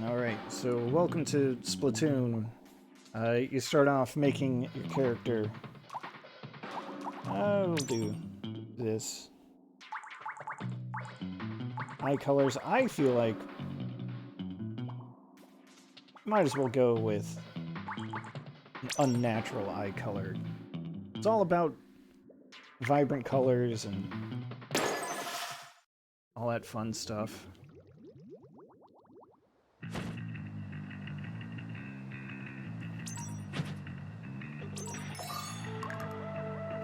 Alright, so welcome to Splatoon. You start off making your character. I'll do this. Eye colors, I feel like might as well go with an unnatural eye color. It's all about vibrant colors and all that fun stuff.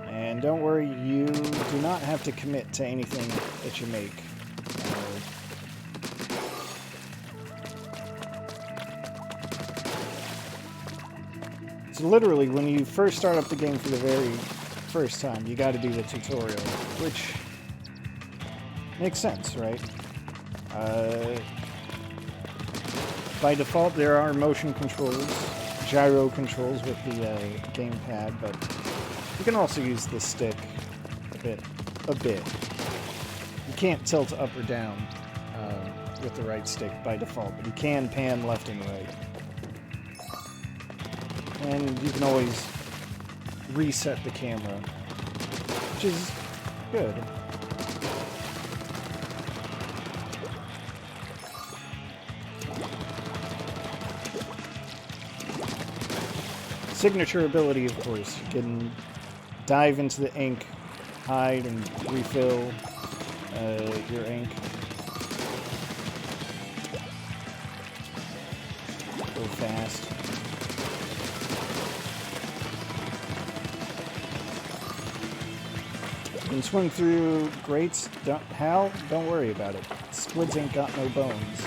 And don't worry, you do not have to commit to anything that you make. So literally, when you first start up the game for the very first time, you got to do the tutorial, which makes sense, right? By default, there are motion controls, gyro controls with the gamepad, but you can also use the stick a bit. You can't tilt up or down with the right stick by default, but you can pan left and right. And you can always reset the camera, which is good. Signature ability, of course. You can dive into the ink, hide and refill your ink. Go fast. You can swim through grates. Don't worry about it. Squids ain't got no bones.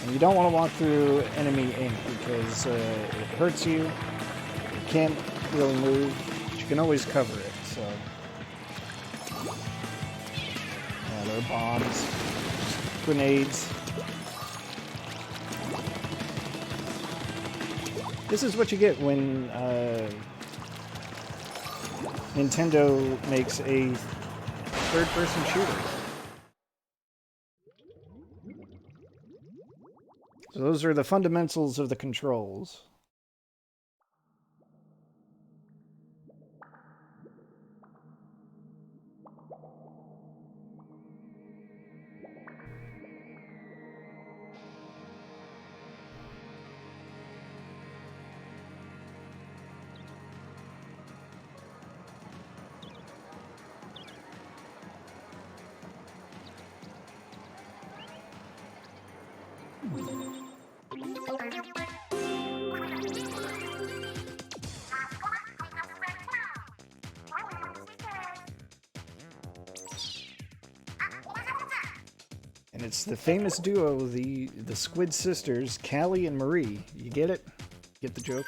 And you don't want to walk through enemy ink because it hurts you. You can't really move, but you can always cover it, so. Yeah, there are bombs, grenades. This is what you get when Nintendo makes a third-person shooter. So those are the fundamentals of the controls. And it's the famous duo, the Squid sisters, Callie and Marie. You get it? Get the joke?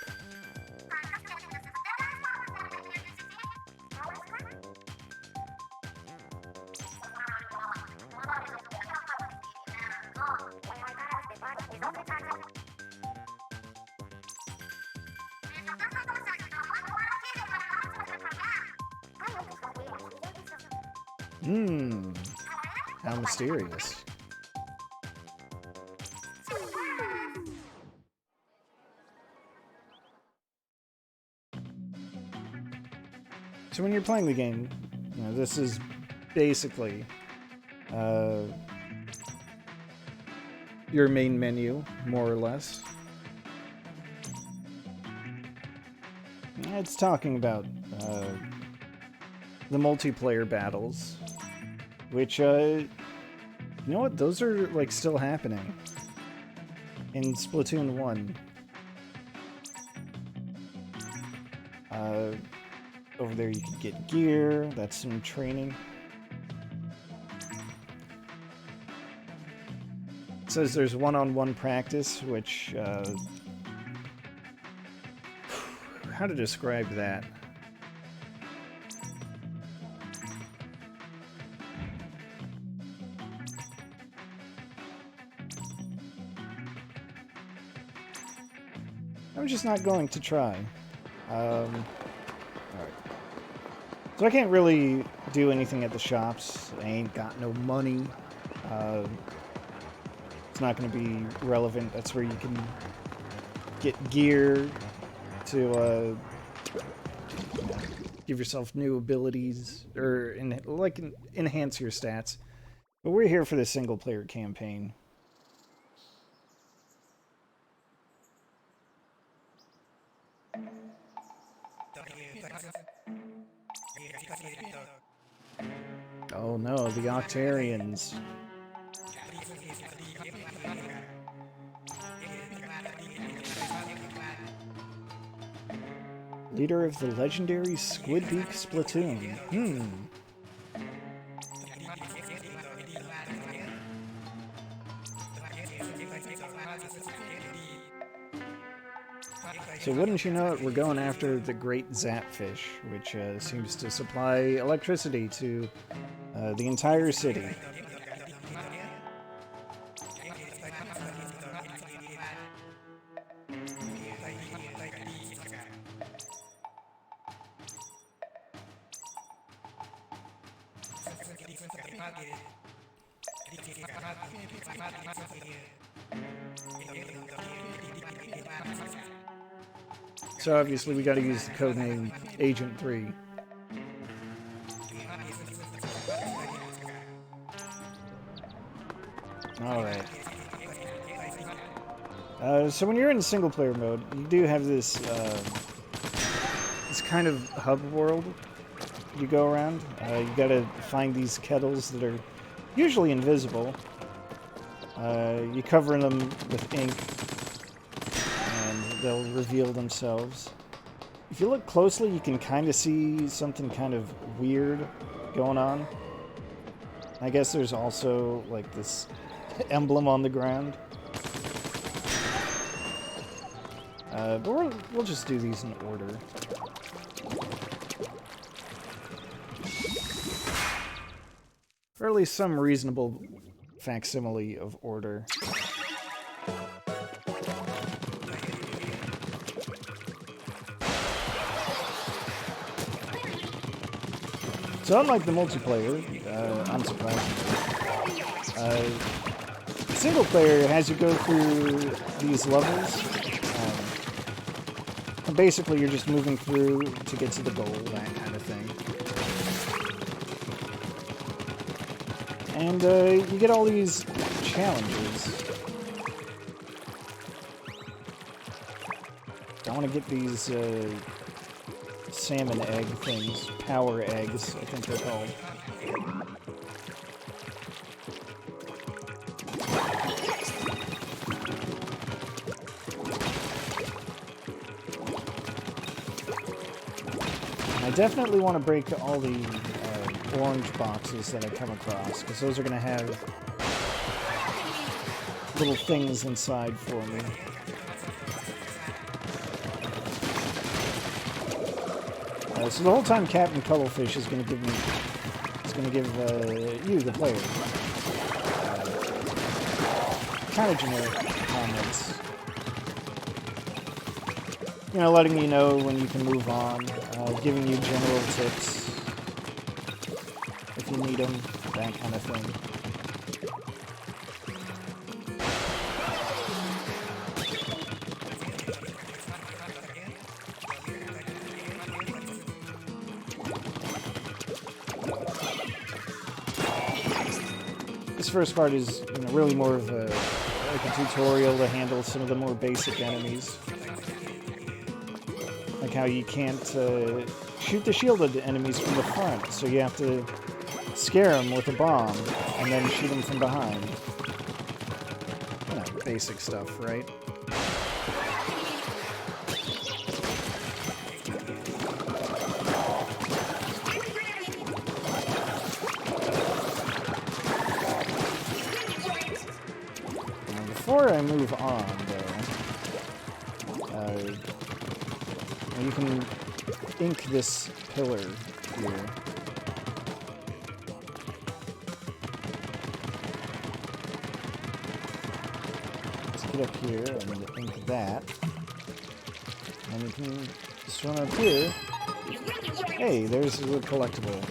How mysterious. So when you're playing the game, you know, this is basically your main menu, more or less. It's talking about the multiplayer battles, which, you know what, those are, like, still happening in Splatoon 1. Over there you can get gear, that's some training. It says there's one-on-one practice, which, how to describe that? I'm just not going to try. Alright. So I can't really do anything at the shops. I ain't got no money. It's not going to be relevant. That's where you can get gear to give yourself new abilities or enhance your stats. But we're here for the single-player campaign. Oh no, the Octarians. Leader of the legendary Squid Splatoon. So wouldn't you know it, we're going after the Great Zapfish, which seems to supply electricity to the entire city. So obviously we got to use the codename Agent 3. Alright. So when you're in single player mode, you do have this this kind of hub world you go around. You gotta find these kettles that are usually invisible. You cover them with ink, and they'll reveal themselves. If you look closely, you can kind of see something kind of weird going on. I guess there's also, like, this emblem on the ground. But we'll just do these in order. Or at least some reasonable facsimile of order. So unlike the multiplayer, unsurprisingly, single player has you go through these levels. And basically you're just moving through to get to the goal, that kind of thing. And you get all these challenges. I want to get these salmon egg things. Power eggs, I think they're called. I definitely want to break all the orange boxes that I come across, because those are going to have little things inside for me. So the whole time Captain Cuttlefish is going to give me, you, the player, kind of generic comments. You know, letting you know when you can move on, giving you general tips if you need them, that kind of thing. This first part is, you know, really more of a tutorial to handle some of the more basic enemies. Like how you can't shoot the shielded enemies from the front, so you have to scare them with a bomb and then shoot them from behind. You know, basic stuff, right? Before I move on, though, you can ink this pillar here. Let's get up here and ink that. And you can swim up here Hey, there's a collectible.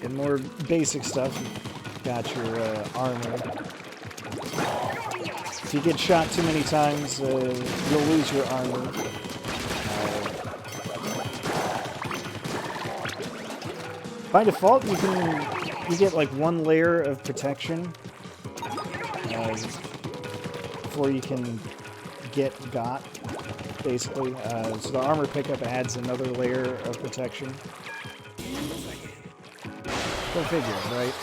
And more basic stuff. You've got your armor. If you get shot too many times, you'll lose your armor. By default, you get like one layer of protection before you can got, basically. So the armor pickup adds another layer of protection. Go figure, right?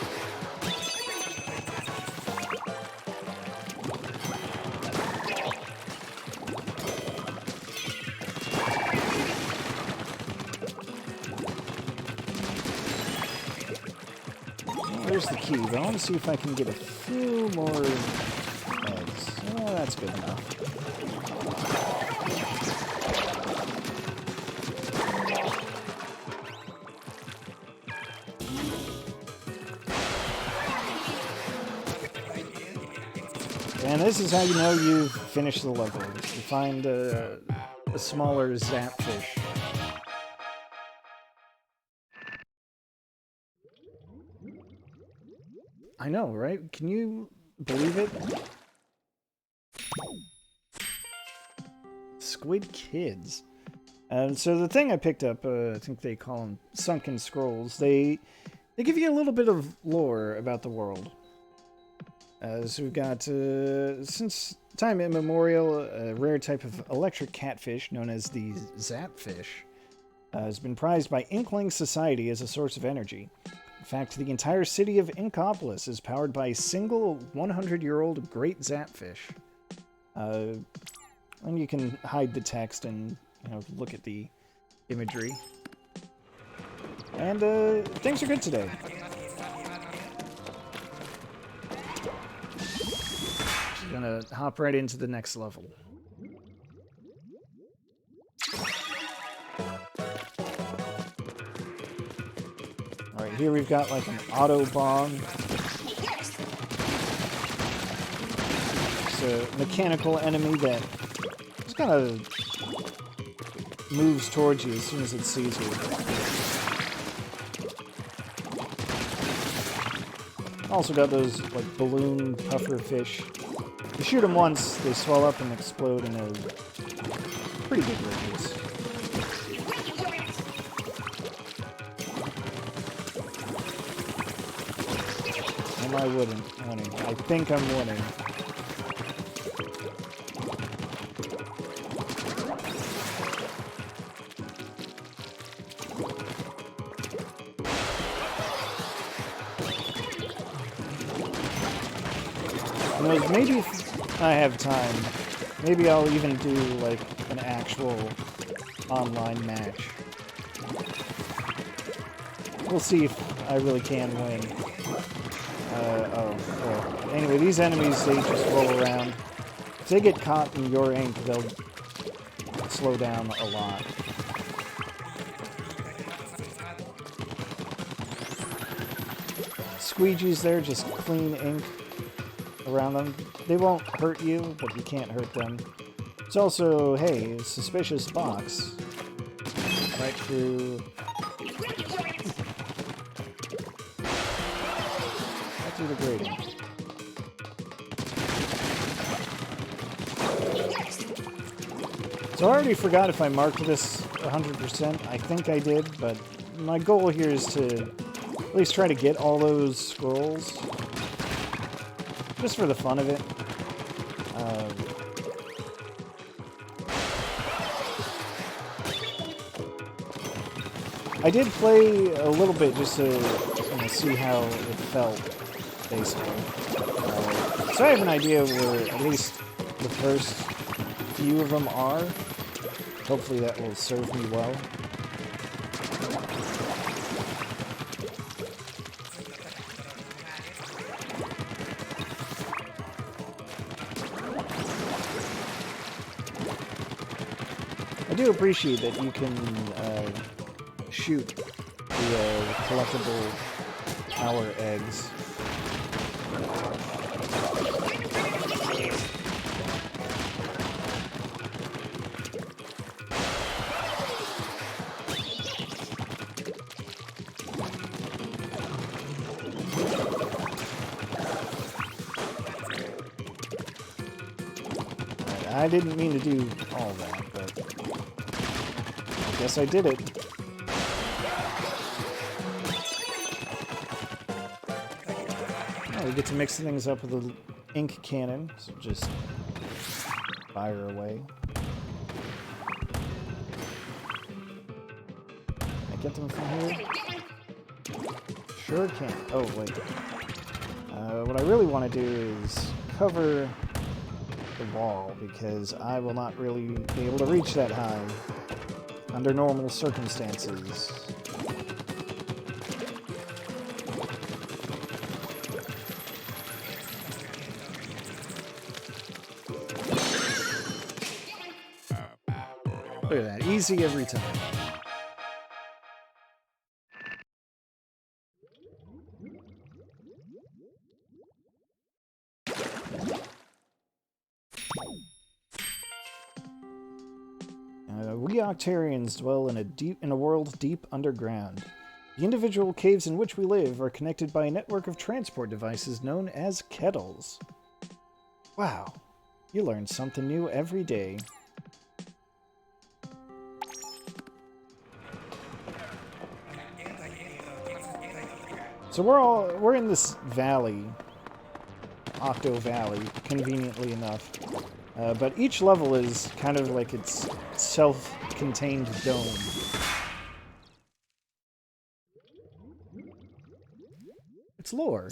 There's the key, but I want to see if I can get a few more eggs. Oh, that's good enough. And this is how you know you've finished the level. You find a smaller zapfish. I know, right? Can you believe it? Squid Kids. So the thing I picked up, I think they call them sunken scrolls. They give you a little bit of lore about the world. So we've got, since time immemorial, a rare type of electric catfish known as the zapfish has been prized by Inkling society as a source of energy. In fact, the entire city of Inkopolis is powered by a single 100-year-old great zapfish. And you can hide the text and look at the imagery. And things are good today. Gonna hop right into the next level. Alright, here we've got like an auto bomb. It's a mechanical enemy that just kind of moves towards you as soon as it sees you. Also got those like balloon puffer fish. You shoot them once, they swell up and explode in a pretty big radius. Am I winning? I think I'm winning. Maybe if I have time, maybe I'll even do like an actual online match. We'll see if I really can win. Well. Anyway, these enemies, they just roll around. If they get caught in your ink, they'll slow down a lot. Squeegees there, just clean ink around them. They won't hurt you, but you can't hurt them. It's also, hey, a suspicious box. Right through... right through the grating. So I already forgot if I marked this 100%. I think I did, but my goal here is to at least try to get all those scrolls. Just for the fun of it. I did play a little bit just to see how it felt, basically. So I have an idea where at least the first few of them are. Hopefully that will serve me well. I do appreciate that you can shoot the collectible power eggs. I didn't mean to do all that, but I guess I did it. Oh, we get to mix things up with the ink cannon, so just fire away. Can I get them from here? Sure can. Oh, wait. What I really want to do is cover the wall, because I will not really be able to reach that high under normal circumstances. Look at that, easy every time. We Octarians dwell in a world deep underground. The individual caves in which we live are connected by a network of transport devices known as kettles. Wow, you learn something new every day. So we're in this valley, Octo Valley, conveniently enough. But each level is kind of like its self-contained dome. It's lore.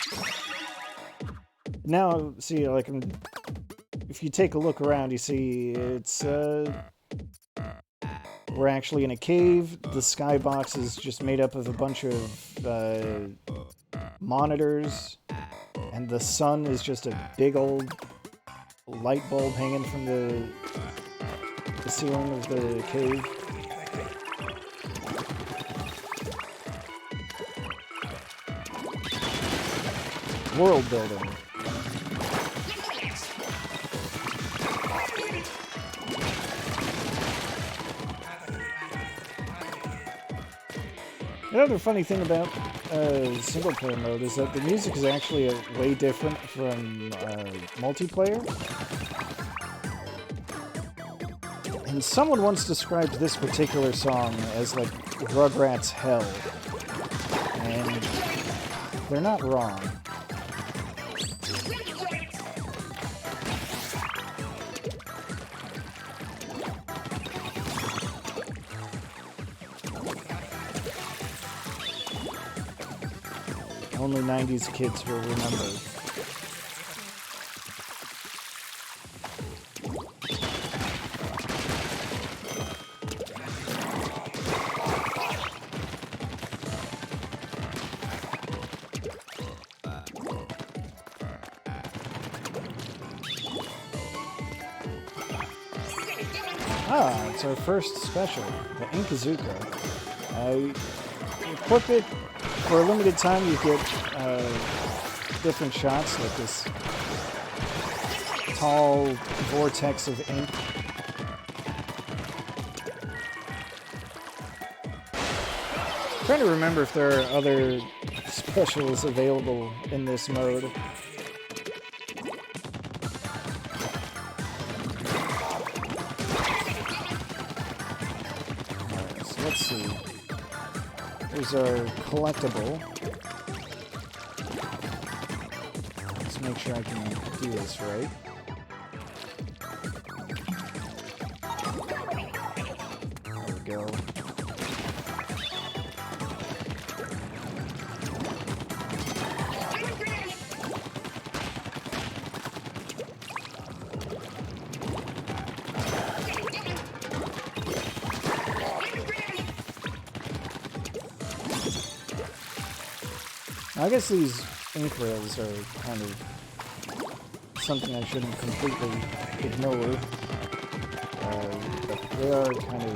Now, see, like, if you take a look around, you see it's, we're actually in a cave. The skybox is just made up of a bunch of, monitors. And the sun is just a big old light bulb hanging from the ceiling of the cave. World building. The other funny thing about single-player mode is that the music is actually way different from multiplayer. And someone once described this particular song as like Rugrats Hell. And they're not wrong. Only 90s kids will remember. Ah, it's our first special, the Inkazuka. Equip it for a limited time. You get different shots, like this tall vortex of ink. I'm trying to remember if there are other specials available in this mode. Alright, so let's see. Here's our collectible. Let's make sure I can do this right. There we go. I guess these ink rails are kind of something I shouldn't completely ignore. But they are kind of...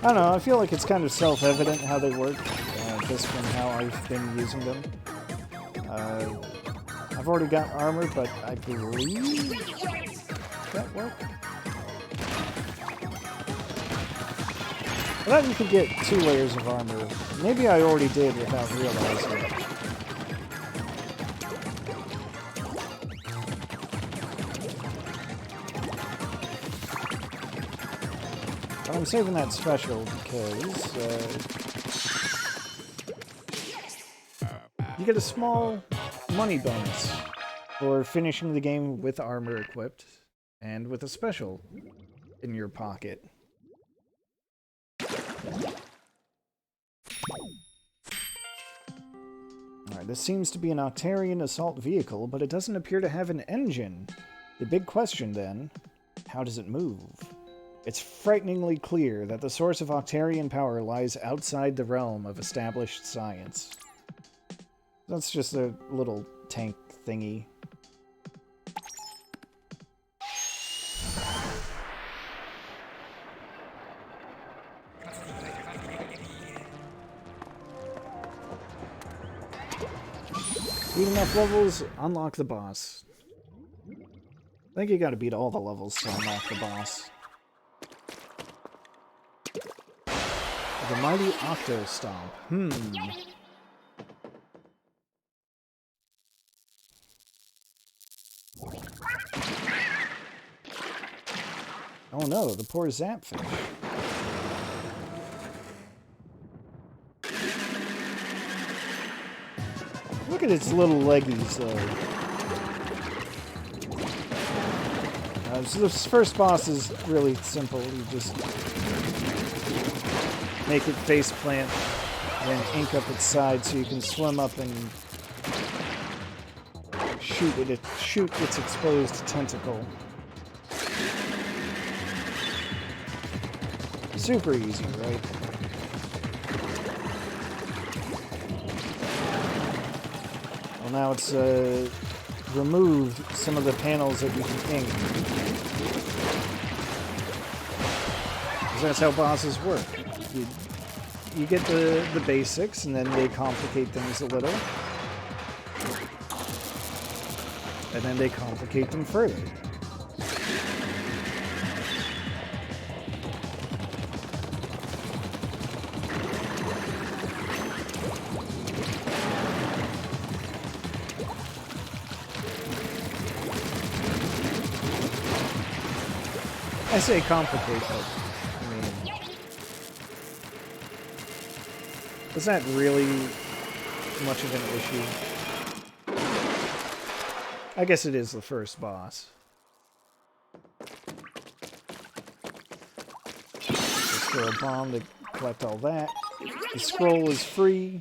I don't know, I feel like it's kind of self-evident how they work, just from how I've been using them. I've already got armor, but I believe that worked. I thought you could get 2 layers of armor. Maybe I already did without realizing it. But I'm saving that special because you get a small money bonus for finishing the game with armor equipped and with a special in your pocket. Alright, this seems to be an Octarian assault vehicle, but it doesn't appear to have an engine. The big question then, how does it move? It's frighteningly clear that the source of Octarian power lies outside the realm of established science. That's just a little tank thingy. Beat enough levels, unlock the boss. I think you gotta beat all the levels to unlock the boss. The mighty Octo Stomp. Oh no, the poor Zapfish. Look at its little leggies, though. So this first boss is really simple. You just make it face plant, then ink up its side so you can swim up and shoot its exposed tentacle. Super easy, right? Well, now it's removed some of the panels that you can ink. Because that's how bosses work. You get the basics, and then they complicate things a little. And then they complicate them further. I say complicate, but I mean, is that really much of an issue? I guess it is the first boss. Let's throw a bomb to collect all that. The scroll is free.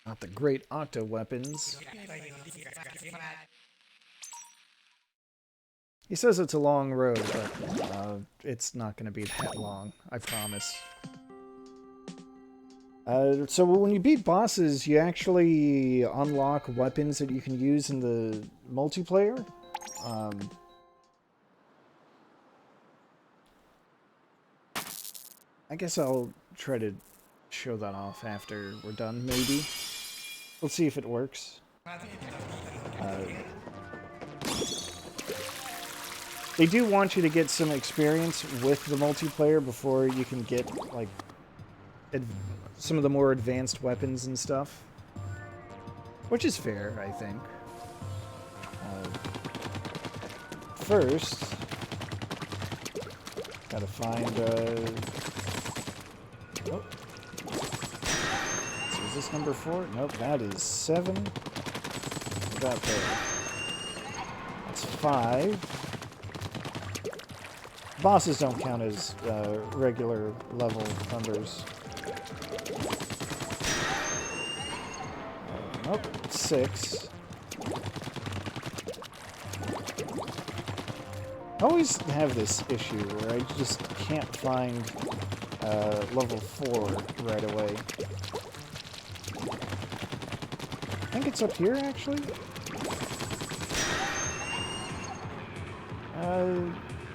Not the great octo weapons. He says it's a long road, but it's not going to be that long, I promise. So when you beat bosses, you actually unlock weapons that you can use in the multiplayer. I guess I'll try to show that off after we're done, maybe. We'll see if it works. They do want you to get some experience with the multiplayer before you can get, like, some of the more advanced weapons and stuff. Which is fair, I think. First, gotta find, oh. So is this number 4? Nope, that is 7. What's that there? That's 5. Bosses don't count as regular level numbers. Nope, 6. I always have this issue where I just can't find level 4 right away. I think it's up here, actually.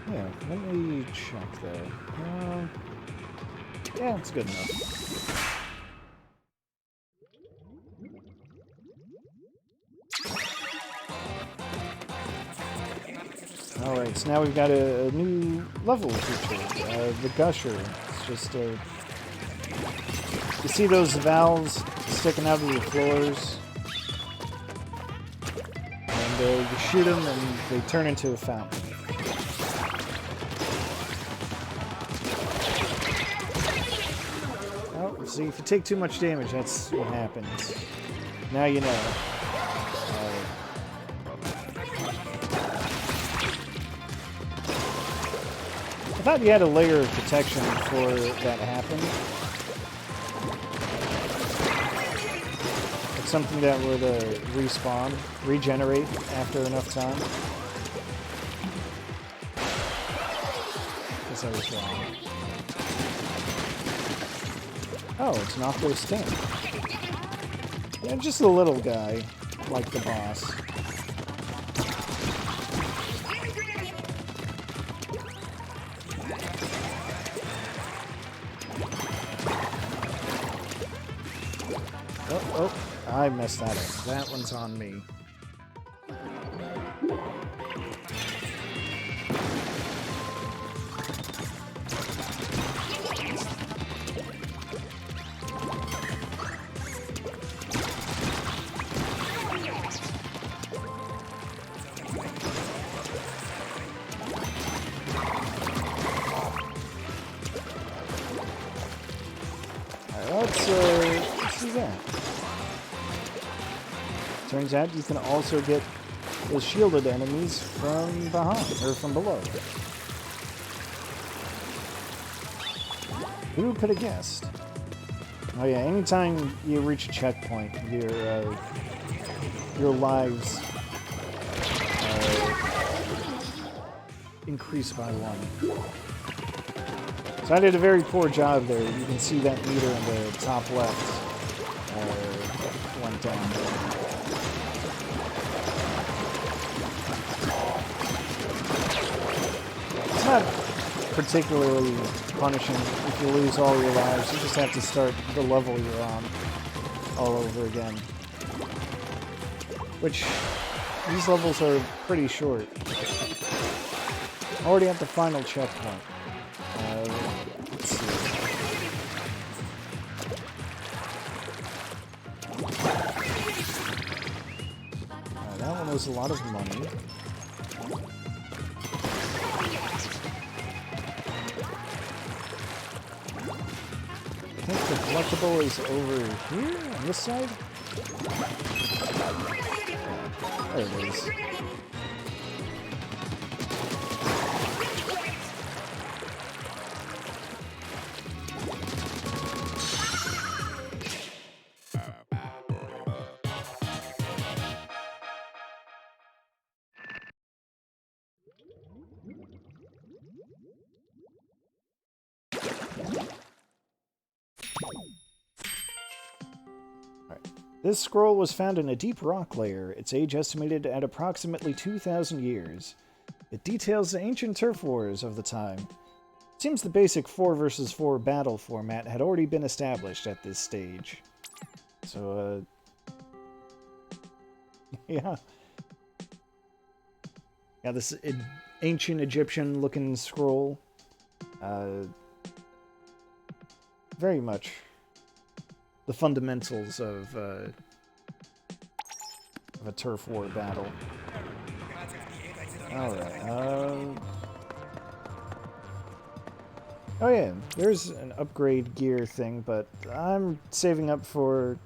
Yeah, let me check though. Yeah, it's good enough. Alright, so now we've got a new level feature, the Gusher. It's just you see those valves sticking out of the floors? And you shoot them and they turn into a fountain. Oh, see, if you take too much damage, that's what happens. Now you know. I thought you had a layer of protection before that happened. It's something that would respawn, regenerate after enough time. Guess I was wrong. Oh, it's an off-road stand. Yeah, just a little guy, like the boss. Oh, I messed that up. That one's on me. Let's do that. Turns out you can also get the shielded enemies from behind, or from below. Who could have guessed? Oh yeah, anytime you reach a checkpoint, your lives increase by 1. So I did a very poor job there. You can see that meter in the top left went down. It's not particularly punishing if you lose all your lives. You just have to start the level you're on all over again. Which, these levels are pretty short. Already at the final checkpoint. Let's see. That one was a lot of money. I think the collectible is over here, on this side? There it is. This scroll was found in a deep rock layer, its age estimated at approximately 2,000 years. It details the ancient turf wars of the time. It seems the basic 4 versus 4 battle format had already been established at this stage. So, yeah. Yeah, this ancient Egyptian-looking scroll. Very much the fundamentals of a turf war battle. Alright, oh yeah, there's an upgrade gear thing, but I'm saving up for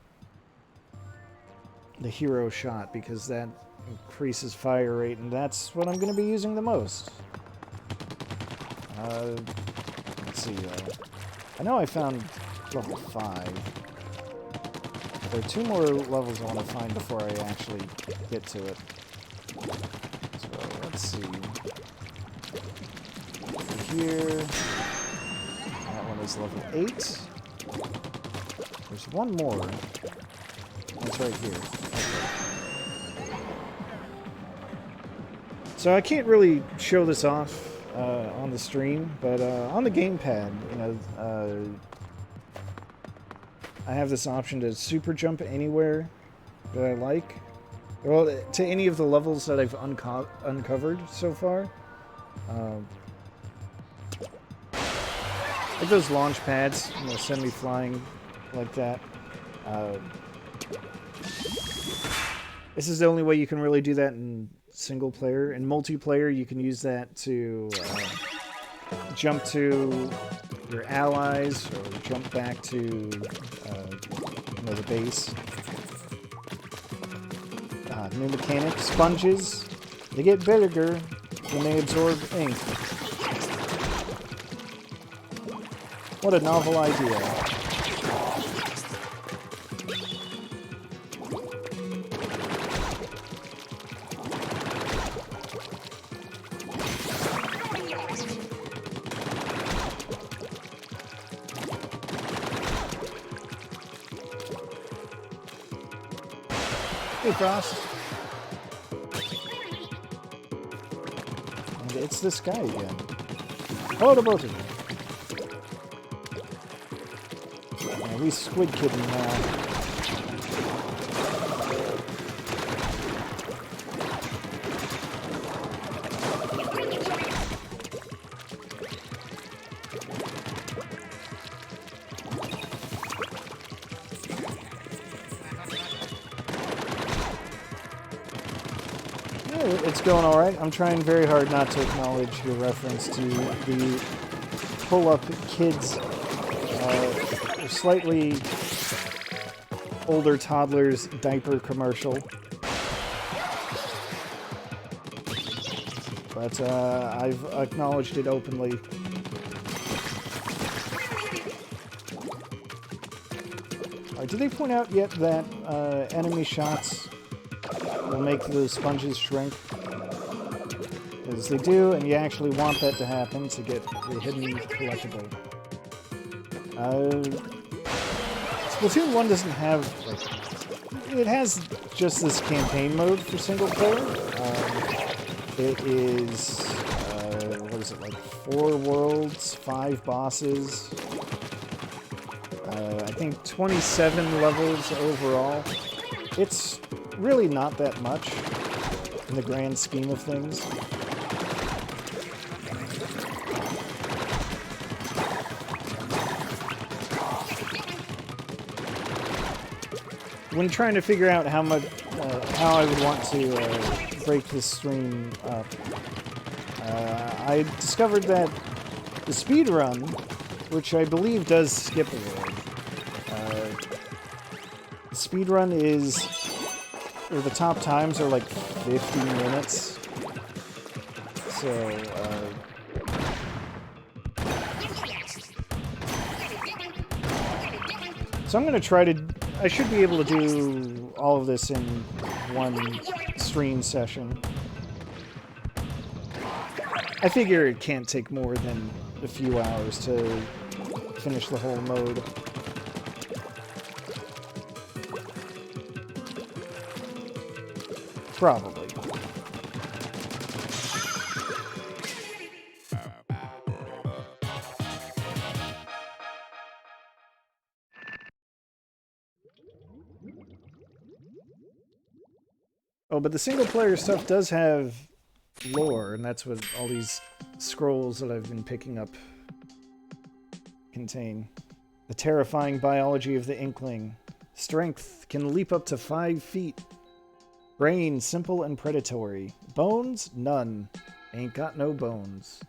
the hero shot because that increases fire rate, and that's what I'm going to be using the most. Let's see, I know I found level 5. There are 2 more levels I want to find before I actually get to it. So, let's see. here. That one is level 8. There's one more. That's right here. Okay. So I can't really show this off on the stream, but on the gamepad, you know, I have this option to super jump anywhere that I like. Well, to any of the levels that I've uncovered so far. Like those launch pads, you know, send me flying like that. This is the only way you can really do that in single player. In multiplayer, you can use that to jump to your allies or jump back to you know, the base. New mechanic, sponges. They get bigger when they absorb ink. What a novel idea. Hey, Frost. And it's this guy again. Hello to both of you. Yeah, we squid kidding now. It's going alright. I'm trying very hard not to acknowledge your reference to the pull-up kids, slightly older toddlers diaper commercial. But I've acknowledged it openly. Did they point out yet that enemy shots will make the sponges shrink? Because they do, and you actually want that to happen to get the hidden collectible. Splatoon 1 doesn't have, like, it has just this campaign mode for single player. It is, what is it, like 4 worlds, 5 bosses, I think 27 levels overall. It's really not that much in the grand scheme of things. When trying to figure out how much, how I would want to break this stream up, I discovered that the speed run, which I believe does skip a world, the speed run is, or the top times are like 50 minutes. So, so I'm going to try to, I should be able to do all of this in one stream session. I figure it can't take more than a few hours to finish the whole mode. Probably. Oh, but the single-player stuff does have lore, and that's what all these scrolls that I've been picking up contain. The terrifying biology of the Inkling. Strength can leap up to 5 feet. Brain, simple and predatory. Bones, none. Ain't got no bones.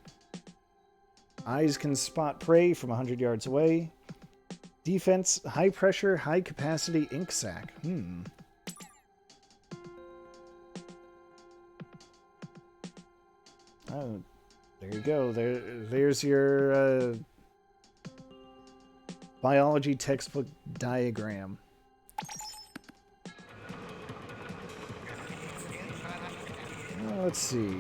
Eyes can spot prey from 100 yards away. Defense, high pressure, high capacity ink sac. Oh, there you go. There's your biology textbook diagram. Let's see.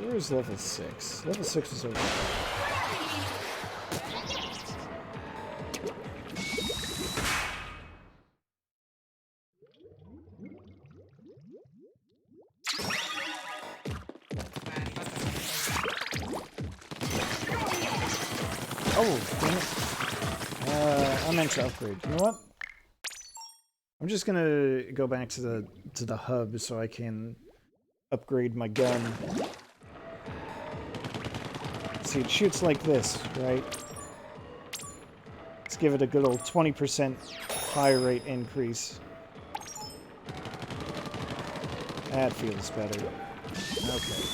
Where's level 6? Level 6 is over here. Oh, damn it. I meant to upgrade. You know what? I'm just gonna go back to the hub so I can upgrade my gun. See, it shoots like this, right? Let's give it a good old 20% fire rate increase. That feels better. Okay.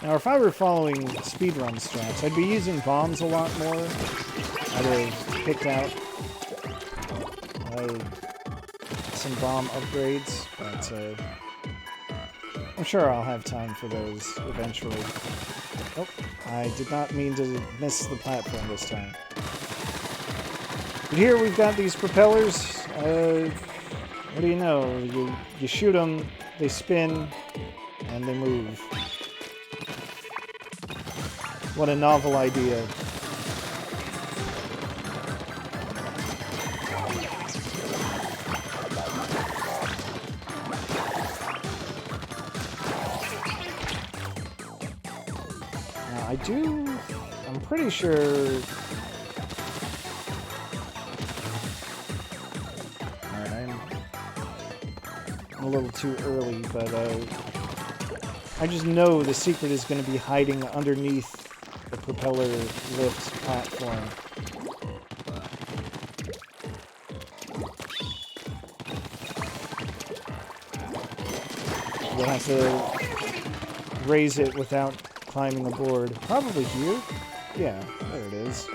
Now, if I were following speedrun strats, I'd be using bombs a lot more. I'd have picked out some bomb upgrades, but I'm sure I'll have time for those eventually. Oh, I did not mean to miss the platform this time. But here we've got these propellers. What do you know? You shoot them, they spin, and they move. What a novel idea. Now, I'm pretty sure... Alright, I'm a little too early, but I just know the secret is going to be hiding underneath the propeller lift platform. You'll have to raise it without climbing aboard. Probably here? Yeah, there it is.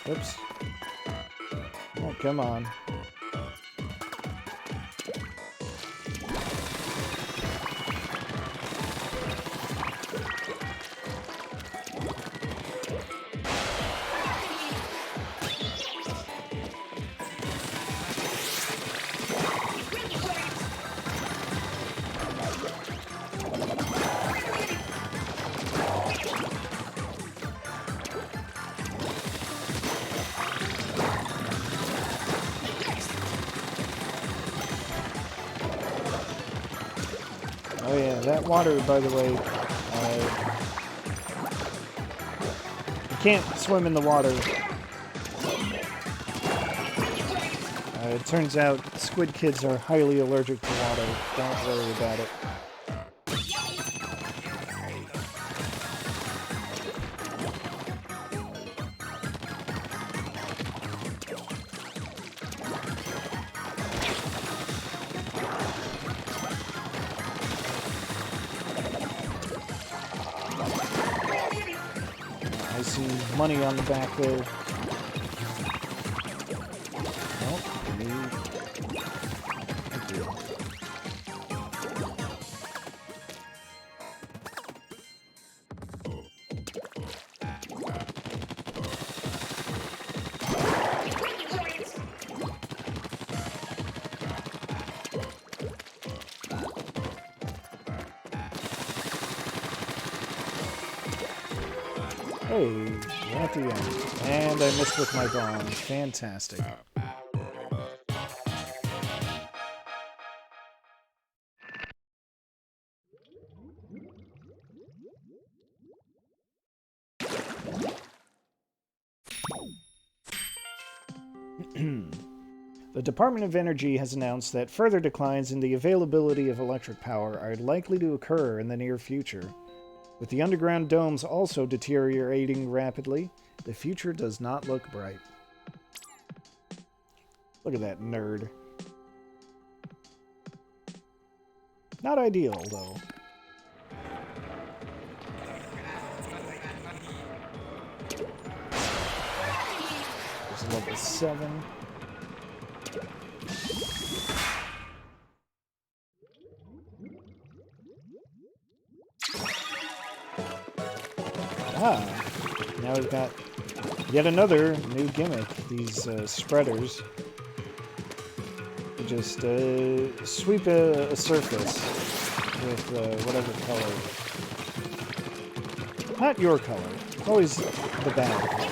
Oops. Oh, come on. Oh yeah, that water, by the way, you can't swim in the water. It turns out squid kids are highly allergic to water. Don't worry about it. I see money on the back there. Hey, we're at the end. And I missed with my bomb. Fantastic. The Department of Energy has announced that further declines in the availability of electric power are likely to occur in the near future. With the underground domes also deteriorating rapidly, the future does not look bright. Look at that nerd. Not ideal, though. It's level 7. Ah, now we've got yet another new gimmick. These spreaders. You just sweep a surface with whatever color. Not your color. Always the bad color.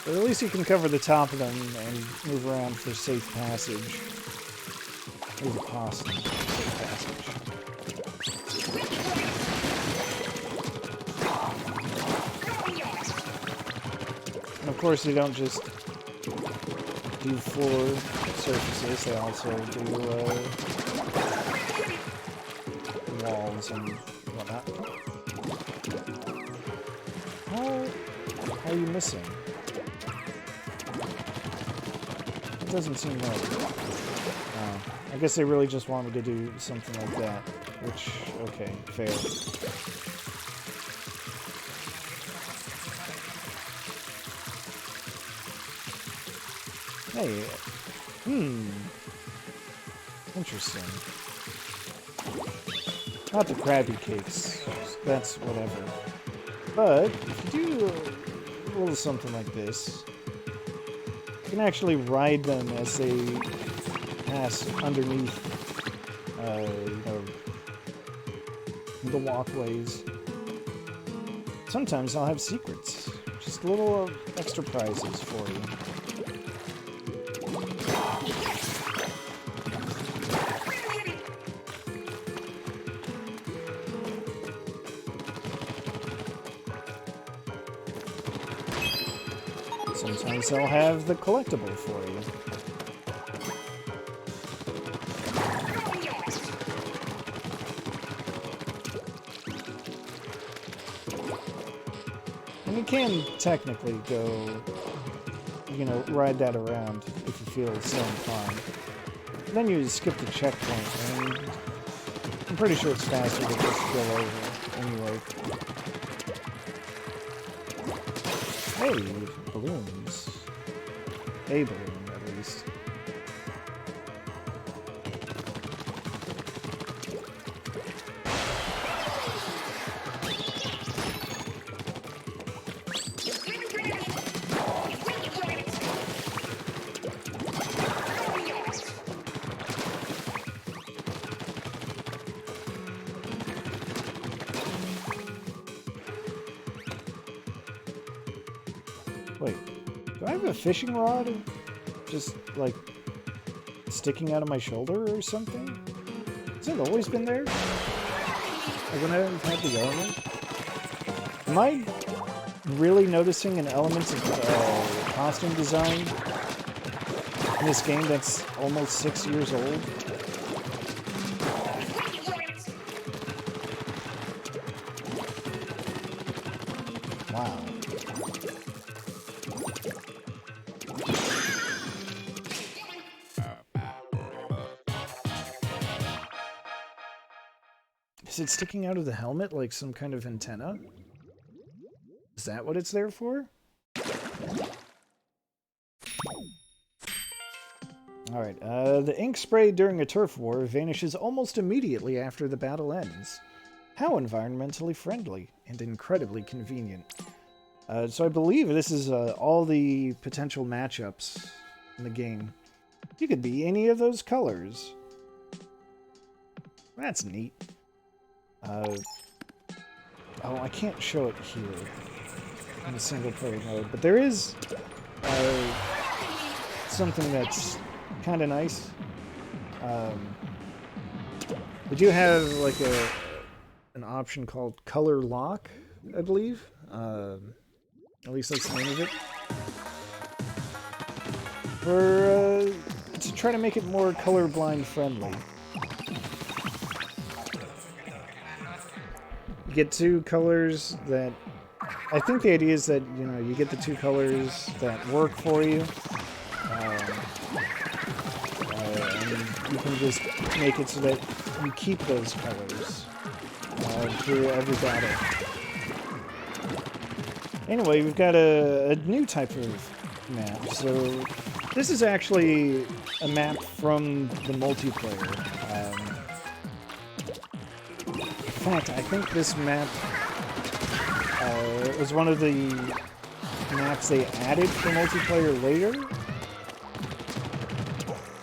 But at least you can cover the top of them and move around for safe passage. Move past safe passage. And of course, they don't just do floor surfaces, they also do walls and whatnot. How are you missing? It doesn't seem right. I guess they really just wanted to do something like that, which, okay, fair. Hey, interesting. Not the Krabby Cakes, that's whatever. But, if you do a little something like this, you can actually ride them as they pass underneath, you know, the walkways. Sometimes I'll have secrets. Just little extra prizes for you. Sometimes I'll have the collectible for you. And you can technically go, you know, ride that around if you feel so inclined. Then you skip the checkpoint, and I'm pretty sure it's faster to just go over anyway. Hey, balloons. A balloon, at least. Wait, do I have a fishing rod just, like, sticking out of my shoulder or something? Has it always been there? Like, when I've had the element? Am I really noticing an element of costume design in this game that's almost 6 years old? Wow. Is it sticking out of the helmet like some kind of antenna? Is that what it's there for? Alright, the ink spray during a turf war vanishes almost immediately after the battle ends. How environmentally friendly and incredibly convenient. So I believe this is all the potential matchups in the game. You could be any of those colors. That's neat. Oh, I can't show it here in the single player mode, but there is something that's kind of nice. We do have like an option called color lock, I believe. At least that's the name of it. To try to make it more colorblind friendly. You get two colors that... I think the idea is that, you know, you get the two colors that work for you. And you can just make it so that you keep those colors. through every battle. Anyway, we've got a new type of map. So this is actually a map from the multiplayer. In fact, I think this map was one of the maps they added for multiplayer later.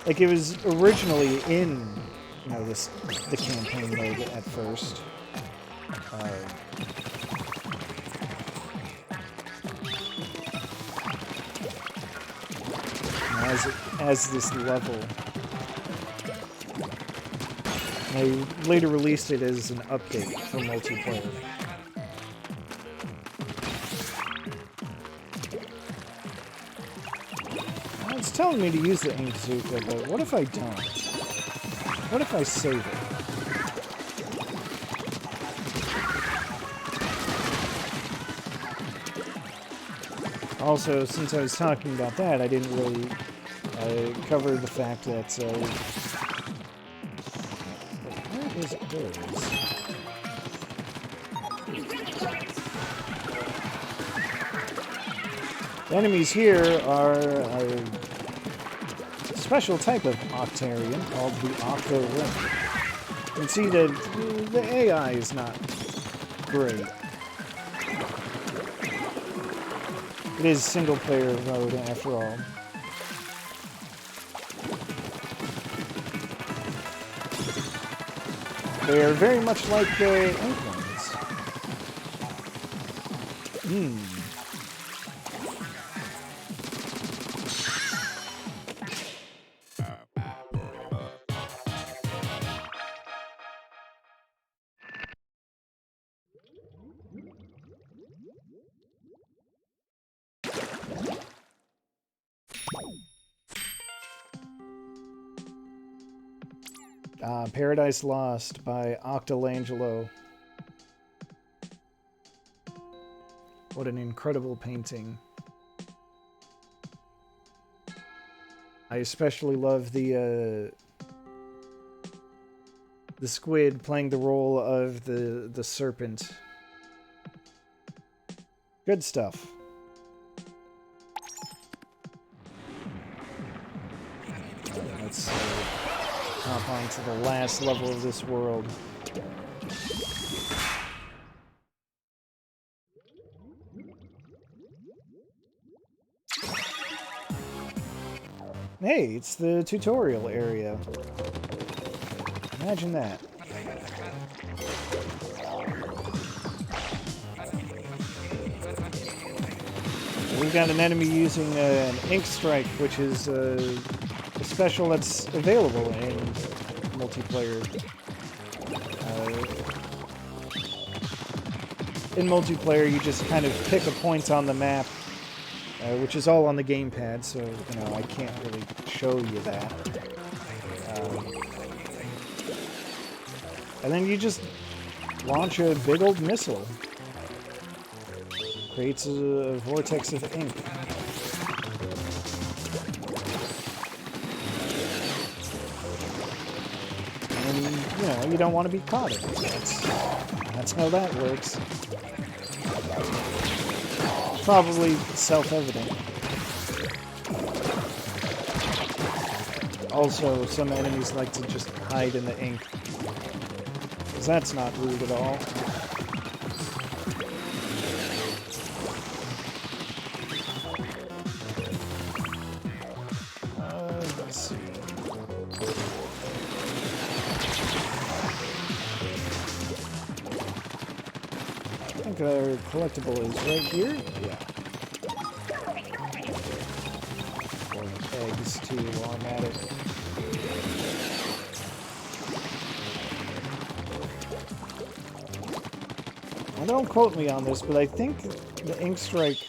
Like, it was originally in, you know, the campaign mode at first. As this level. They later released it as an update for multiplayer. Well, it's telling me to use the Inkzuka, but what if I don't? What if I save it? Also, since I was talking about that, I didn't really cover the fact that... where is hers? The enemies here are a special type of Octarian called the Octo-Ring. You can see that the AI is not great. It is single-player mode, after all. They are very much like the Inklings. Paradise Lost by Octolangelo. What an incredible painting. I especially love the squid playing the role of the serpent. Good stuff. Let's hop on to the last level of this world. Hey, it's the tutorial area. Imagine that. We've got an enemy using an Ink Strike, which is a special that's available in multiplayer. In multiplayer, you just kind of pick a point on the map, which is all on the gamepad, so you know I can't really show you that. And then you just launch a big old missile. Creates a vortex of ink. And, you know, you don't want to be caught in it. That's how that works. Probably self-evident. Also, some enemies like to just hide in the ink. Because that's not rude at all. Let's see. I think our collectible is right here. Yeah. Or eggs too while I'm at it. Now don't quote me on this, but I think the Ink Strike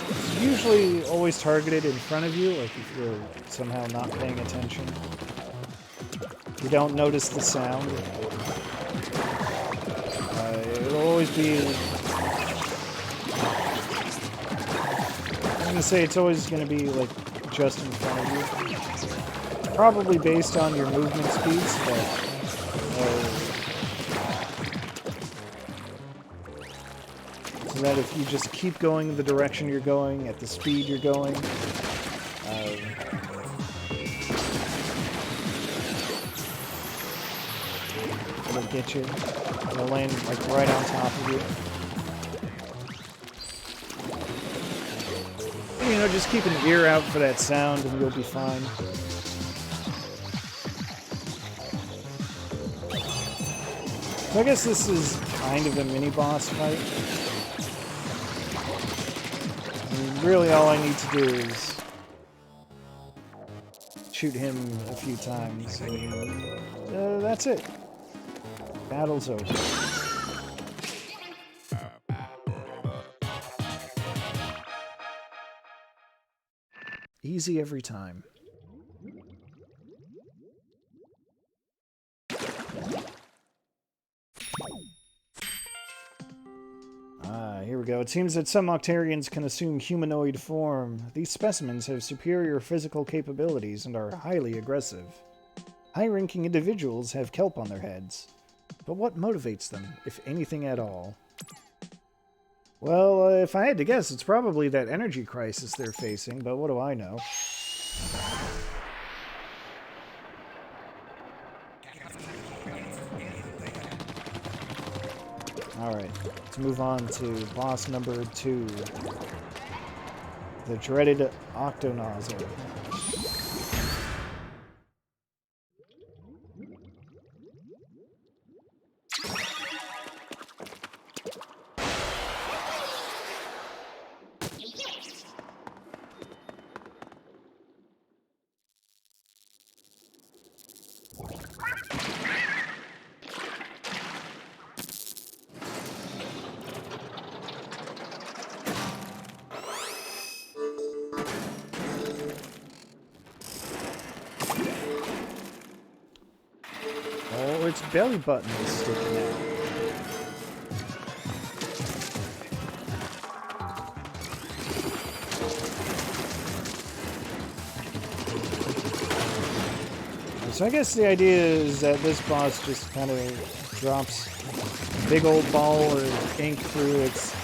is usually always targeted in front of you, like if you're somehow not paying attention. You don't notice the sound. It'll always be... I'm gonna say it's always gonna be like just in front of you. Probably based on your movement speeds, but so that if you just keep going in the direction you're going, at the speed you're going, it'll get you. It'll land like right on top of you. And, you know, just keep an ear out for that sound and you'll be fine. So I guess this is kind of a mini-boss fight. And really all I need to do is shoot him a few times, and that's it. Battle's over. Easy every time. Here we go. It seems that some Octarians can assume humanoid form. These specimens have superior physical capabilities and are highly aggressive. High-ranking individuals have kelp on their heads. But what motivates them, if anything at all? Well, if I had to guess, it's probably that energy crisis they're facing, but what do I know? Alright, let's move on to boss number 2. The dreaded Octonozzle. Oh, its belly button is sticking out. So I guess the idea is that this boss just kind of drops a big old ball of ink through its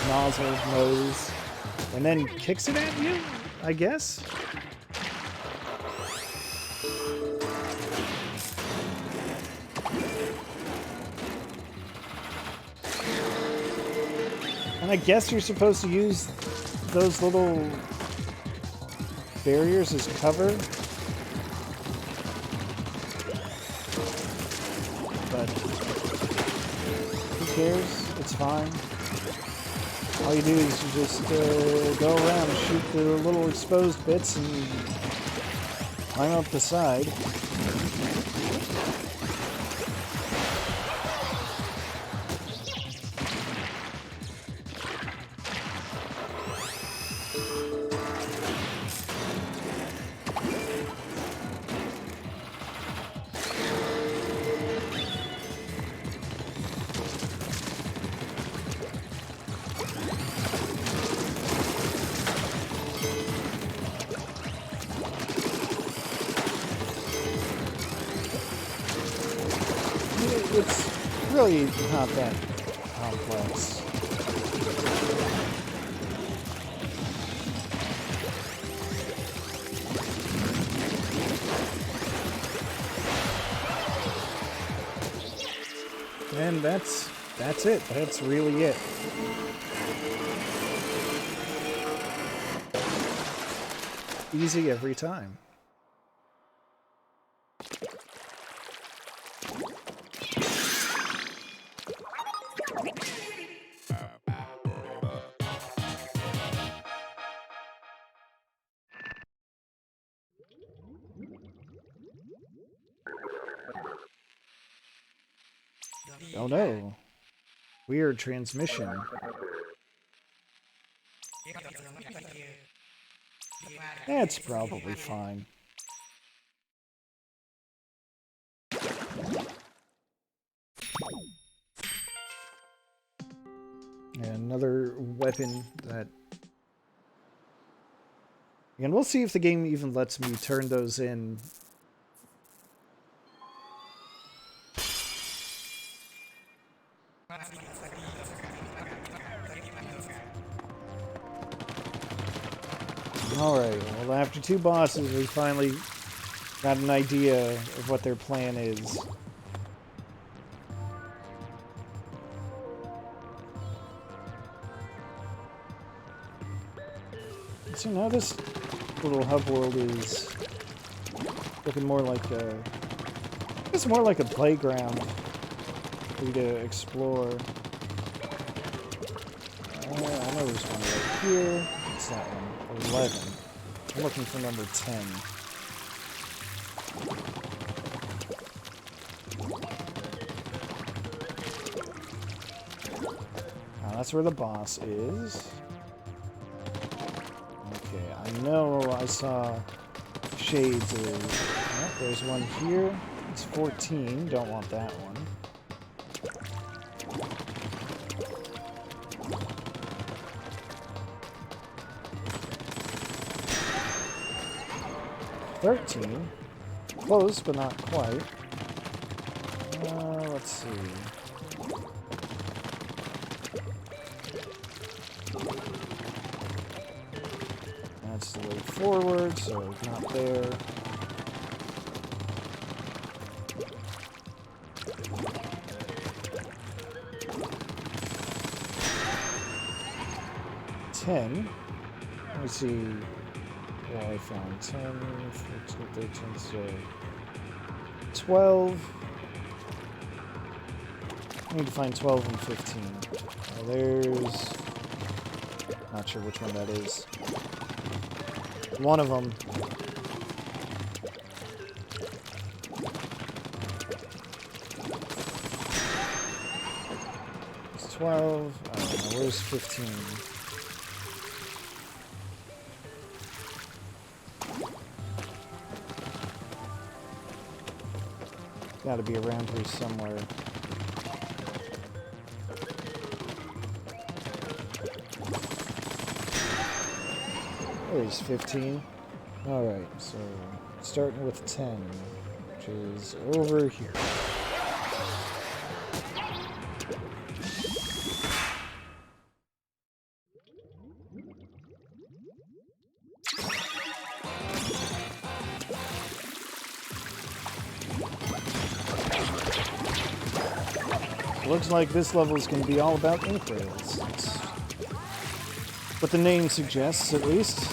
nozzle nose and then kicks it at you, I guess? And I guess you're supposed to use those little barriers as cover. But who cares? It's fine. All you do is you just go around and shoot the little exposed bits and climb up the side. It's really not that complex. And that's it. That's really it. Easy every time. Oh no. Weird transmission. That's probably fine. And another weapon that... And we'll see if the game even lets me turn those in Alright, well after 2 bosses we finally got an idea of what their plan is. So now this little hub world is looking more like a... It's more like a playground for you to explore. I know there's one right here. It's that one. 11. I'm looking for number 10. Now that's where the boss is. Okay, I know I saw shades of... Oh, there's one here. It's 14. Don't want that one. Close, but not quite. Let's see. That's the way forward, so not there. Let me see what I found. 10, 14, 13, so 12. I need to find 12 and 15. There's... Not sure which one that is. One of them. It's 12. I don't know. Where's 15? Gotta be around here somewhere. There's 15. Alright, so starting with 10, which is over here. Looks like this level is going to be all about ink rails. That's what the name suggests, at least.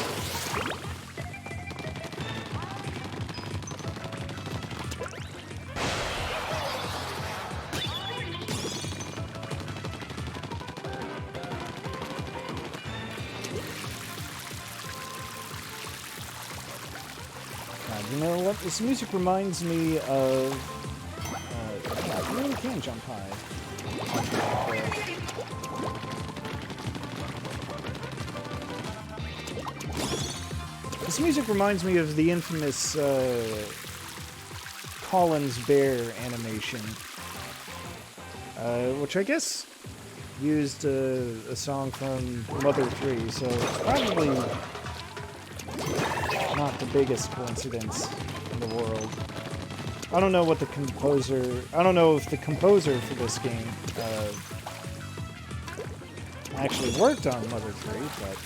You know what? This music reminds me of... yeah, you really can jump high. This music reminds me of the infamous Colin's Bear animation, which I guess used a song from Mother 3, so it's probably not the biggest coincidence in the world. I don't know what the composer... I don't know if the composer for this game actually worked on Mother 3, but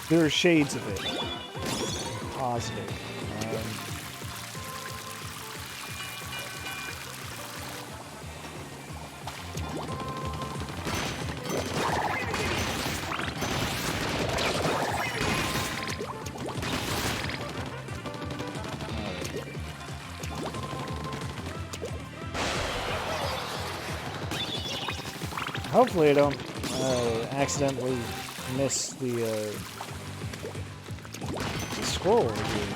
there are shades of it. Positive. Hopefully I don't accidentally miss the scroll here.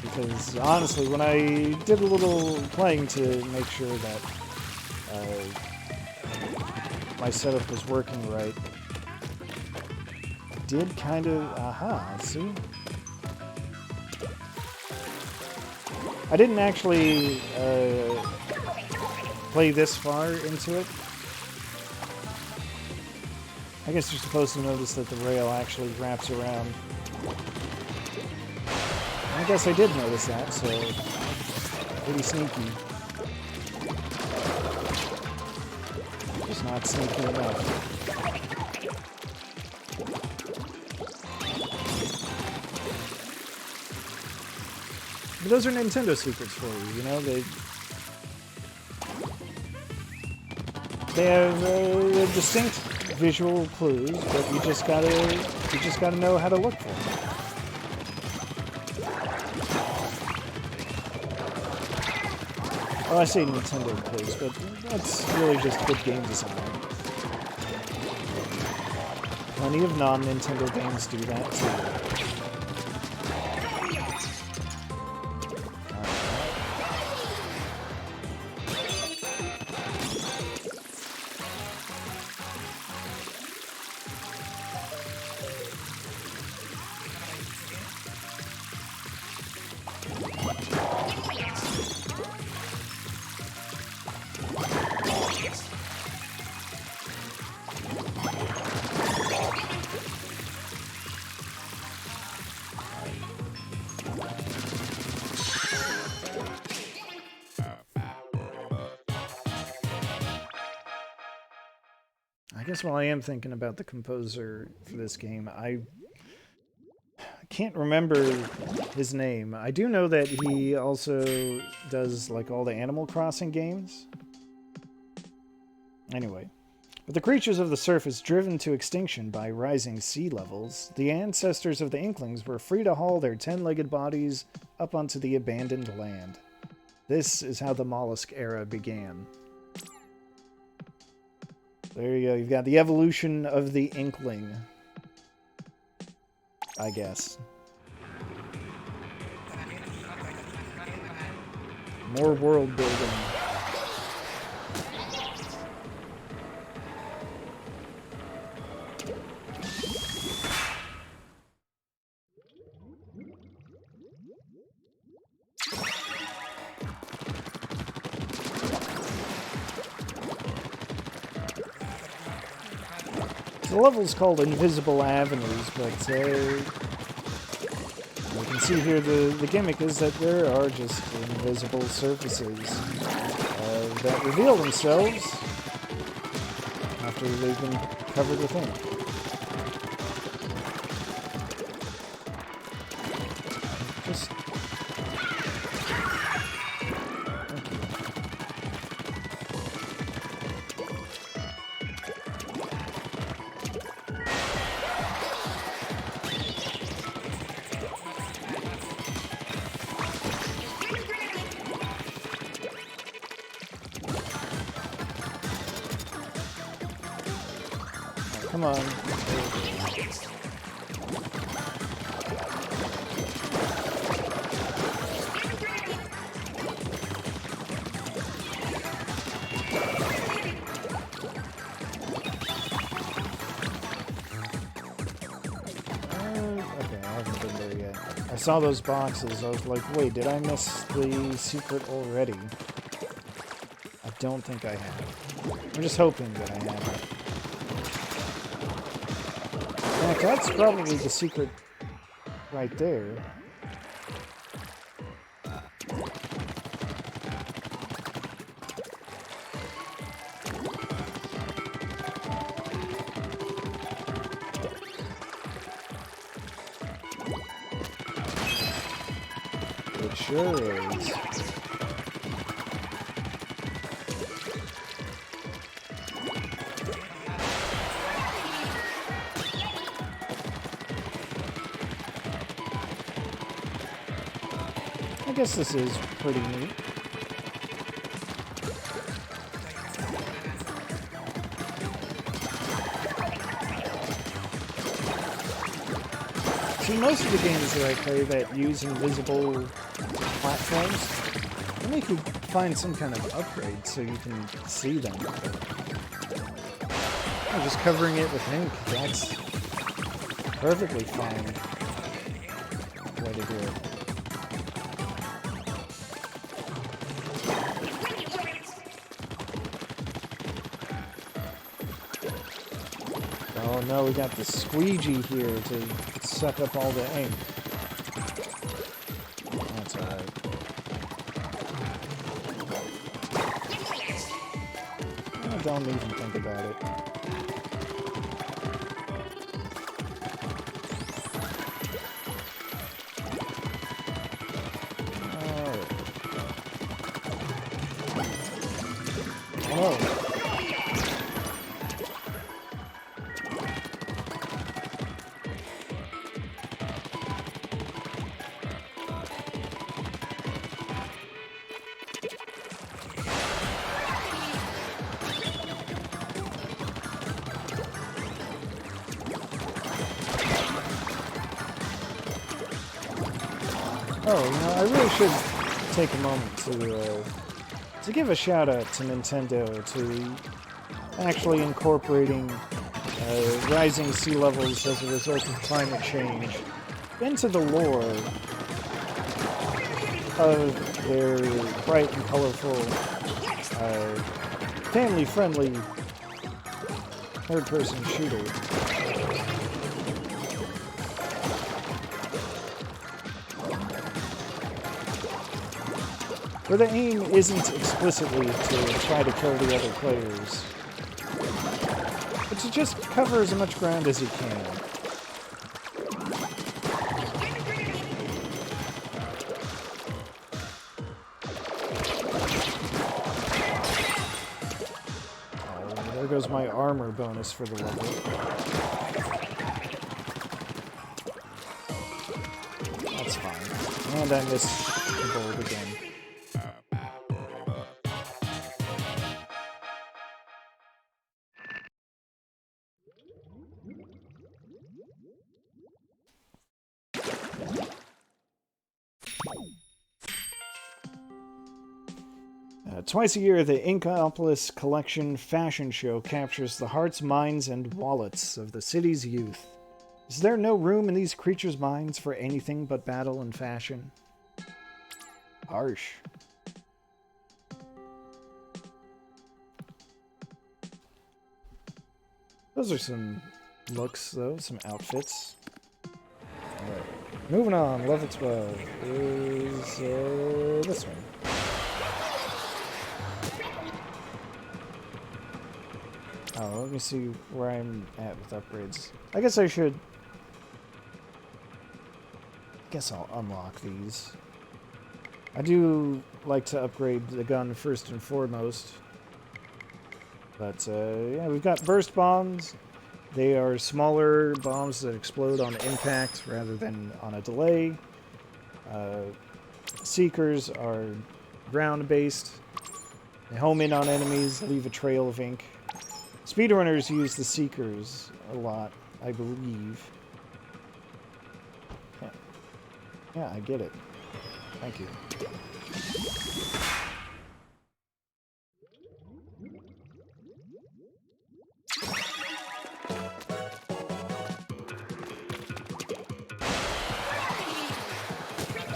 Because honestly, when I did a little playing to make sure that my setup was working right, I did kind of... Aha, see? I didn't actually... play this far into it. I guess you're supposed to notice that the rail actually wraps around. I guess I did notice that, so pretty sneaky. Just not sneaky enough. Those are Nintendo secrets for you, you know? They have distinct visual clues, but you just gotta know how to look for them. Oh, I say Nintendo clues, but that's really just good game design. Plenty of non-Nintendo games do that too. I guess while I am thinking about the composer for this game, I can't remember his name. I do know that he also does like all the Animal Crossing games. Anyway, with the creatures of the surface driven to extinction by rising sea levels, the ancestors of the Inklings were free to haul their 10-legged bodies up onto the abandoned land. This is how the mollusk era began. There you go. You've got the evolution of the Inkling, I guess. More world building. The level's called Invisible Avenues, but you can see here the gimmick is that there are just invisible surfaces that reveal themselves after they've been covered with ink. Just... Come on. Okay, I haven't been there yet. I saw those boxes. I was like, wait, did I miss the secret already? I don't think I have. I'm just hoping that I have. That's probably the secret right there. It sure is. I guess this is pretty neat. See, most of the games that I play that use invisible platforms, then you could find some kind of upgrade so you can see them. Just covering it with ink, that's perfectly fine way to do it. Oh no, we got the squeegee here to suck up all the ink. That's alright. Oh, don't even think about it. Oh. Oh, you know, I really should take a moment to give a shout out to Nintendo to actually incorporating rising sea levels as a result of climate change into the lore of their bright and colorful, family-friendly third-person shooter. Where the aim isn't explicitly to try to kill the other players, but to just cover as much ground as you can. Oh, there goes my armor bonus for the level. That's fine. And I missed the gold again. Twice a year, the Inkopolis Collection Fashion Show captures the hearts, minds, and wallets of the city's youth. Is there no room in these creatures' minds for anything but battle and fashion? Harsh. Those are some looks, though, some outfits. Alright, moving on, level 12 is this one. Oh, let me see where I'm at with upgrades. I guess I'll unlock these. I do like to upgrade the gun first and foremost. But, yeah, we've got burst bombs. They are smaller bombs that explode on impact rather than on a delay. Seekers are ground-based. They home in on enemies, leave a trail of ink. Speedrunners use the Seekers a lot, I believe. Yeah, I get it. Thank you.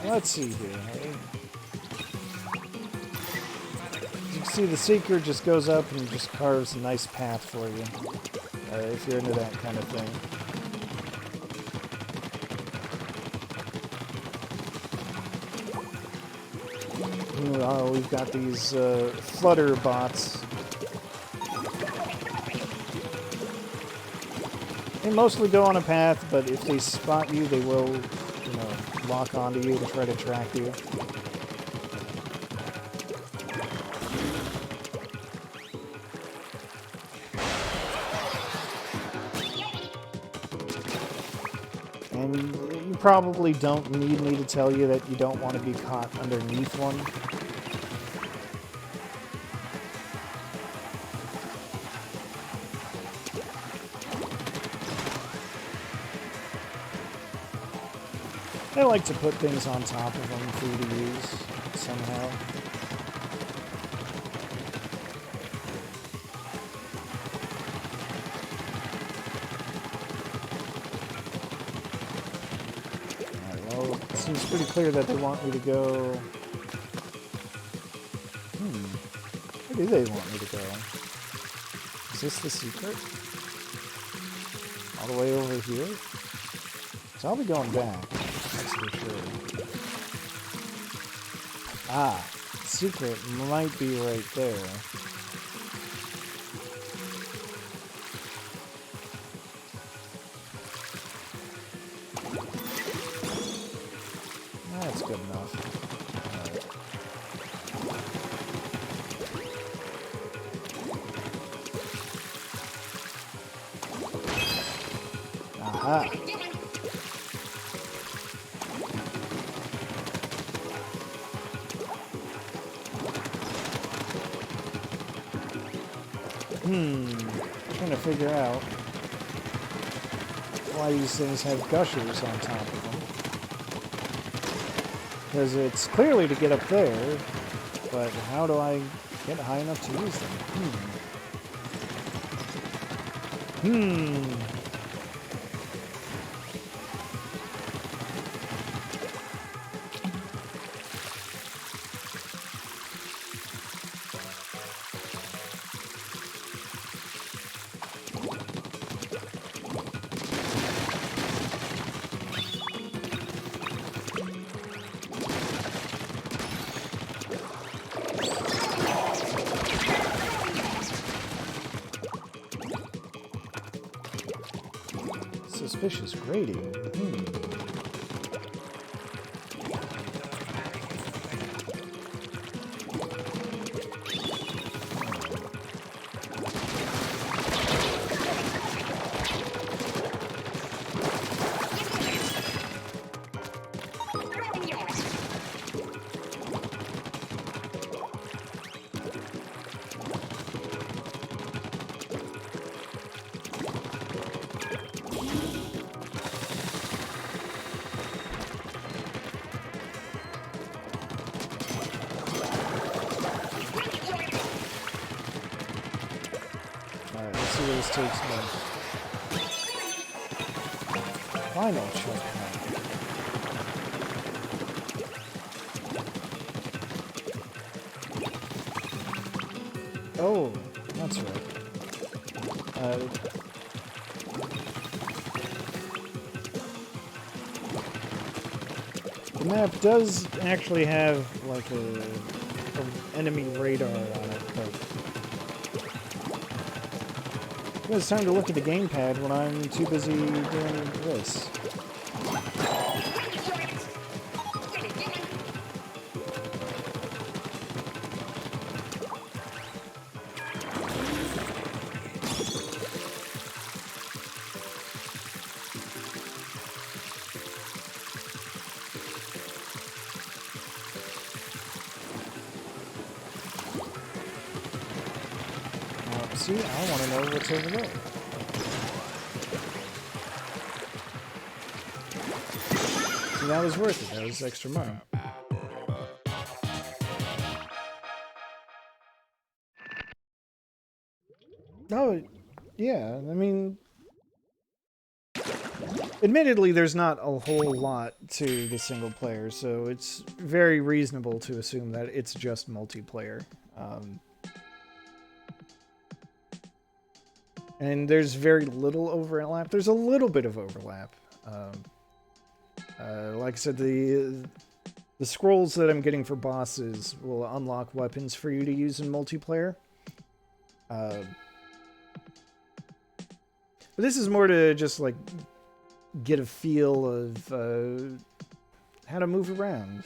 Let's see here. As you can see, the Seeker just goes up and just carves a nice path for you, if you're into that kind of thing. Meanwhile, we've got these flutter bots. They mostly go on a path, but if they spot you, they will, you know, lock onto you to try to track you. And you probably don't need me to tell you that you don't want to be caught underneath one. I like to put things on top of them for you to use somehow. Alright, well, it seems pretty clear that they want me to go... Where do they want me to go? Is this the secret? All the way over here? So I'll be going back. For sure. Ah, secret might be right there. That's good enough. Aha. Trying to figure out why these things have gushers on top of them. Because it's clearly to get up there, but how do I get high enough to use them? Suspicious grating. Alright, let's see where this takes me. Final checkpoint. Oh, that's right. The map does actually have like an enemy radar on it, but it's time to look at the gamepad when I'm too busy doing this. See, I want to know what's over there. See, that was worth it. That was extra money. Oh, yeah. I mean, admittedly, there's not a whole lot to the single player, so it's very reasonable to assume that it's just multiplayer. And there's very little overlap. There's a little bit of overlap. Like I said, the scrolls that I'm getting for bosses will unlock weapons for you to use in multiplayer. But this is more to just, like, get a feel of how to move around.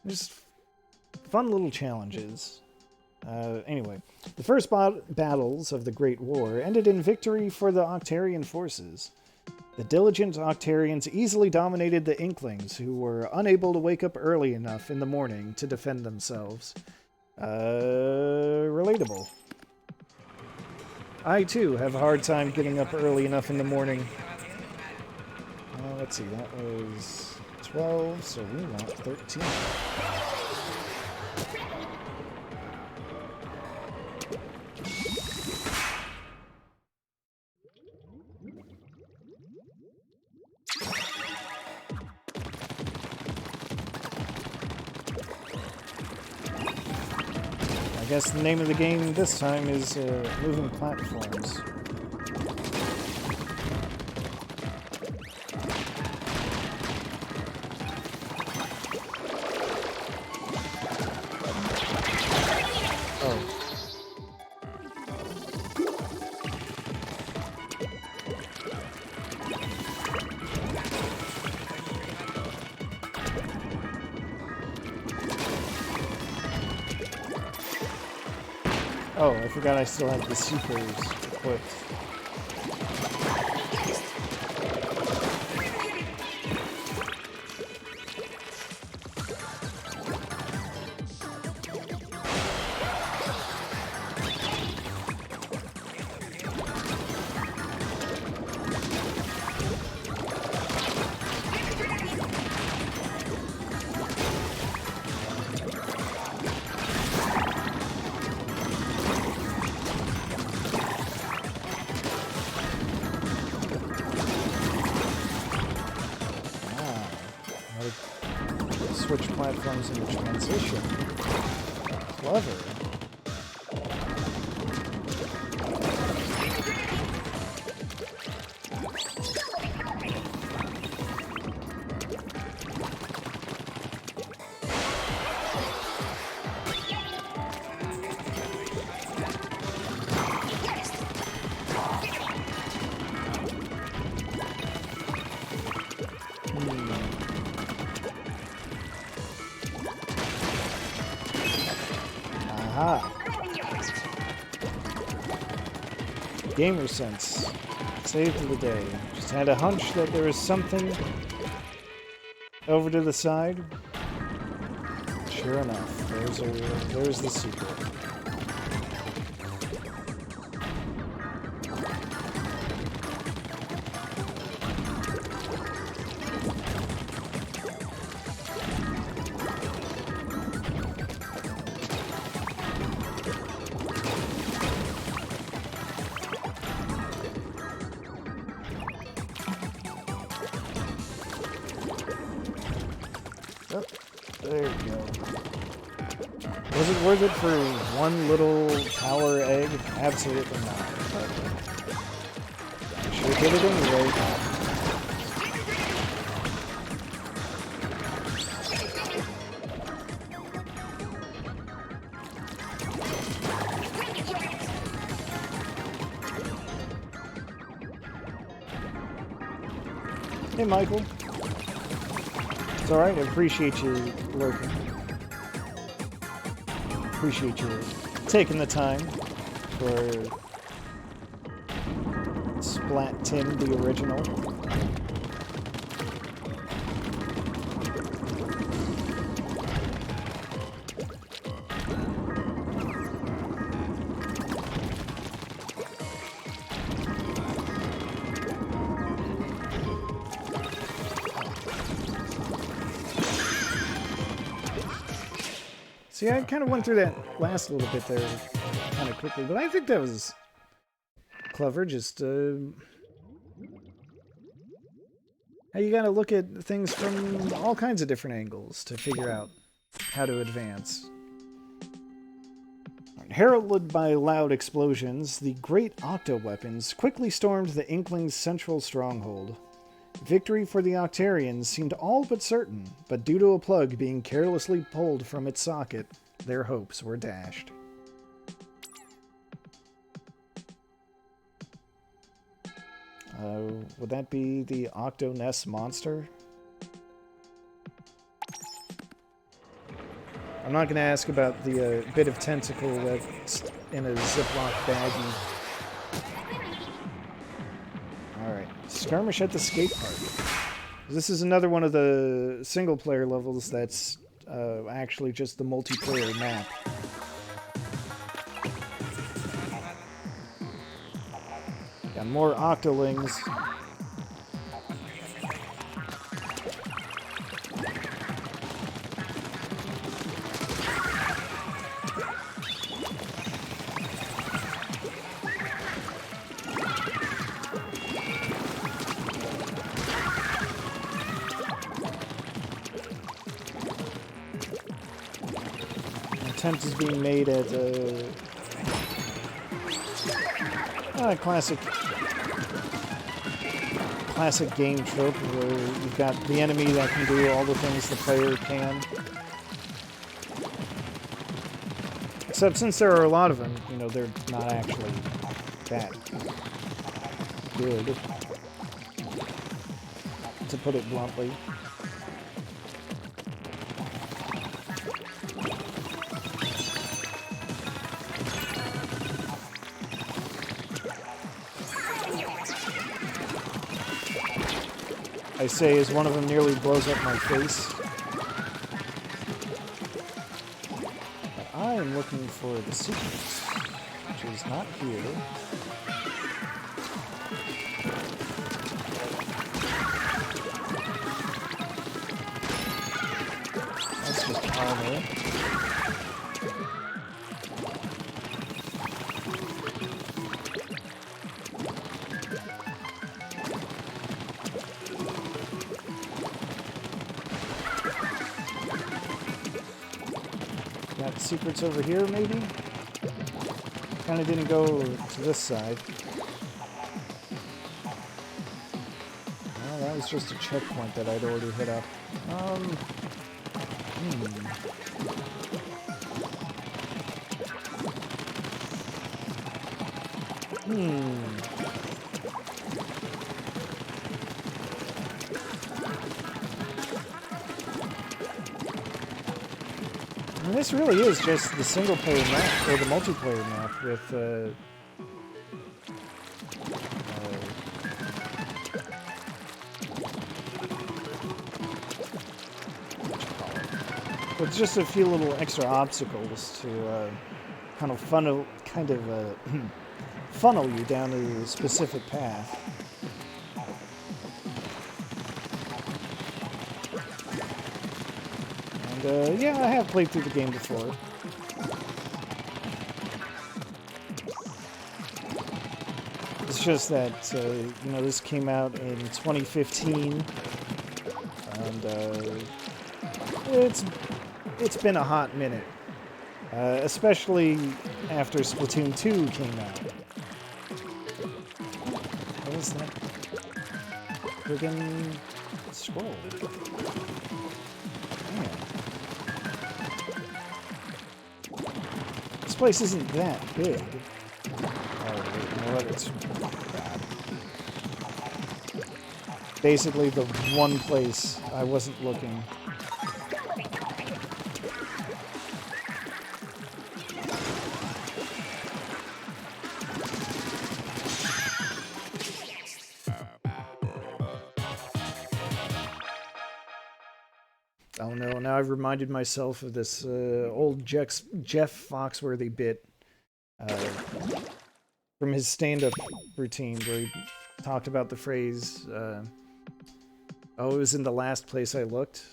Just fun little challenges. Anyway, the first battles of the Great War ended in victory for the Octarian forces. The diligent Octarians easily dominated the Inklings, who were unable to wake up early enough in the morning to defend themselves. Relatable. I, too, have a hard time getting up early enough in the morning. Let's see, that was 12, so we want 13. I guess the name of the game this time is moving platforms. Oh, I forgot I still have the supers equipped. switch platforms in the transition. Clever. Aha. Gamer sense. Saved for the day. Just had a hunch that there was something over to the side. Sure enough, there's the secret. Oh, there you go. Was it worth it for one little power egg? Absolutely not. Sure did it anyway. Hey, Michael. It's alright, I appreciate you lurking. Appreciate you taking the time for Splatoon, the original. See, I kind of went through that last little bit there kind of quickly, but I think that was clever. Just how you gotta look at things from all kinds of different angles to figure out how to advance. Heralded by loud explosions, the great octo-weapons quickly stormed the Inkling's central stronghold. Victory for the Octarians seemed all but certain, but due to a plug being carelessly pulled from its socket, their hopes were dashed. Would that be the Octo-Ness monster? I'm not going to ask about the bit of tentacle that's in a Ziploc baggie. Alright, skirmish at the skate park. This is another one of the single-player levels that's actually just the multiplayer map. Got more Octolings. Attempt is being made at classic game trope where you've got the enemy that can do all the things the player can. Except since there are a lot of them, you know, they're not actually that good, to put it bluntly. I say as one of them nearly blows up my face. But I am looking for the secrets, which is not here. That's just armor. secrets over here, maybe? Kind of didn't go to this side. Well, that was just a checkpoint that I'd already hit up. And this really is just the single-player map, or the multiplayer map, with, with just a few little extra obstacles to kind of funnel you down a specific path. And yeah, I have played through the game before. It's just that you know, this came out in 2015, and it's been a hot minute, especially after Splatoon 2 came out. What is that? Friggin' scroll. Man. This place isn't that big. Oh, wait, you know what? It's bad. Basically the one place I wasn't looking. Oh no, now I've reminded myself of this old Jeff Foxworthy bit from his stand-up routine where he talked about the phrase, oh, it was in the last place I looked.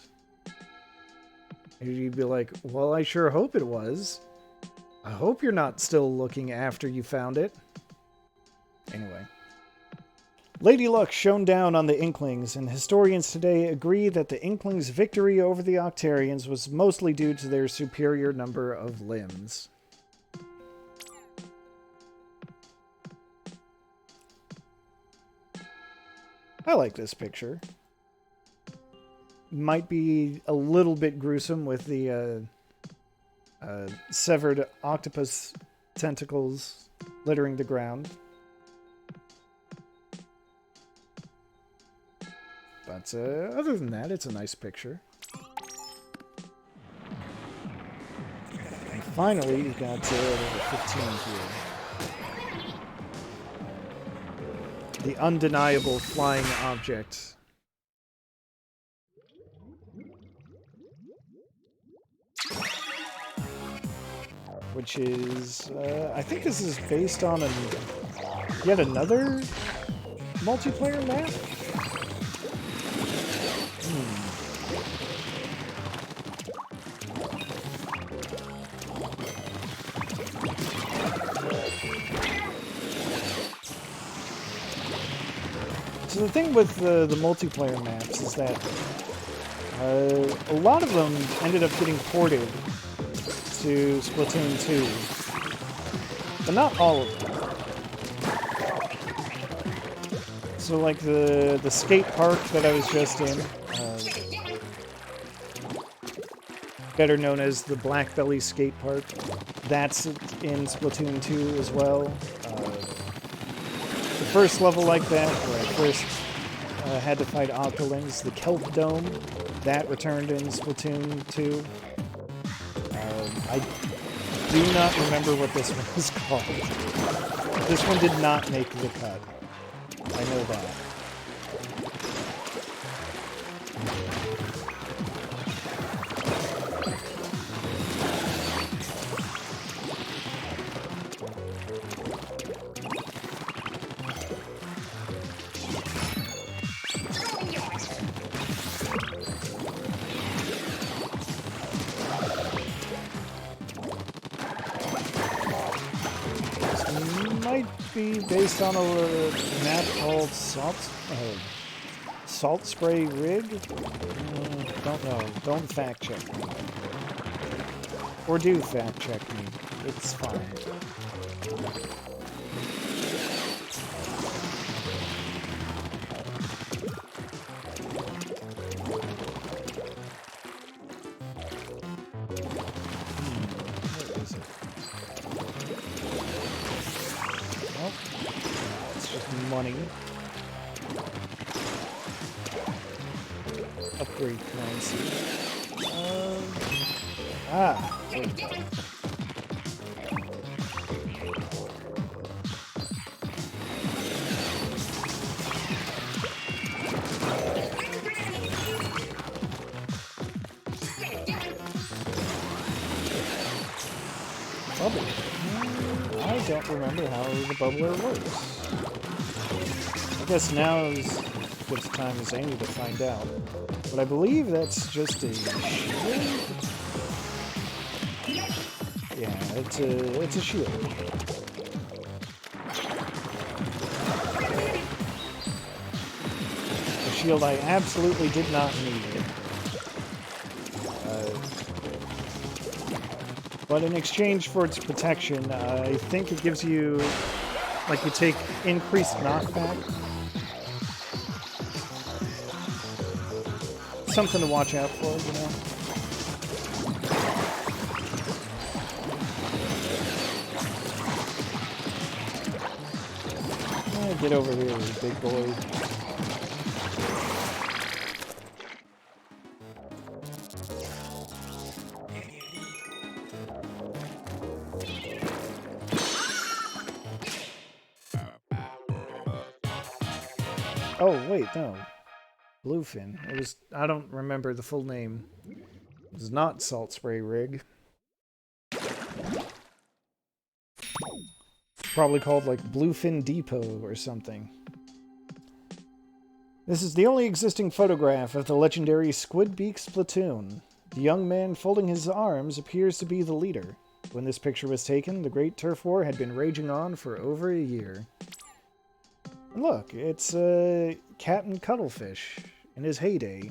And you'd be like, well, I sure hope it was. I hope you're not still looking after you found it. Anyway. Lady Luck shone down on the Inklings, and historians today agree that the Inklings' victory over the Octarians was mostly due to their superior number of limbs. I like this picture. Might be a little bit gruesome with the severed octopus tentacles littering the ground. But other than that, it's a nice picture. And finally, you got level 15 here. The undeniable flying object. Which is, I think this is based on yet another multiplayer map? So the thing with the multiplayer maps is that a lot of them ended up getting ported to Splatoon 2, but not all of them. So like the skate park that I was just in, better known as the Black Belly Skate Park, that's in Splatoon 2 as well. The first level like that, where I first had to fight Octolings, the Kelp Dome, that returned in Splatoon 2. I do not remember what this one was called. This one did not make the cut. I know that. Based on a map called Salt Spray Rig? Don't know. Don't fact check me. Or do fact check me. It's fine. Where is it? Well, it's just money. Upgrade currency. Wait. Bubble. I don't remember how the bubbler works. I guess now is as good a time as any to find out. But I believe that's just a shield? Yeah, it's a shield. A shield I absolutely did not need. But in exchange for its protection, I think it gives you, like, you take increased knockback. Something to watch out for, you know? Get over here, big boy. Oh, wait, no. Bluefin. It was... I don't remember the full name. It was not Salt Spray Rig. Probably called, like, Bluefin Depot or something. This is the only existing photograph of the legendary Squidbeak Splatoon. The young man folding his arms appears to be the leader. When this picture was taken, the Great Turf War had been raging on for over a year. And look, it's Captain Cuttlefish in his heyday.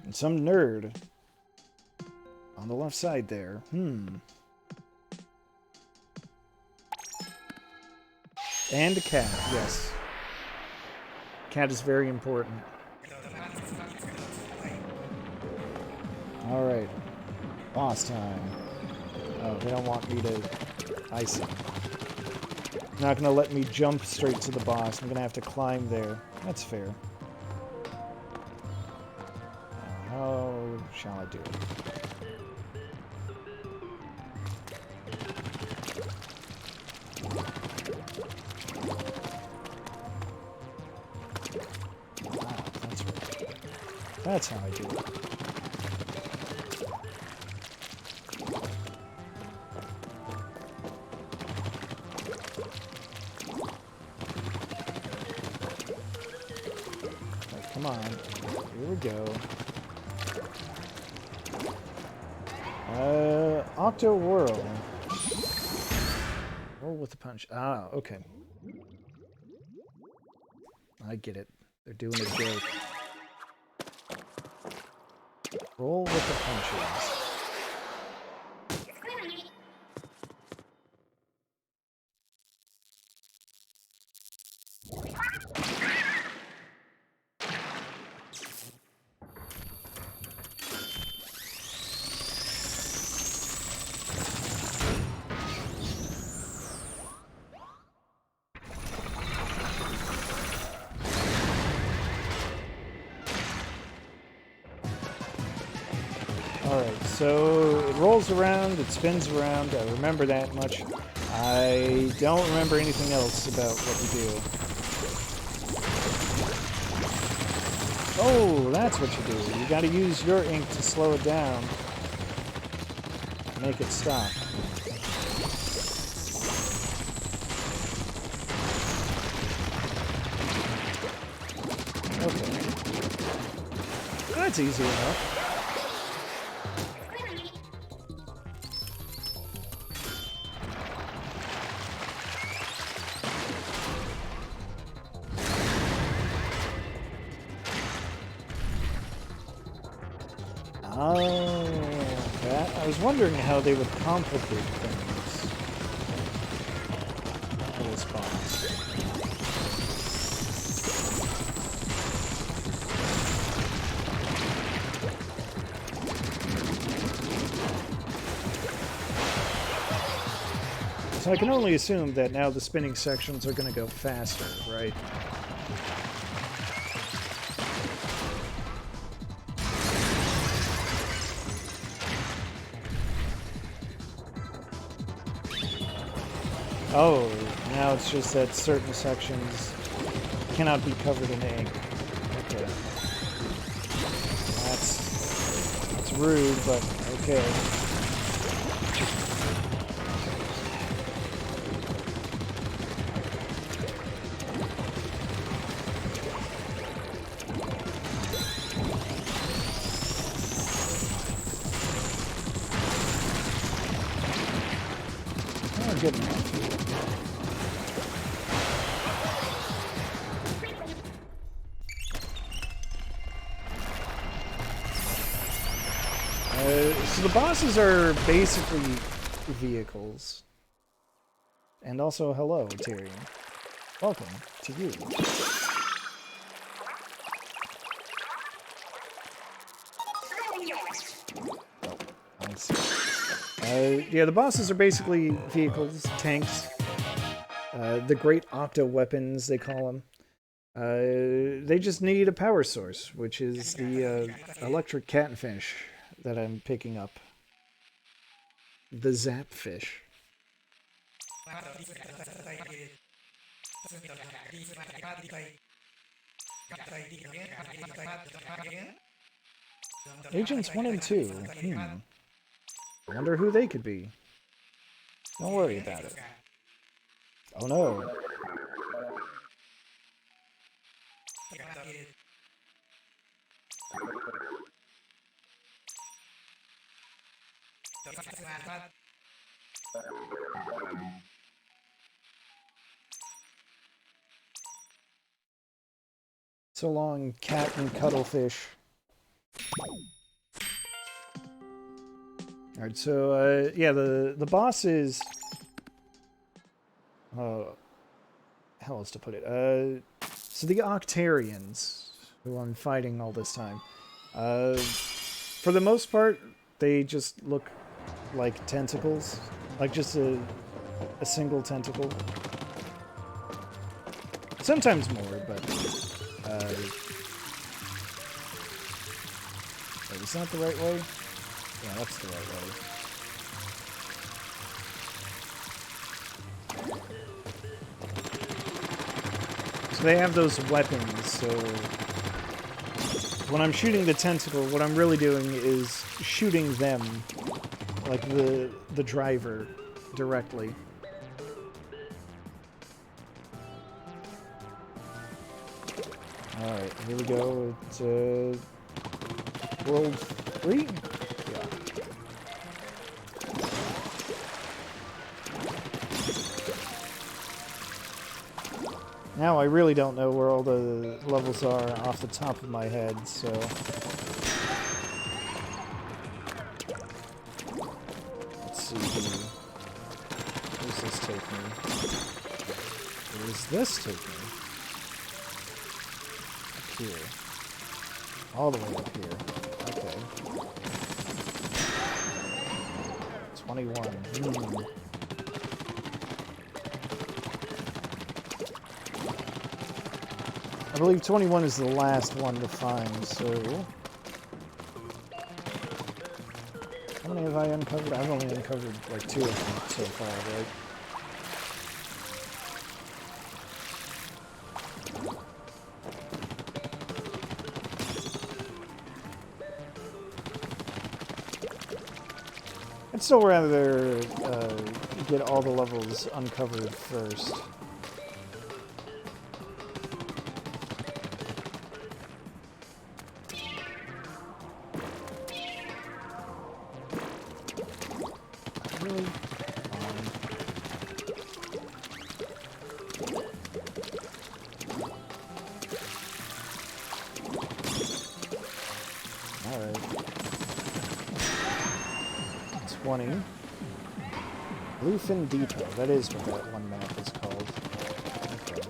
And some nerd on the left side there. And a cat, yes. Cat is very important. Alright. Boss time. Oh, they don't want me to... I see. Not gonna let me jump straight to the boss. I'm gonna have to climb there. That's fair. How shall I do it? Wow, that's right. That's how I do it. Come on. Here we go. Octo Whirl. Roll with the punch. Ah, okay. I get it. They're doing a joke. Roll with the punches. Alright, so it rolls around, it spins around, I remember that much. I don't remember anything else about what you do. Oh, that's what you do. You gotta use your ink to slow it down. Make it stop. Okay. That's easy enough. Oh, that. I was wondering how they would complicate things for this boss. So I can only assume that now the spinning sections are going to go faster, right? Oh, now it's just that certain sections cannot be covered in ink. Okay. That's rude, but okay. Oh, good enough. So the bosses are basically vehicles. And also, hello, Tyrion. Welcome to you. Oh, I see. Yeah, the bosses are basically vehicles, tanks. The great octo weapons, they call them. They just need a power source, which is the electric catfish that I'm picking up. The Zapfish. Agents 1 and 2. I wonder who they could be. Don't worry about it. Oh no. So long, cat and cuttlefish. Alright, so, yeah, the boss is... how else to put it? So the Octarians, who I'm fighting all this time, for the most part, they just look like tentacles. Like just a single tentacle. Sometimes more, but... wait, is that the right way? Yeah, that's the right way. So they have those weapons, so... when I'm shooting the tentacle, what I'm really doing is shooting them, like the driver, directly. Alright, here we go. It's World 3? Yeah. Now I really don't know where all the levels are off the top of my head, so... let's see here. Where does this take me? Where does this take me? Up here. All the way up here. Okay. 21. I believe 21 is the last one to find, so... how many have I uncovered? I've only uncovered like 2 of them so far, right? I'd still rather get all the levels uncovered first. Really? Alright. 20. Bluefin Depot. That is what that one map is called. Okay.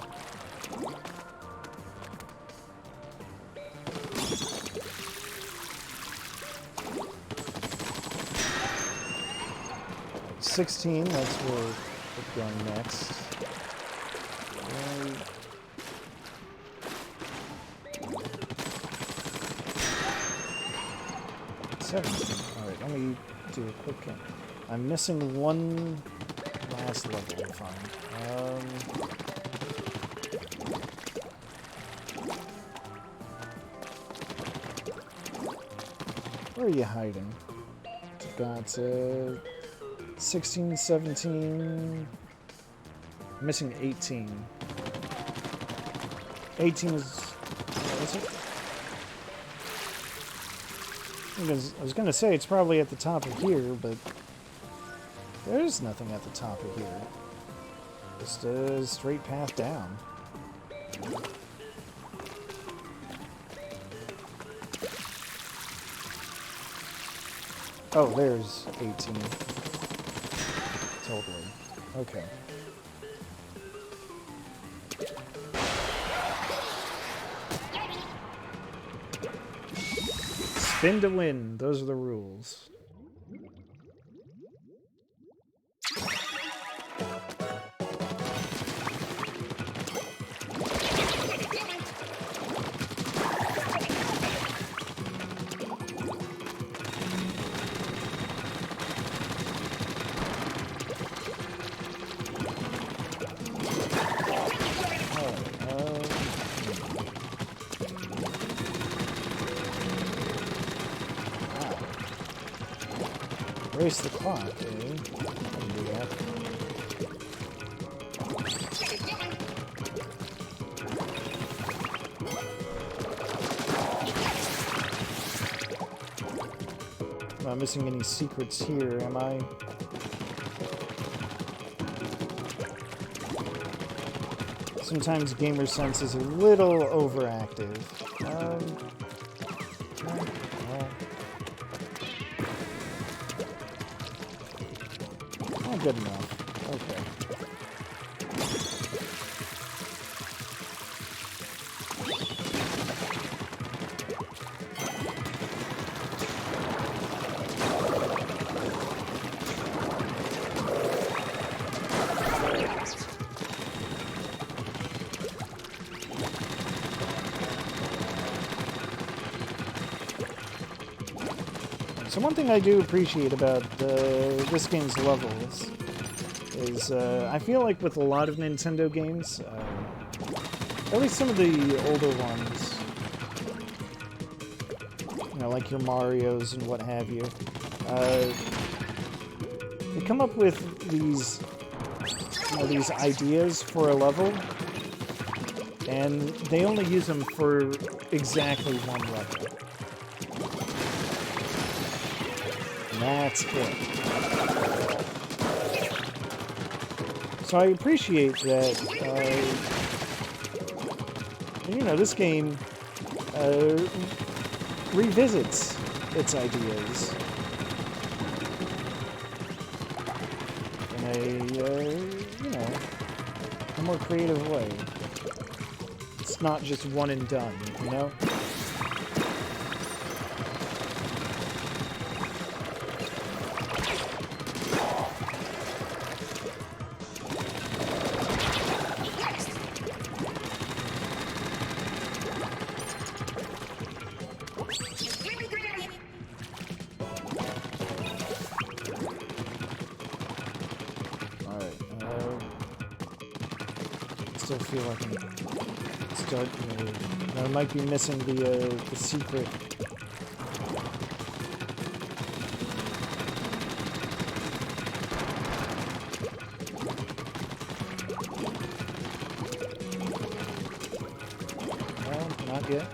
Right, 16, that's where we're going next. 17. Alright, let me do a quick count. I'm missing one last level to find. Where are you hiding? I've got 16, 17... I'm missing 18. 18 is... What is it? I was going to say it's probably at the top of here, but there's nothing at the top of here. Just a straight path down. Oh, there's 18. Totally. Okay. Spin to win. Those are the rules. Race the clock, eh? I can do that. I'm not missing any secrets here, am I? Sometimes gamer sense is a little overactive. Good enough. Okay. So one thing I do appreciate about this game's levels is I feel like with a lot of Nintendo games, at least some of the older ones, you know, like your Marios and what have you, they come up with these, you know, these ideas for a level, and they only use them for exactly one level. And that's it. So I appreciate that, you know, this game revisits its ideas in a, you know, a more creative way. It's not just one and done, you know? Still feel like I'm starting to... I might be missing the secret. Well, not yet.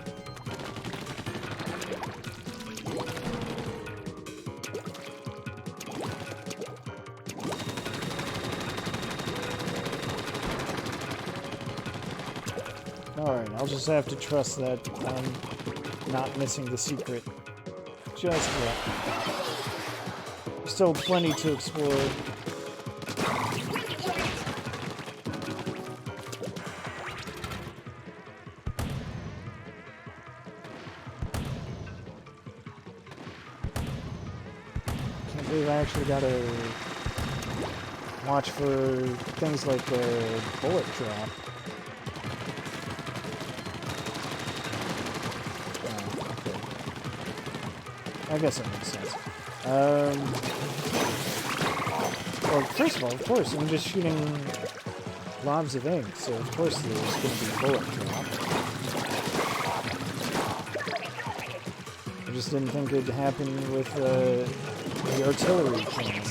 Alright, I'll just have to trust that I'm not missing the secret just yet. Still plenty to explore. Can't believe I actually gotta watch for things like the bullet drop. Oh, okay. I guess that makes sense. Well, first of all, of course, I'm just shooting globs of ink, so of course there's going to be bullet drop. I just didn't think it'd happen with the artillery cannon.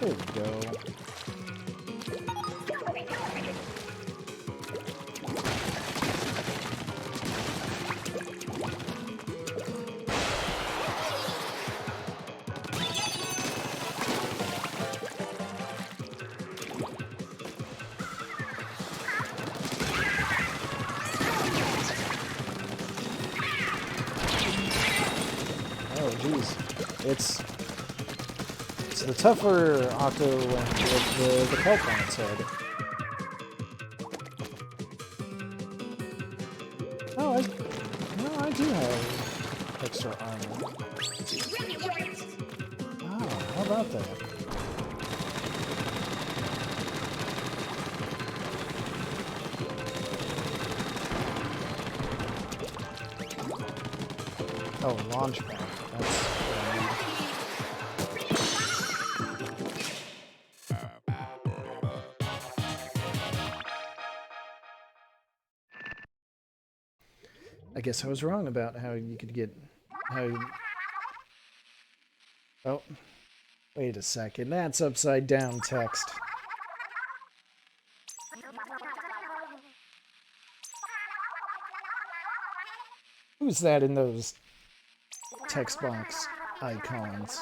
There we go. Oh, jeez. It's the tougher Octo with the kelp on its head. Oh, I do have extra armor. Oh, how about that? Oh, launch pad. That's what I need. I guess I was wrong about how you could get... Oh, wait a second. That's upside down text. Who's that in those text box icons?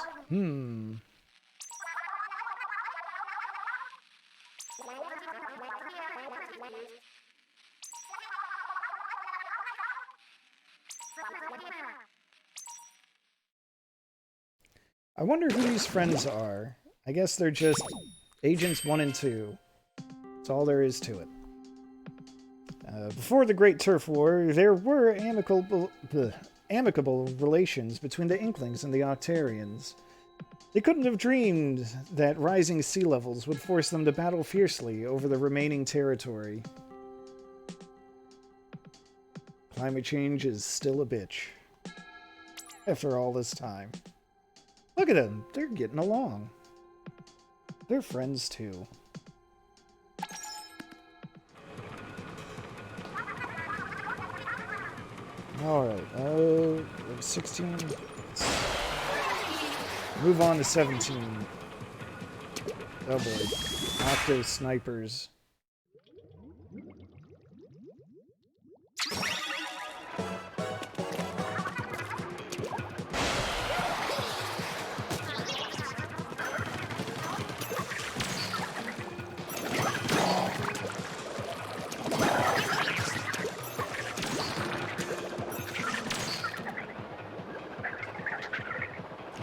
I wonder who these friends are. I guess they're just Agents 1 and 2. That's all there is to it. Before the Great Turf War, there were amicable relations between the Inklings and the Octarians. They couldn't have dreamed that rising sea levels would force them to battle fiercely over the remaining territory. Climate change is still a bitch. After all this time. Look at them. They're getting along. They're friends, too. Alright, 16. Move on to 17. Oh boy. Octo snipers.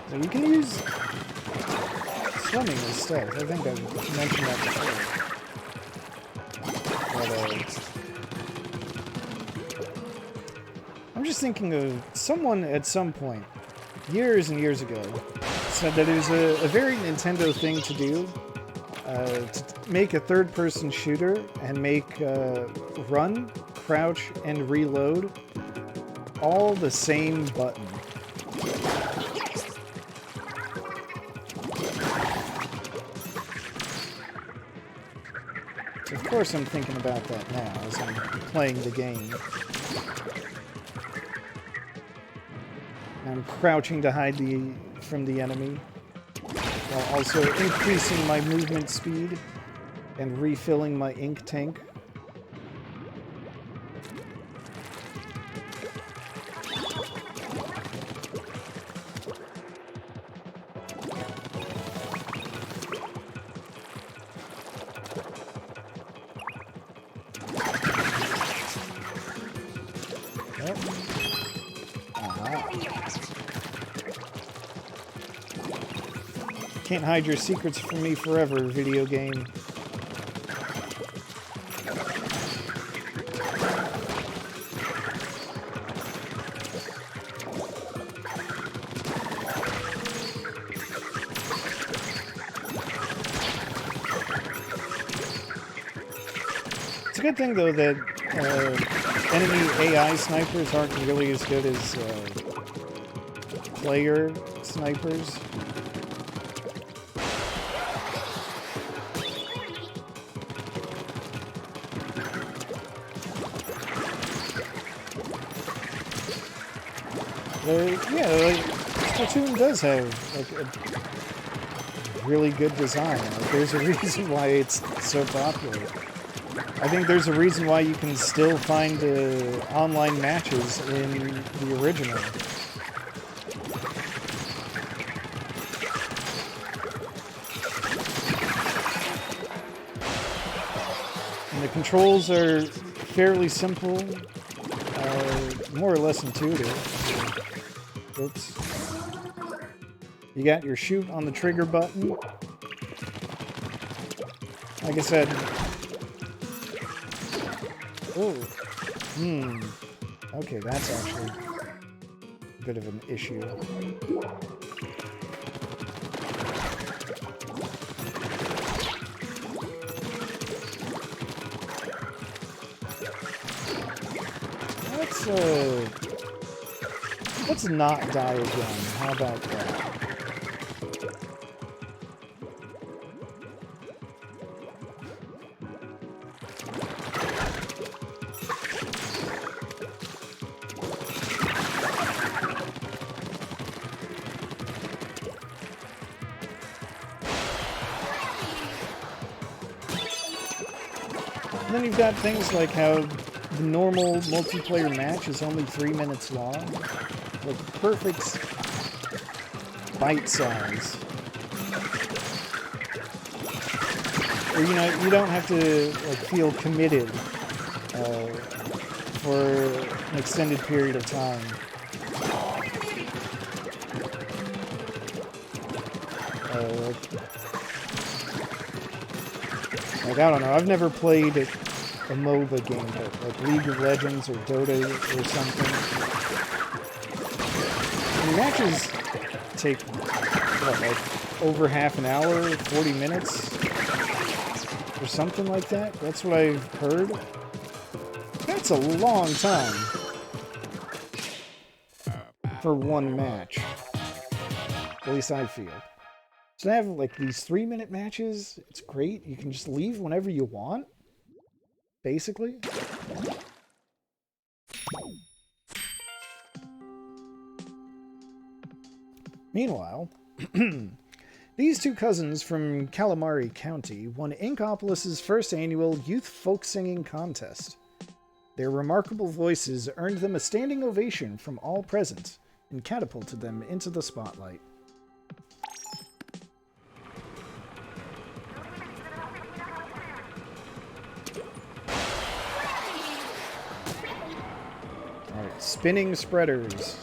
So you can use swimming instead. I think I mentioned that before. But, I'm just thinking of someone at some point, years and years ago, said that it was a very Nintendo thing to do, to make a third-person shooter and make run, crouch, and reload all the same button. Of course I'm thinking about that now as I'm playing the game. I'm crouching to hide from the enemy, while also increasing my movement speed and refilling my ink tank. Can't hide your secrets from me forever, video game. It's a good thing, though, that enemy AI snipers aren't really as good as player snipers. Yeah, like, Splatoon does have like a really good design. Like, there's a reason why it's so popular. I think there's a reason why you can still find online matches in the original. And the controls are fairly simple, more or less intuitive. Oops. You got your shoot on the trigger button. Like I said... Oh. Okay, that's actually a bit of an issue. Let's not die again. How about that? And then you've got things like how the normal multiplayer match is only 3 minutes long. Like perfect bite size. Or, you know, you don't have to like feel committed for an extended period of time. Like, I don't know, I've never played a MOBA game, but like League of Legends or Dota or something. The matches take, what, like over half an hour, 40 minutes, or something like that? That's what I've heard. That's a long time for one match. At least I feel. So to have like these 3-minute matches, it's great. You can just leave whenever you want, basically. Meanwhile, these two cousins from Calamari County won Inkopolis's first annual youth folk singing contest. Their remarkable voices earned them a standing ovation from all present and catapulted them into the spotlight. Alright, spinning spreaders.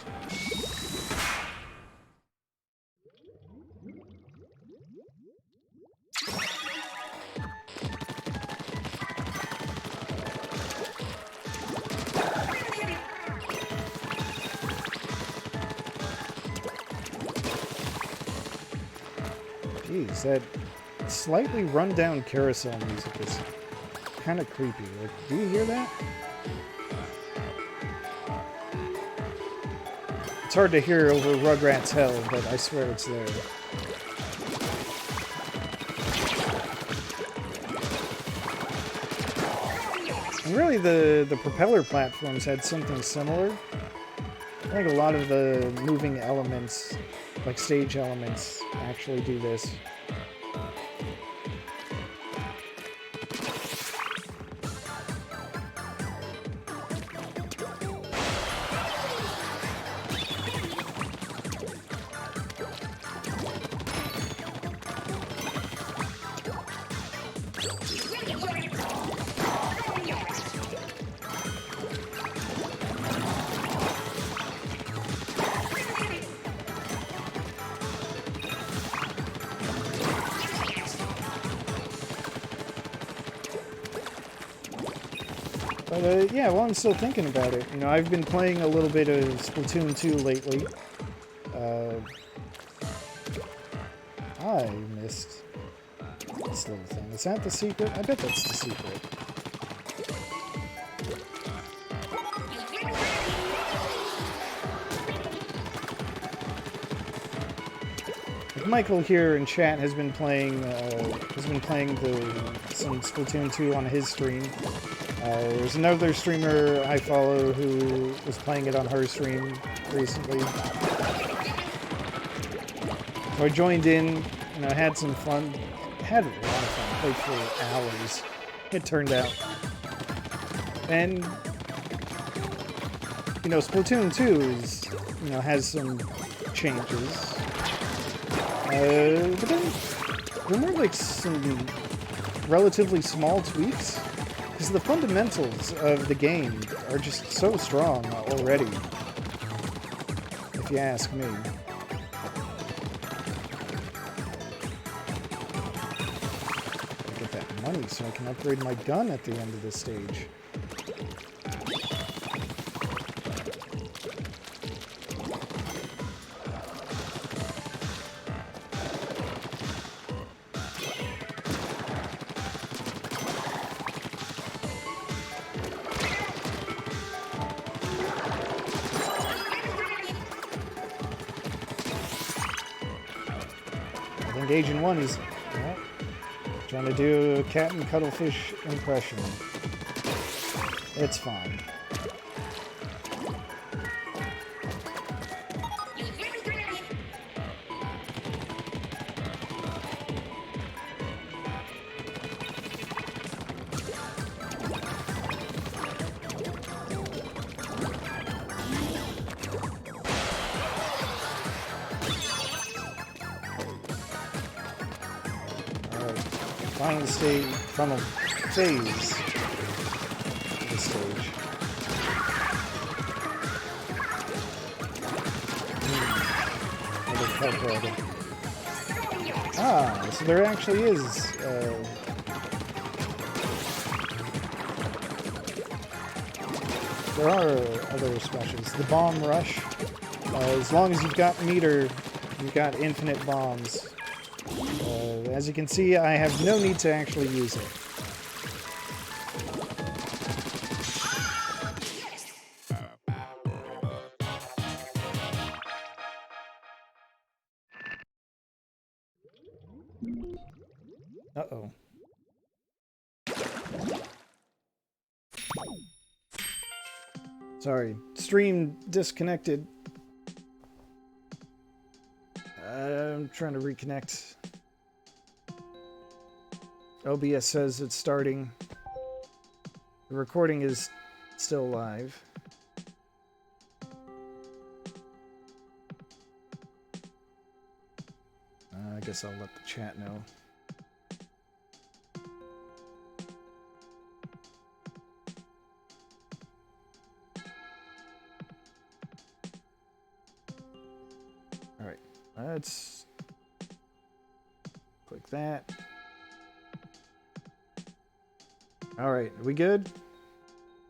Jeez, that slightly run-down carousel music is kind of creepy. Like, do you hear that? It's hard to hear over Rugrats Hell, but I swear it's there. And really, the propeller platforms had something similar. I think a lot of the moving elements, like stage elements, actually do this. But yeah, well, I'm still thinking about it. You know, I've been playing a little bit of Splatoon 2 lately. I missed this little thing. Is that the secret? I bet that's the secret. Michael here in chat has been playing some Splatoon 2 on his stream. There's another streamer I follow who was playing it on her stream recently. So I joined in, and I had some fun. Had a lot of fun. Played for hours. It turned out, and you know, Splatoon 2 is, you know, has some changes. But then there were like some relatively small tweaks, because the fundamentals of the game are just so strong already, if you ask me. Get that money so I can upgrade my gun at the end of this stage. Agent 1 is trying to do a cat and cuttlefish impression. It's fine. Final phase of the stage. Ah, so there actually is there are other specials. The bomb rush. As long as you've got meter, you've got infinite bombs. As you can see, I have no need to actually use it. Uh-oh. Sorry, stream disconnected. I'm trying to reconnect. OBS says it's starting. The recording is still live. I guess I'll let the chat know. Alright, let's click that. Alright, are we good?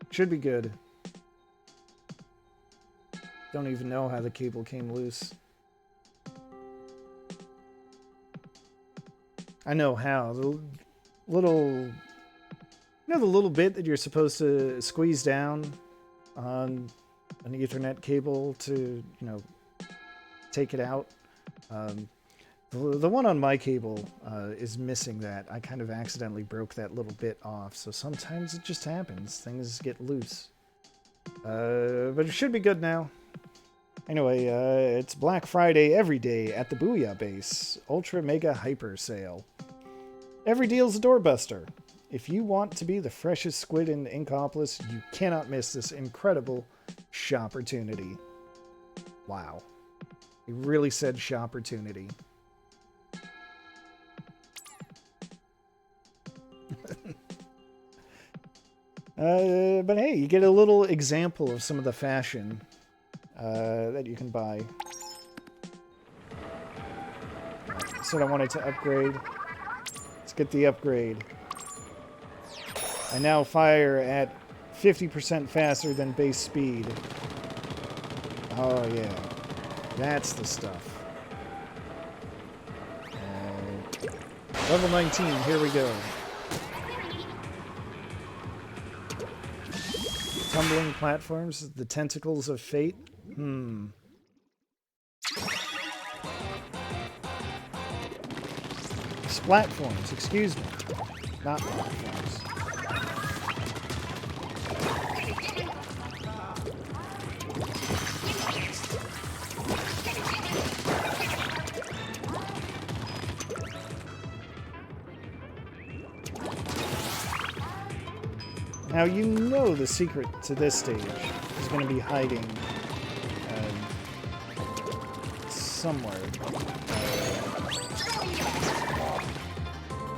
Should be good. Don't even know how the cable came loose. I know how. The little... You know the little bit that you're supposed to squeeze down on an Ethernet cable to, you know, take it out? The one on my cable is missing that. I kind of accidentally broke that little bit off, so sometimes it just happens. Things get loose. But it should be good now. Anyway, it's Black Friday every day at the Booyah Base. Ultra Mega Hyper Sale. Every deal's a doorbuster. If you want to be the freshest squid in Inkopolis, you cannot miss this incredible shopportunity. Wow. He really said shopportunity. But hey, you get a little example of some of the fashion that you can buy. Said I wanted to upgrade. Let's get the upgrade. I now fire at 50% faster than base speed. Oh, yeah. That's the stuff. Level 19, here we go. Tumbling platforms, the tentacles of fate. Splatforms, excuse me. Not platforms. Now you know the secret to this stage is going to be hiding somewhere.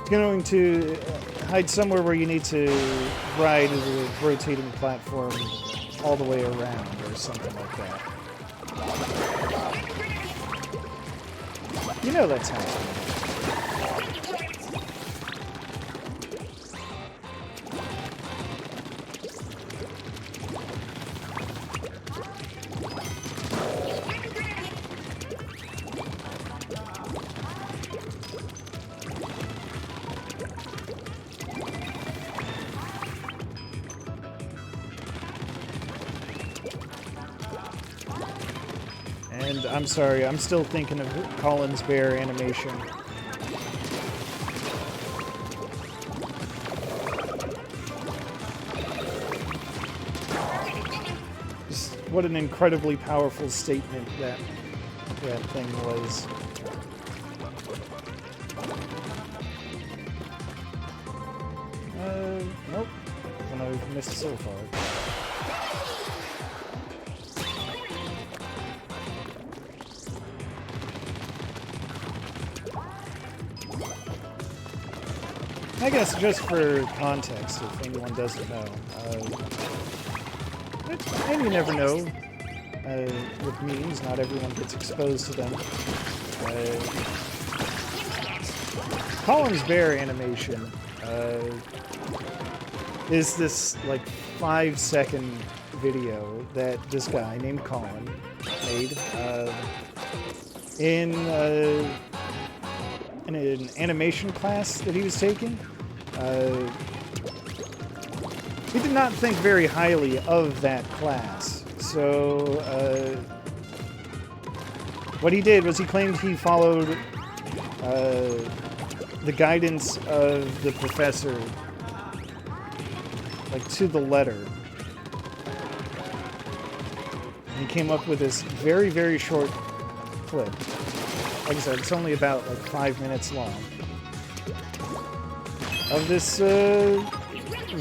It's going to hide somewhere where you need to ride the rotating platform all the way around or something like that. You know that's happening. And I'm sorry, I'm still thinking of Colin's bear animation. Just what an incredibly powerful statement that thing was. Nope. One I've missed so far. I guess just for context, if anyone doesn't know. And you never know. With memes, not everyone gets exposed to them. Colin's bear animation is this, like, 5-second video that this guy named Colin made in an animation class that he was taking. He did not think very highly of that class. So, what he did was he claimed he followed the guidance of the professor, like, to the letter. He came up with this very, very short clip. Like I said, it's only about, like, 5 minutes long. Of this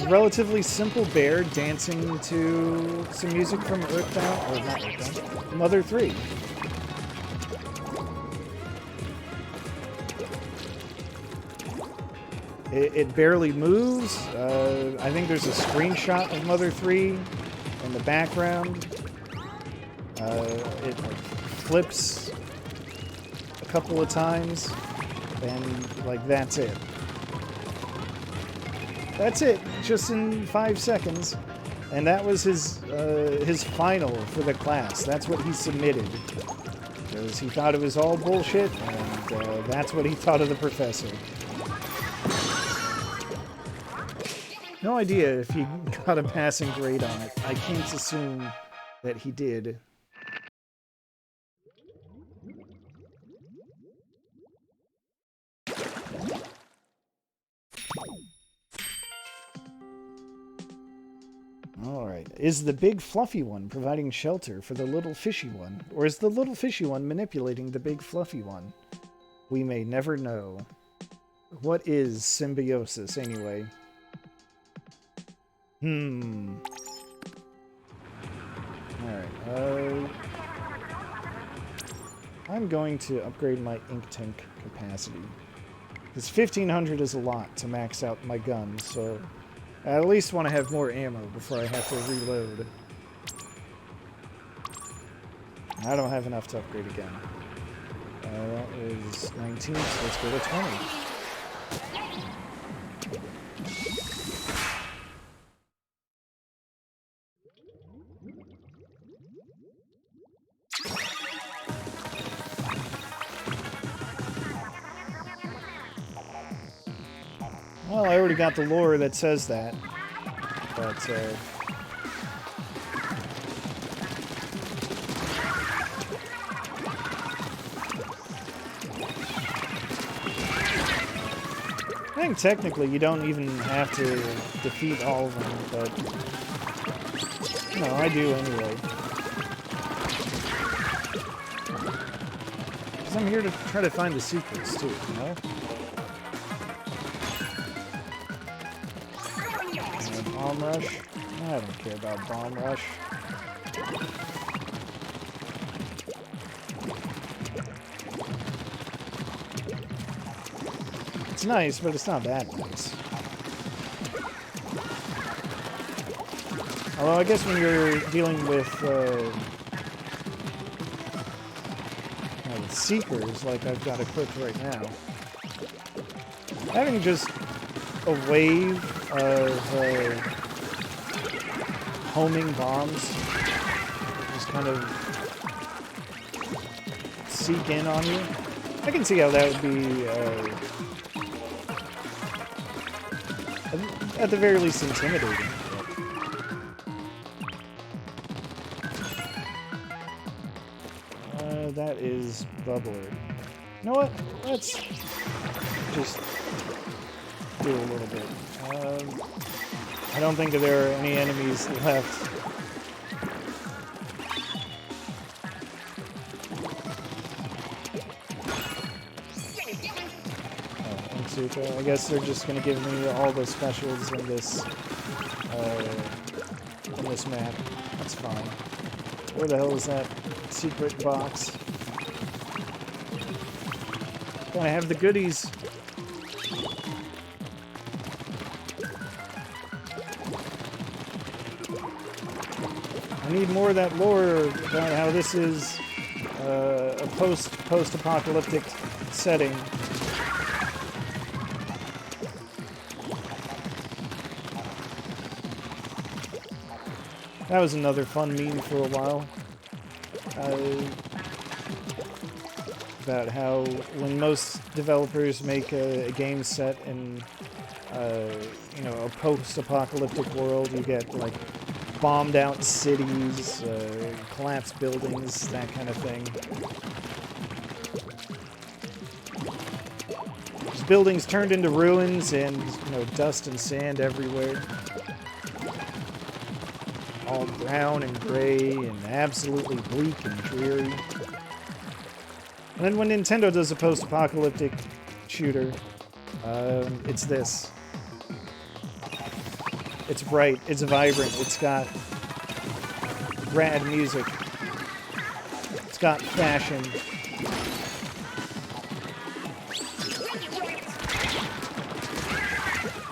relatively simple bear dancing to some music from Earthbound, or not Earthbound, Mother 3. It barely moves. I think there's a screenshot of Mother 3 in the background. It flips a couple of times, and, like, that's it. That's it, just in 5 seconds. And that was his final for the class. That's what he submitted. Because he thought it was all bullshit, and that's what he thought of the professor. No idea if he got a passing grade on it. I can't assume that he did. Alright. Is the big fluffy one providing shelter for the little fishy one? Or is the little fishy one manipulating the big fluffy one? We may never know. What is symbiosis, anyway? Alright, I'm going to upgrade my ink tank capacity. Because 1500 is a lot to max out my gun, so I at least want to have more ammo before I have to reload. I don't have enough to upgrade again. That is 19, so let's go to 20. Well, I already got the lore that says that. But, I think technically you don't even have to defeat all of them, but... No, I do anyway. Because I'm here to try to find the secrets, too, you know? Bomb rush? I don't care about bomb rush. It's nice, but it's not that nice. Although I guess when you're dealing with seekers, like I've got equipped right now, having just a wave of homing bombs just kind of seek in on you. I can see how that would be, at the very least, intimidating. That is bubbler. You know what? Let's just do a little bit. I don't think that there are any enemies left. I guess they're just going to give me all the specials in this map. That's fine. Where the hell is that secret box? Gotta have the goodies. I need more of that lore about how this is a post-apocalyptic setting. That was another fun meme for a while. About how when most developers make a game set in, you know, a post-apocalyptic world, you get like bombed out cities, collapsed buildings, that kind of thing. There's buildings turned into ruins and, you know, dust and sand everywhere. All brown and gray and absolutely bleak and dreary. And then when Nintendo does a post-apocalyptic shooter, it's this. It's bright, it's vibrant, it's got rad music, it's got fashion.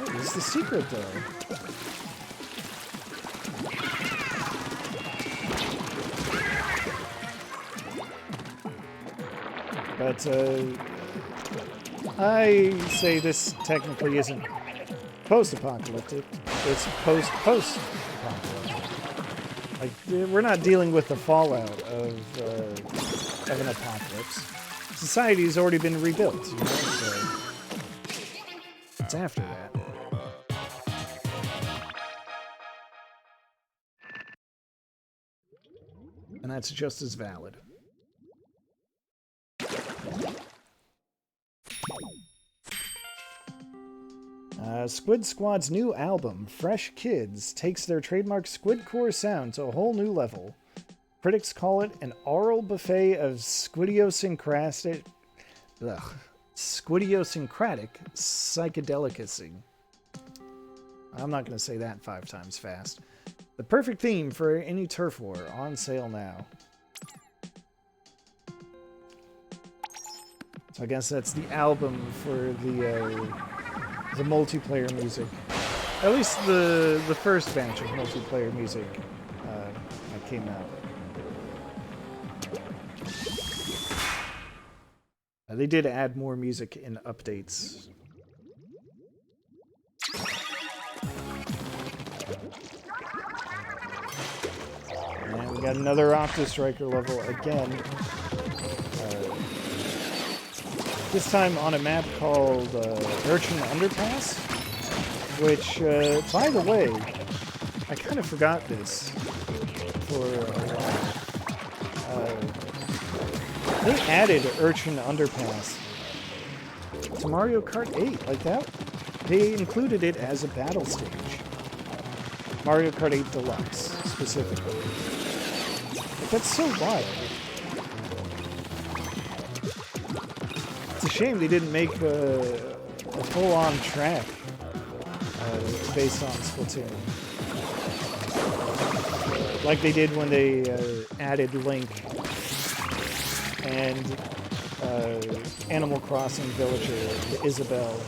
What is the secret, though? But, I say this technically isn't post-apocalyptic. It's post-apocalyptic. Like, we're not dealing with the fallout of an apocalypse. Society's already been rebuilt, you know, so it's after that. And that's just as valid. Squid Squad's new album, Fresh Kids, takes their trademark squidcore sound to a whole new level. Critics call it an oral buffet of squidiosyncratic psychedelicacy. I'm not going to say that 5 times fast. The perfect theme for any turf war, on sale now. So I guess that's the album for the multiplayer music. At least the first batch of multiplayer music that came out. They did add more music in updates. And we got another Octostriker level again. This time on a map called Urchin Underpass. Which, by the way, I kind of forgot this for a while. They added Urchin Underpass to Mario Kart 8, like that. They included it as a battle stage. Mario Kart 8 Deluxe, specifically. Like, that's so wild. It's a shame they didn't make a full-on track based on Splatoon. Like they did when they added Link and Animal Crossing villager Isabelle.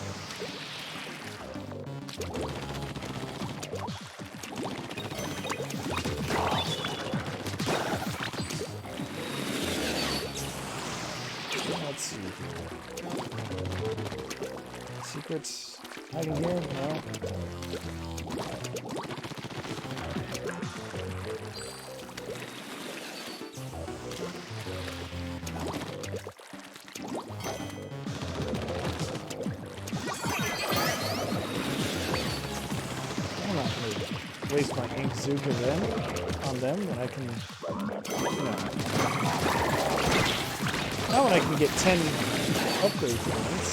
Let's see here. Secrets hiding here? No. I'm not going to waste my ink Zuka on them when I can, you know. Now when I can get 10 upgrade points.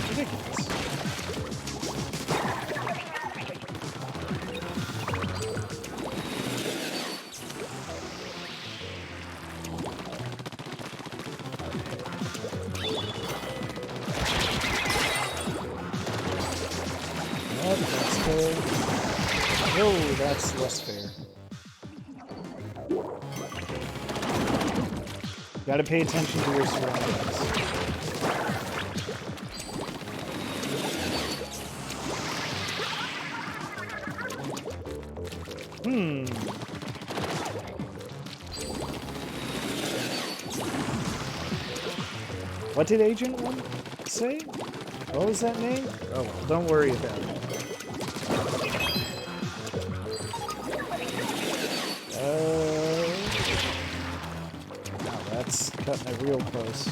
Ridiculous. That's fair. Oh, that's less fair. Gotta pay attention to your surroundings. What did Agent 1 say? What was that name? Oh well, don't worry about it. Wow, that's cutting it real close.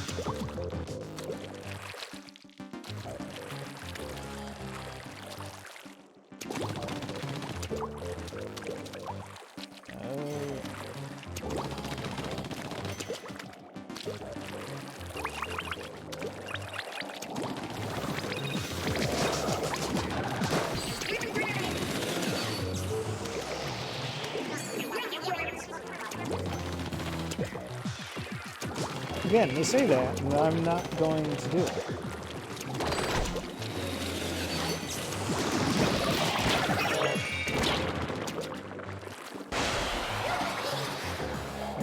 Again, they say that, and I'm not going to do it.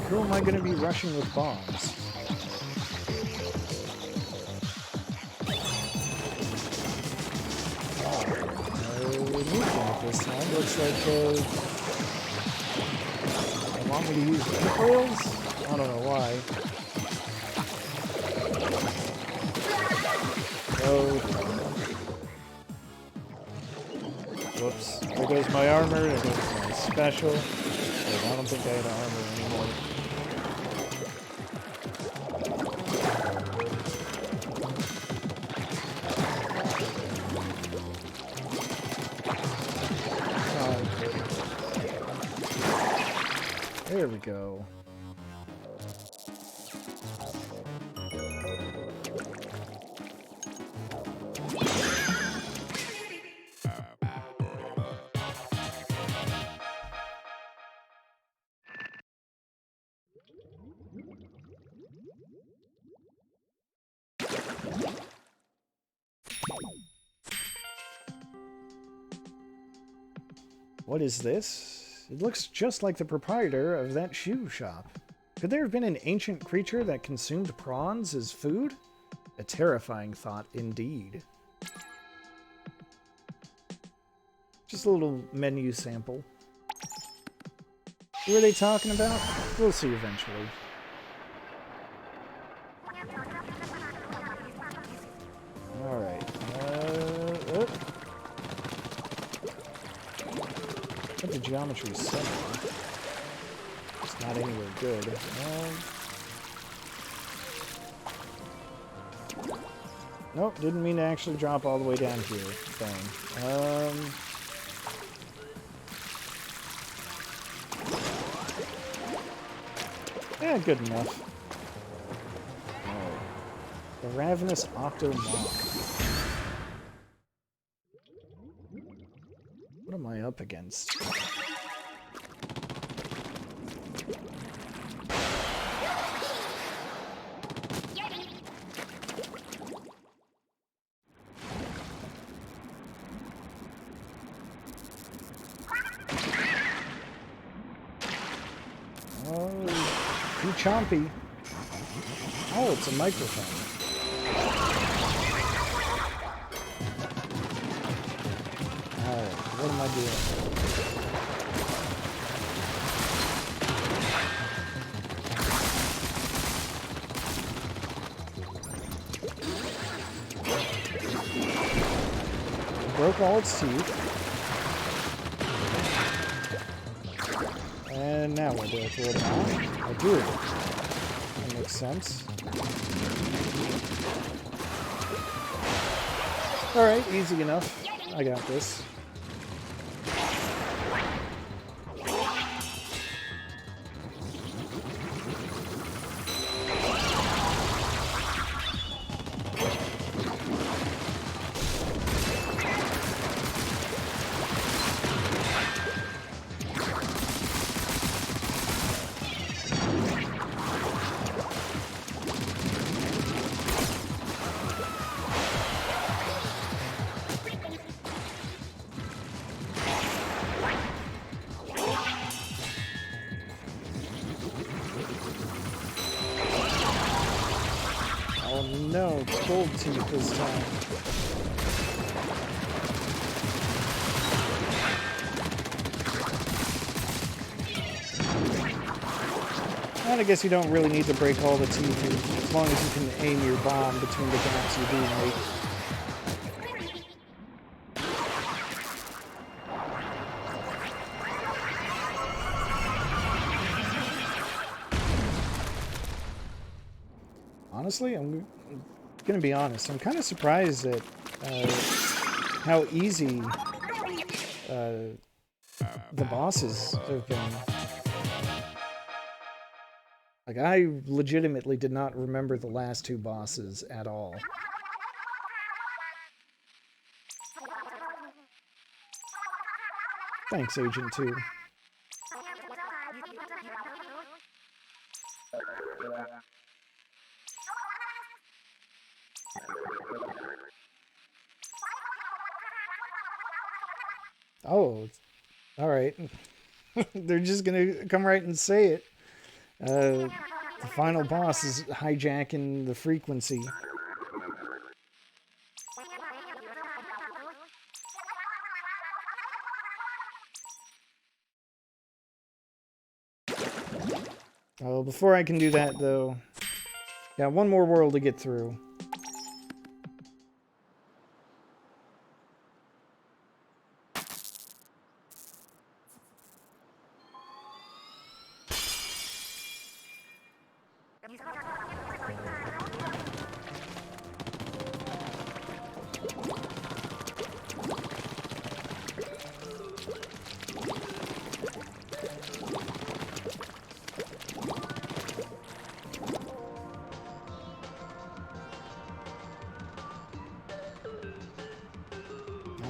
Who am I going to be rushing with bombs? This time looks like they want me to use recoils? I don't know why. Oh. Whoops. There goes my armor, there goes my special. Wait, I don't think I had armor anymore. There we go. What is this? It looks just like the proprietor of that shoe shop. Could there have been an ancient creature that consumed prawns as food? A terrifying thought indeed. Just a little menu sample. Who are they talking about? We'll see eventually. Alright. The geometry is similar. It's not anywhere good. Nope, didn't mean to actually drop all the way down here. Dang. Yeah, good enough. Alright. The Ravenous Octomach. What am I up against? Too chompy. Oh, it's a microphone. Alright, what am I doing? Broke all its teeth. And now what? Do I throw it off? I do. That makes sense. Alright, easy enough. I got this. Oh no, it's gold teeth this time. And I guess you don't really need to break all the teeth as long as you can aim your bomb between the gaps you do make. Honestly, I'm gonna be honest. I'm kind of surprised at how easy the bosses have been. Like, I legitimately did not remember the last two bosses at all. Thanks, Agent 2. Oh, alright. They're just gonna come right and say it. The final boss is hijacking the frequency. Oh, before I can do that, though, got one more world to get through.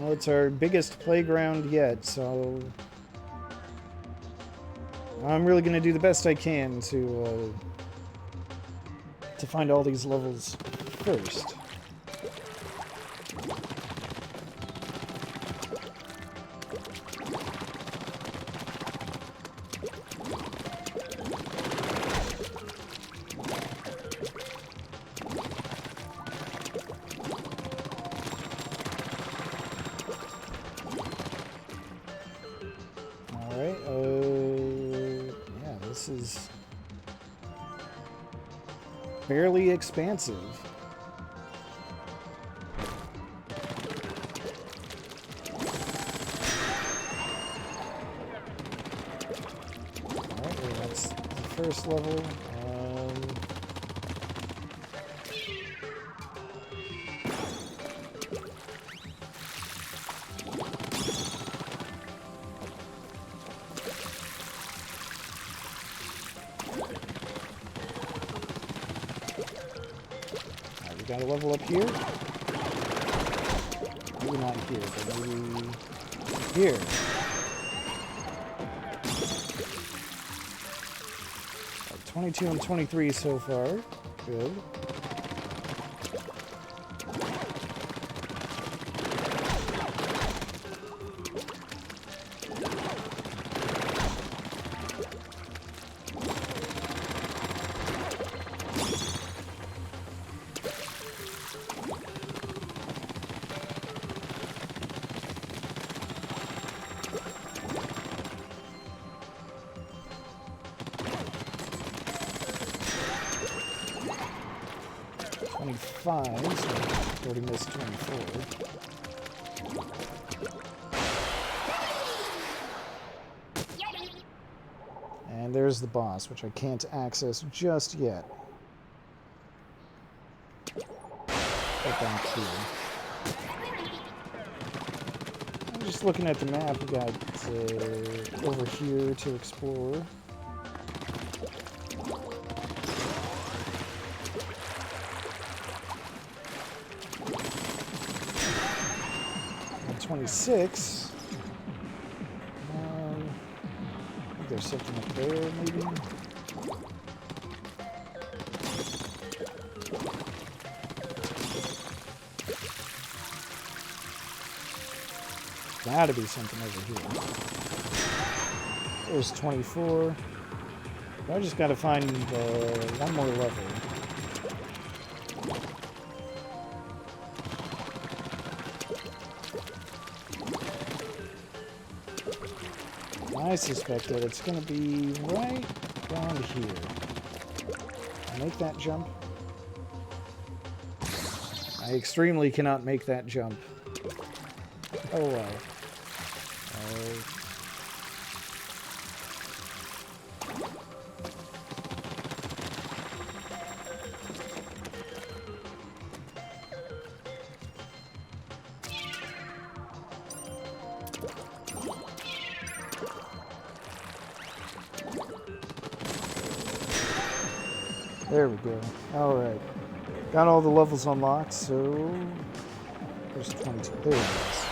Well, it's our biggest playground yet, so I'm really going to do the best I can to find all these levels first. Alright, yeah, this is fairly expansive. Alright, well, that's the first level. got a level up here? Maybe not here, but maybe here. Right, 22 and 23 so far. Good. So already missed 24. And there's the boss, which I can't access just yet. Get back here. I'm just looking at the map. We got over here to explore. 26. I think there's something up there, maybe. Gotta be something over here. There's 24. I just gotta find one more level. I suspect that it's going to be right around here. Make that jump. I extremely cannot make that jump. Oh well. There we go. Alright. Got all the levels unlocked, so... There's 22. There it is.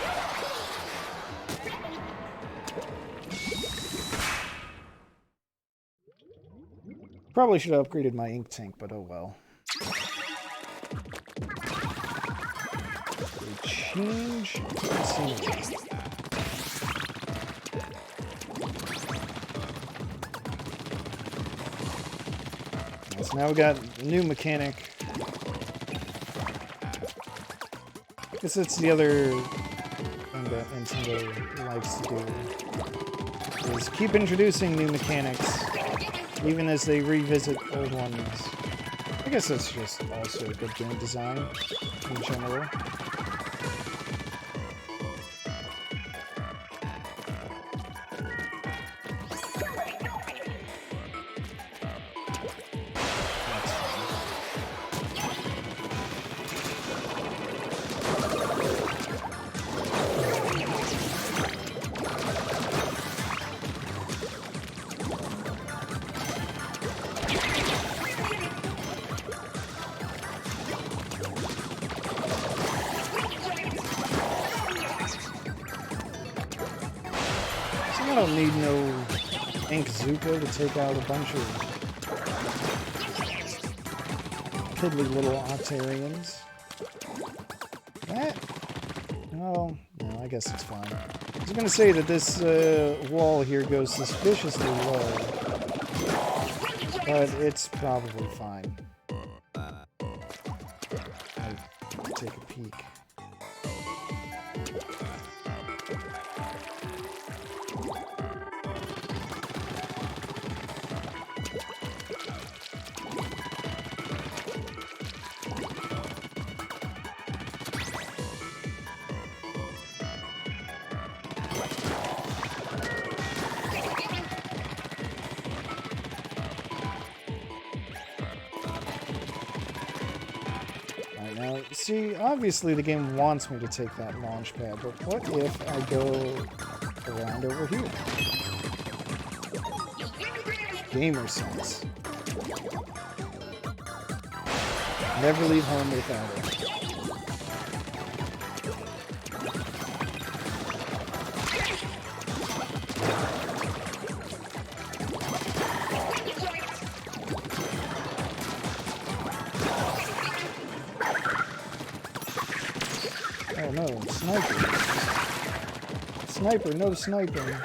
Probably should have upgraded my ink tank, but oh well. We change scenery. So now we got a new mechanic. I guess it's the other thing that Nintendo likes to do, is keep introducing new mechanics, even as they revisit old ones. I guess that's just also good game design in general. I don't need no Ink Zuka to take out a bunch of piddly little Octarians. That? Oh, no, I guess it's fine. I was going to say that this wall here goes suspiciously low, but it's probably fine. I'll take a peek. Now, see, obviously the game wants me to take that launch pad, but what if I go around over here? Gamer sense. Never leave home without it. Oh no, sniper. Sniper, no sniping.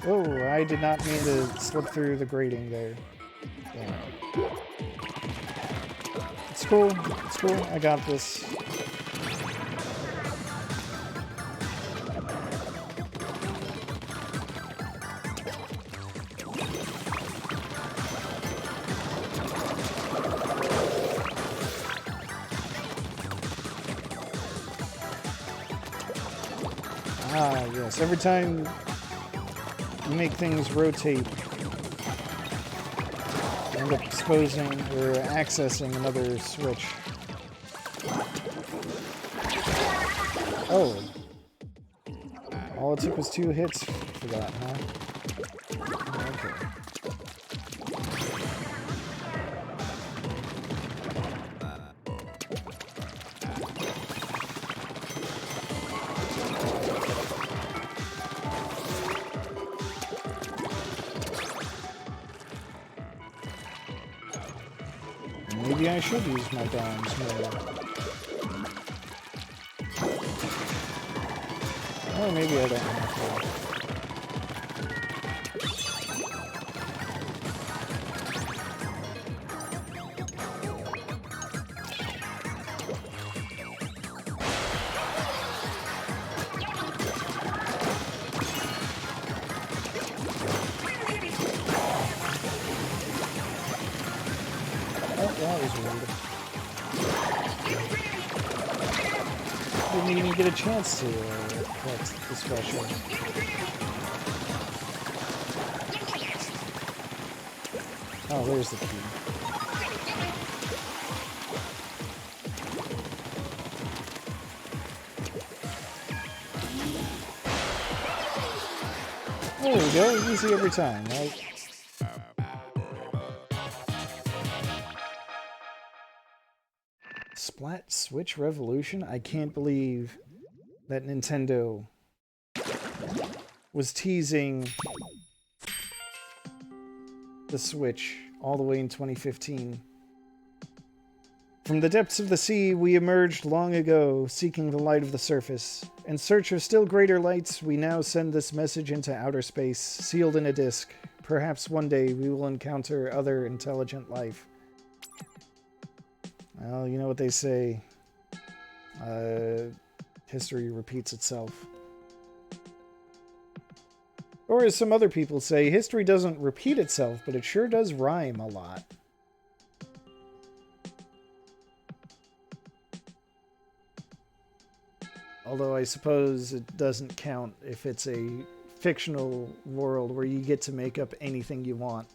Oh, I did not mean to slip through the grating there. Yeah. It's cool. It's cool. I got this. Ah, yes. Every time you make things rotate, you end up exposing or accessing another switch. Oh. All it took was 2 hits for that, huh? Okay. Maybe I should use my bombs more. Or maybe I don't have to. That was weird. Didn't even get a chance to collect the special. Oh, there's the key. There we go, easy every time, right? Splat Switch Revolution? I can't believe that Nintendo was teasing the Switch all the way in 2015. From the depths of the sea, we emerged long ago, seeking the light of the surface. In search of still greater lights, we now send this message into outer space, sealed in a disk. Perhaps one day we will encounter other intelligent life. Well, you know what they say. History repeats itself. Or as some other people say, history doesn't repeat itself, but it sure does rhyme a lot. Although I suppose it doesn't count if it's a fictional world where you get to make up anything you want.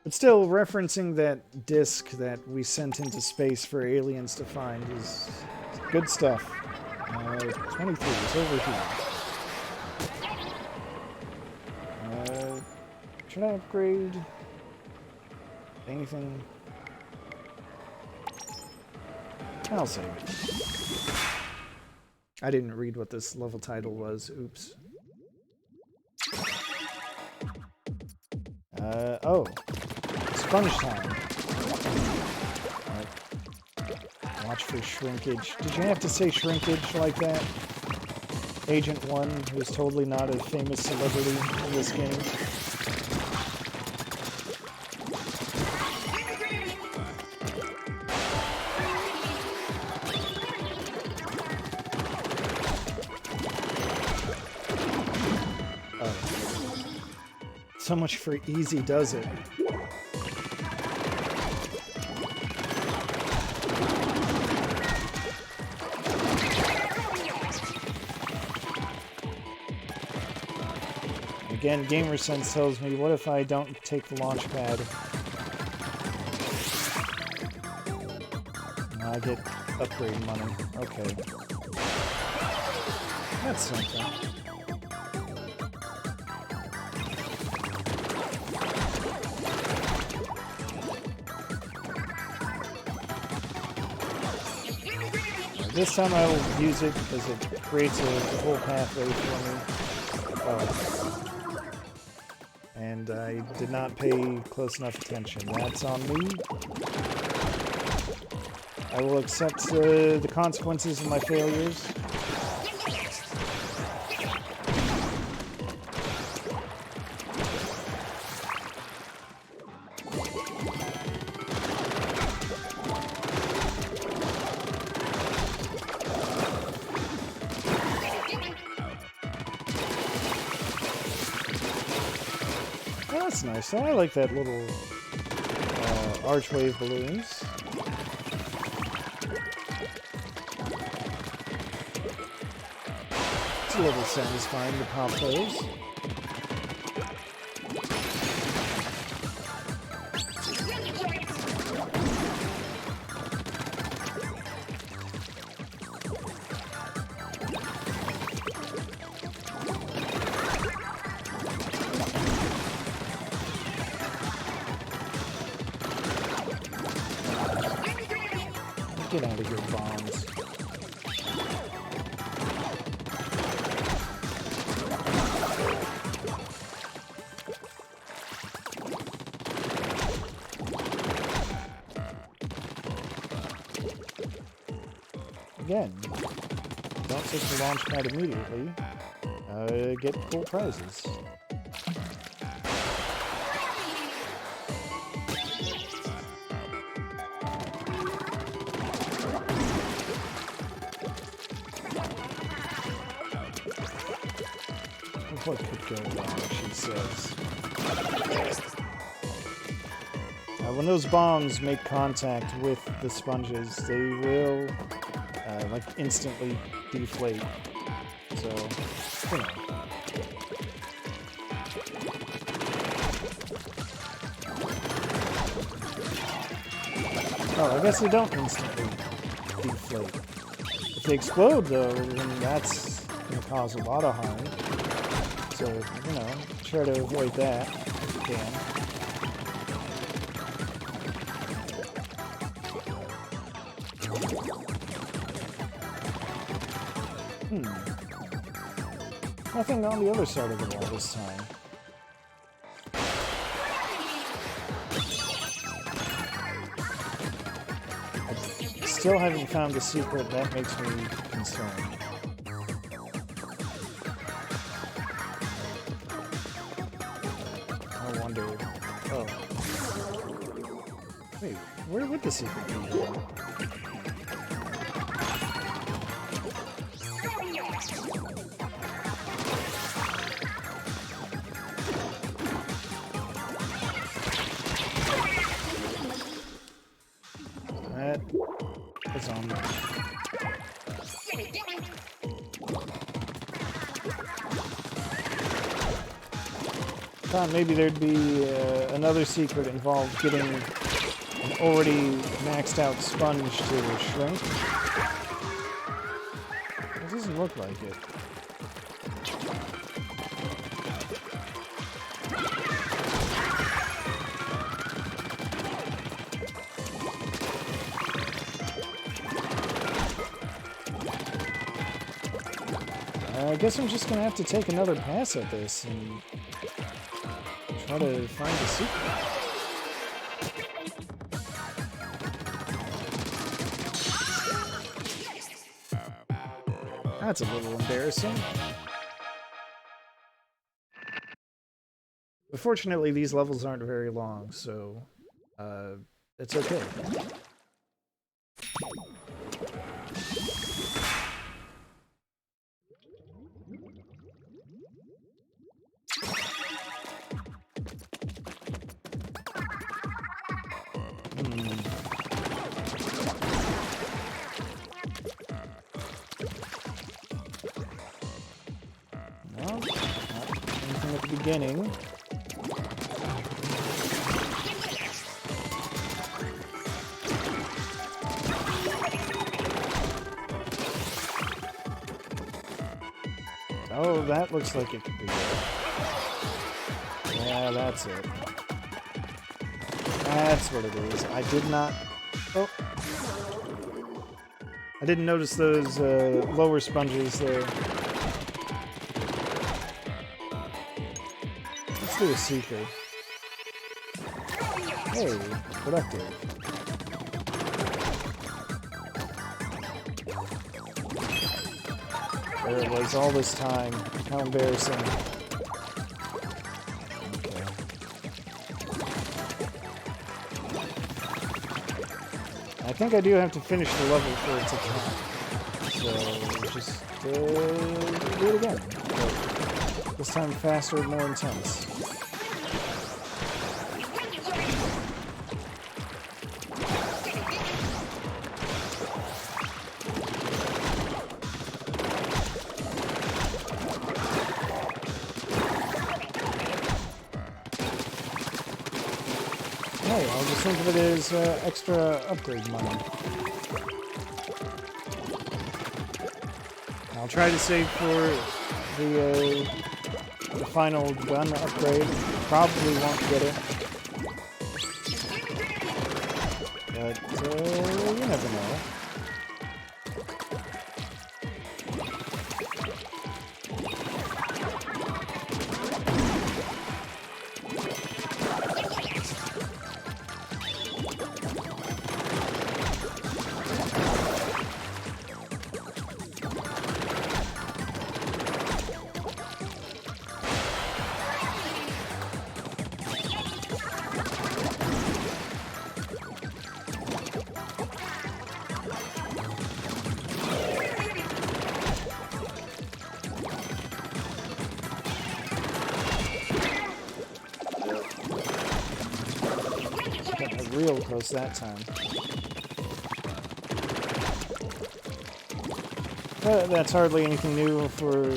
But still, referencing that disc that we sent into space for aliens to find is good stuff. 23 is over here. Should I upgrade anything? I'll save it. I didn't read what this level title was. Oops. Oh. Sponge time. Watch for shrinkage. Did you have to say shrinkage like that? Agent 1, who's totally not a famous celebrity in this game. So much for easy does it. Again, GamerSense tells me, what if I don't take the launch pad? I get upgrade money. Okay. That's something. This time I'll use it because it creates a whole pathway for me. Oh. And I did not pay close enough attention. That's on me. I will accept the consequences of my failures. That's nice. I like that little archway of balloons. It's a little satisfying to pop those. Get out of here, bombs. Again, don't take the launch pad immediately. Get cool prizes. What could go wrong, she says. When those bombs make contact with the sponges, they will like instantly deflate. So, you know. Oh, I guess they don't instantly deflate. If they explode, though, then that's going to cause a lot of harm. So, you know, try to avoid that if you can. Nothing on the other side of the wall this time. I still haven't found the secret. That makes me concerned. I wonder... Oh. Wait, where would the secret be? That is on there. Thought maybe there'd be another secret involved getting an already maxed out sponge to shrink. It doesn't look like it. I guess I'm just gonna have to take another pass at this and try to find the secret. That's a little embarrassing. But fortunately, these levels aren't very long, so it's okay. beginning. Oh, that looks like it could be good. Yeah, that's it. That's what it is. I did not... Oh. I didn't notice those lower sponges there. Let's do a secret. Hey, productive. There it was all this time. How embarrassing. Okay. I think I do have to finish the level for it to count. So just do it again. But this time faster and more intense. I'll just think of it as extra upgrade money. I'll try to save for the final gun upgrade. Probably won't get it. But you never know. Real close that time. But that's hardly anything new for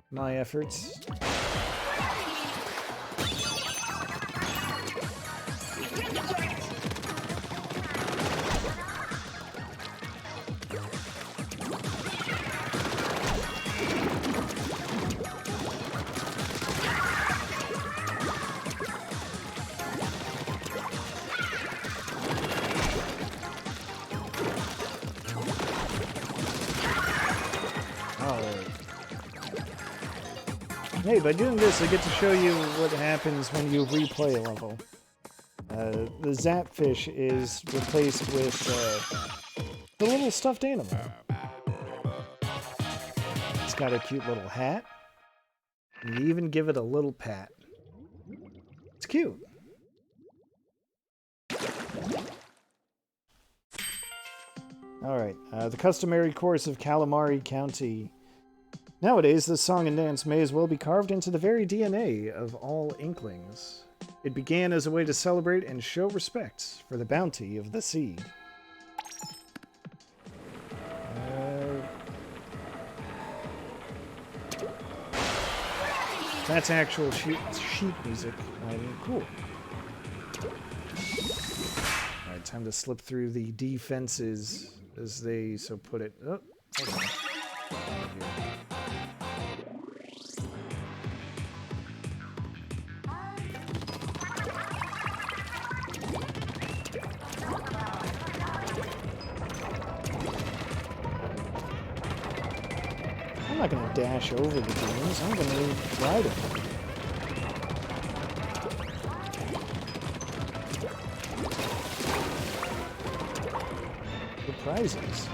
my efforts. Hey, by doing this, I get to show you what happens when you replay a level. The Zapfish is replaced with the little stuffed animal. It's got a cute little hat. And you even give it a little pat. It's cute. Alright, the customary course of Calamari County. Nowadays, this song and dance may as well be carved into the very DNA of all Inklings. It began as a way to celebrate and show respect for the bounty of the sea. That's actual sheet music. Cool. Alright, time to slip through the defenses, as they so put it. Oh, hold on. I'm not going to dash over the demons. I'm going to ride them. The prizes.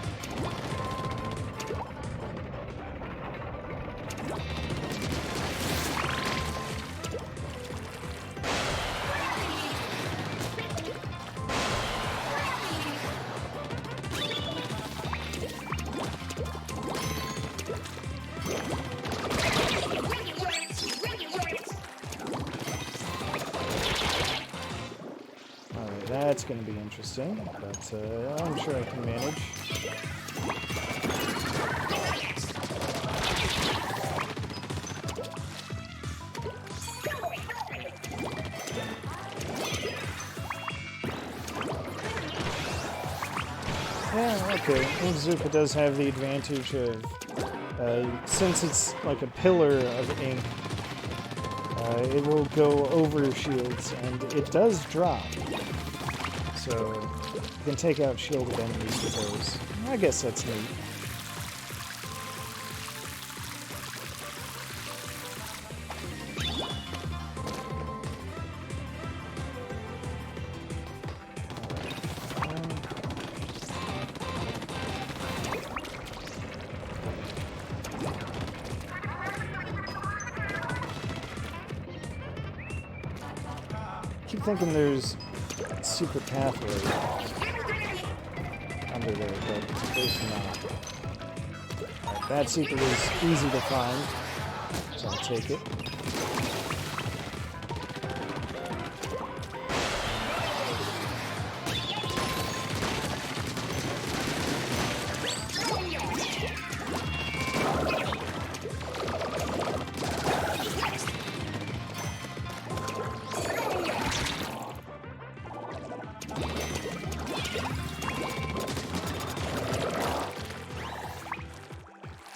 That's going to be interesting, but I'm sure I can manage. Zuka does have the advantage of, since it's like a pillar of ink, it will go over shields, and it does drop. So you can take out shielded enemies with those. I guess that's neat. I keep thinking there's a secret pathway under there, but there's not. Right, that secret is easy to find, so I'll take it.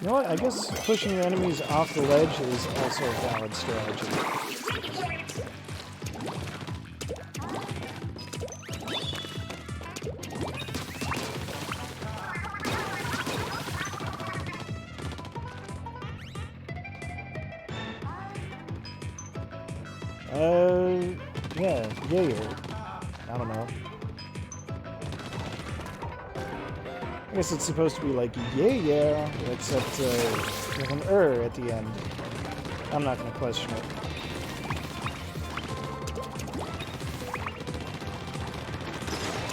You know what? I guess pushing your enemies off the ledge is also a valid strategy. Yeah, Yair. I don't know. I guess it's supposed to be like, yeah, except with an at the end. I'm not going to question it.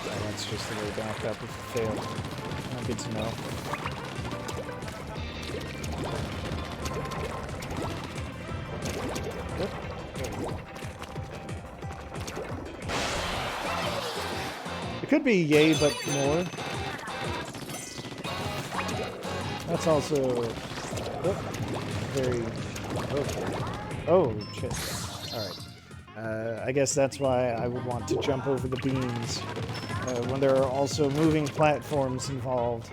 Oh, that's just the way back up if you fail. Oh, good to know. Yep. There we go. It could be yay, but more. That's also very okay. Oh shit! All right. I guess that's why I would want to jump over the beams when there are also moving platforms involved.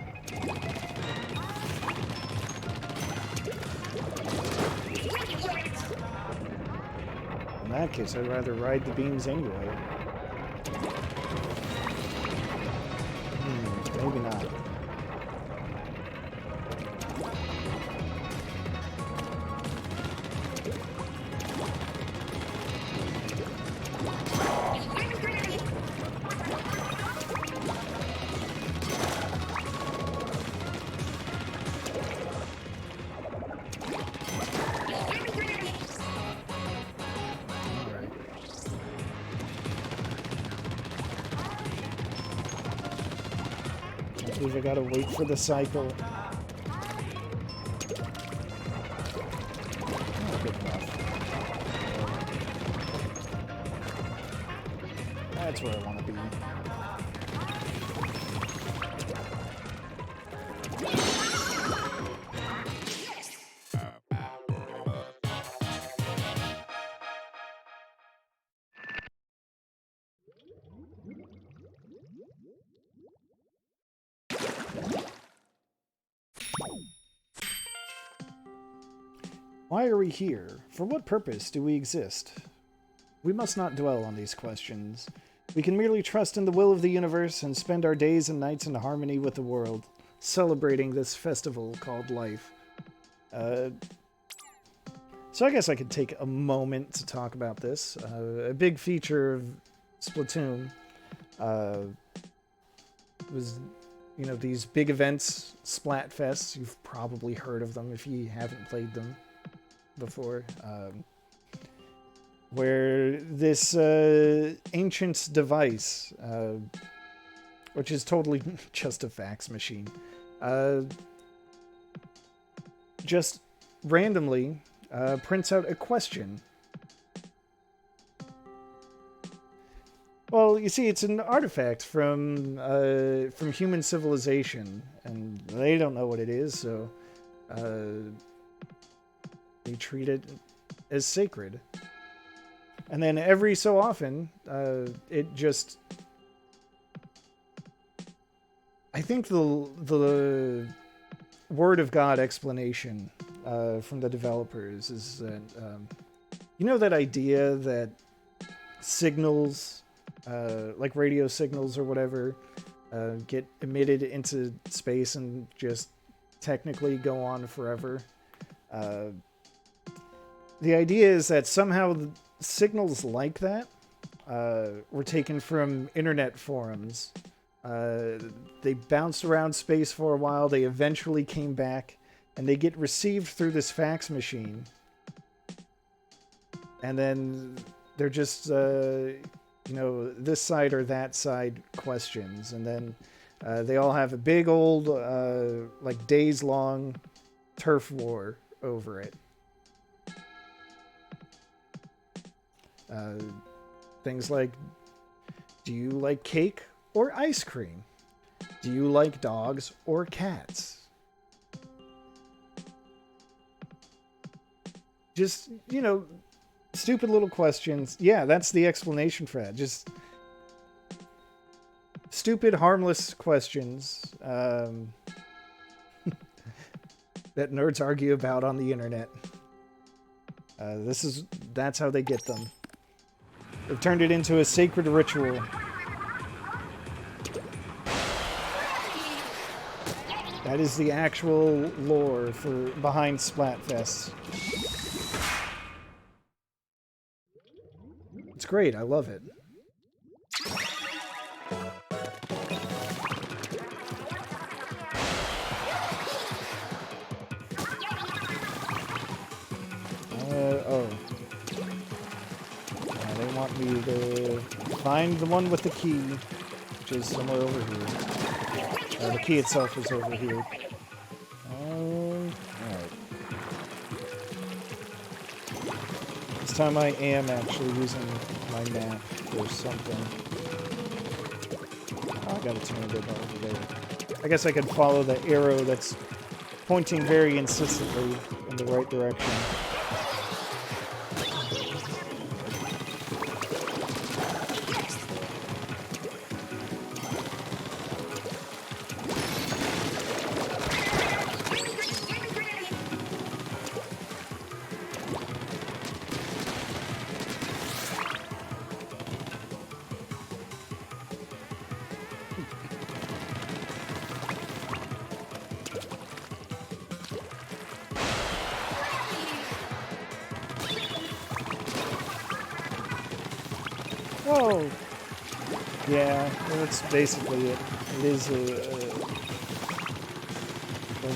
In that case, I'd rather ride the beams anyway. Maybe not. I believe I gotta wait for the cycle. Oh, good enough. That's where I want to be. Why are we here? For what purpose do we exist? We must not dwell on these questions. We can merely trust in the will of the universe and spend our days and nights in harmony with the world, celebrating this festival called life. So I guess I could take a moment to talk about this. A big feature of Splatoon was, you know, these big events, Splatfests. You've probably heard of them if you haven't played them before, where this ancient device, which is totally just a fax machine, just randomly prints out a question. Well, you see, it's an artifact from human civilization, and they don't know what it is, so they treat it as sacred. And then every so often, it just... I think the word of God explanation from the developers is that you know that idea that signals, like radio signals or whatever, get emitted into space and just technically go on forever. The idea is that somehow the signals like that were taken from internet forums. They bounced around space for a while. They eventually came back, and they get received through this fax machine. And then they're just, this side or that side questions. And then they all have a big old, days-long turf war over it. Things like, do you like cake or ice cream? Do you like dogs or cats? Just, stupid little questions. Yeah, that's the explanation for that. Just stupid, harmless questions that nerds argue about on the internet. That's how they get them. They've turned it into a sacred ritual. That is the actual lore behind Splatfest. It's great. I love it. They want me to find the one with the key, which is somewhere over here. The key itself is over here. Alright. This time I am actually using my map or something. Oh, I gotta turn it over there. I guess I could follow the arrow that's pointing very insistently in the right direction. Oh, yeah, well, that's basically it. It is a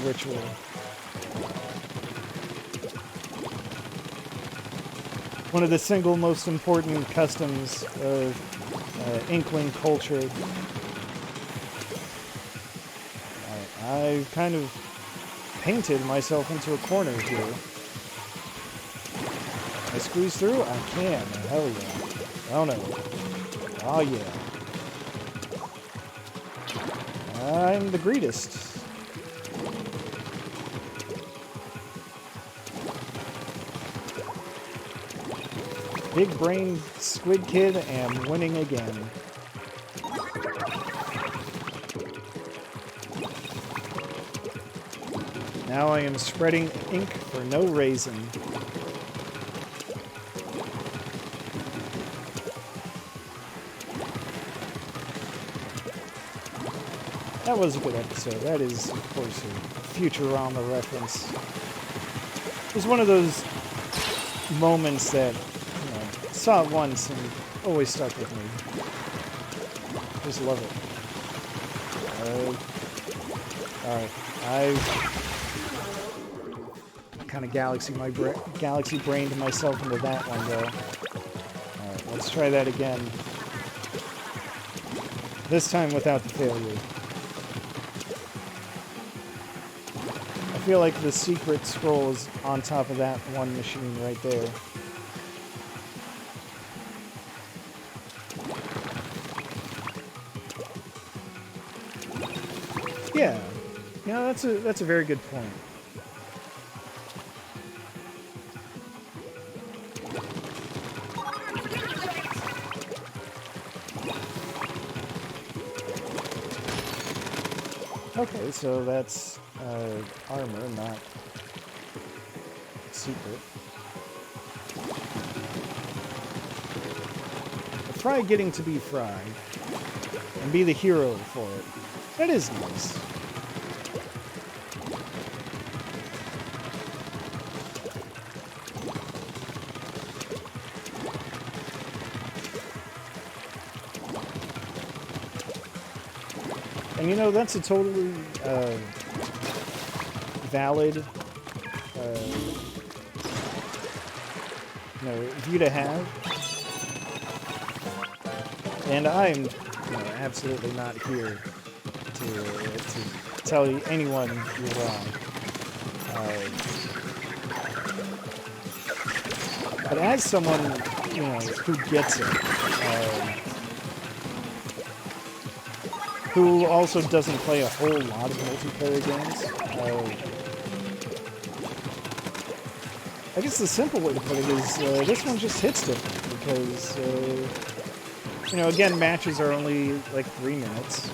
ritual. One of the single most important customs of Inkling culture. I've kind of painted myself into a corner here. I squeeze through? I can. Hell yeah. Oh no. Oh yeah. I'm the greatest. Big brain squid kid and winning again. Now I am spreading ink for no reason. That was a good episode. That is, of course, a Futurama reference. It was one of those moments that, saw it once and always stuck with me. Just love it. Alright, I kind of galaxy brained myself into that one, though. Alright, let's try that again. This time without the failure. I feel like the secret scroll is on top of that one machine right there. Yeah, that's a very good point. Okay, so that's armor, not secret. Fry getting to be Fry and be the hero for it. That is nice. And you know, that's a totally valid view to have. And I'm absolutely not here to tell anyone you're wrong. But as someone, who gets it, who also doesn't play a whole lot of multiplayer games, I guess the simple way to put it is this one just hits different because, again, matches are only like 3 minutes.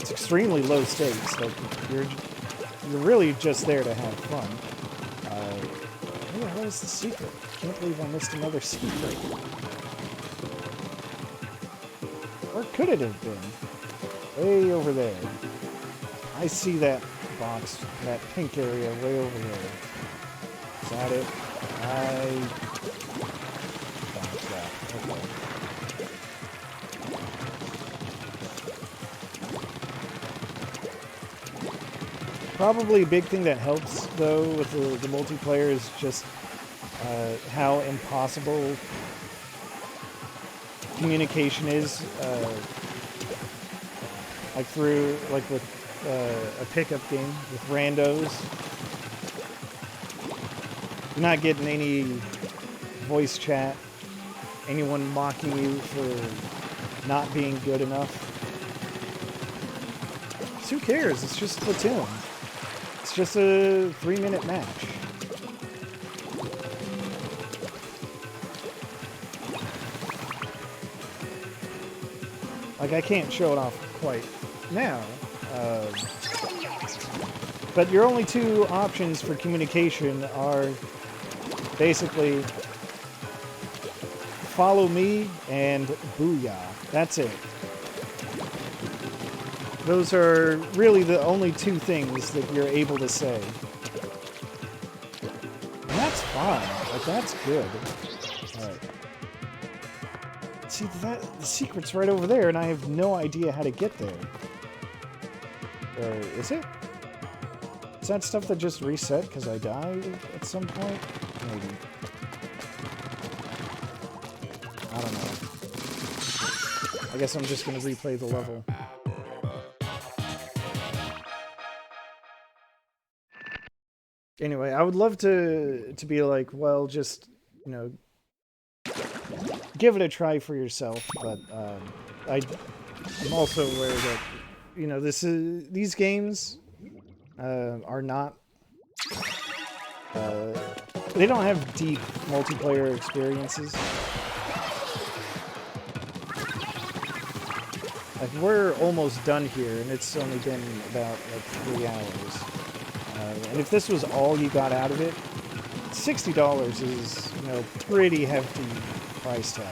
It's extremely low stakes. Like you're really just there to have fun. What is the secret? Can't believe I missed another secret. Where could it have been? Way over there. I see that box, that pink area way over there. Is that it? Okay. Probably a big thing that helps, though, with the multiplayer is just how impossible communication is. With a pickup game with randos. You're not getting any voice chat, anyone mocking you for not being good enough. Who cares? It's just Splatoon. It's just a 3-minute match. Like, I can't show it off quite now. But your only two options for communication are basically follow me and booyah. That's it. Those are really the only two things that you're able to say. And that's fine. Like, that's good. Alright. See, the secret's right over there, and I have no idea how to get there. Or is it? Is that stuff that just reset because I died at some point? Maybe. I don't know. I guess I'm just going to replay the level. Anyway, I would love to be like, well, just, give it a try for yourself, but I'm also aware that, these games are not, they don't have deep multiplayer experiences. Like, we're almost done here, and it's only been about, 3 hours. And if this was all you got out of it, $60 is, pretty hefty price tag.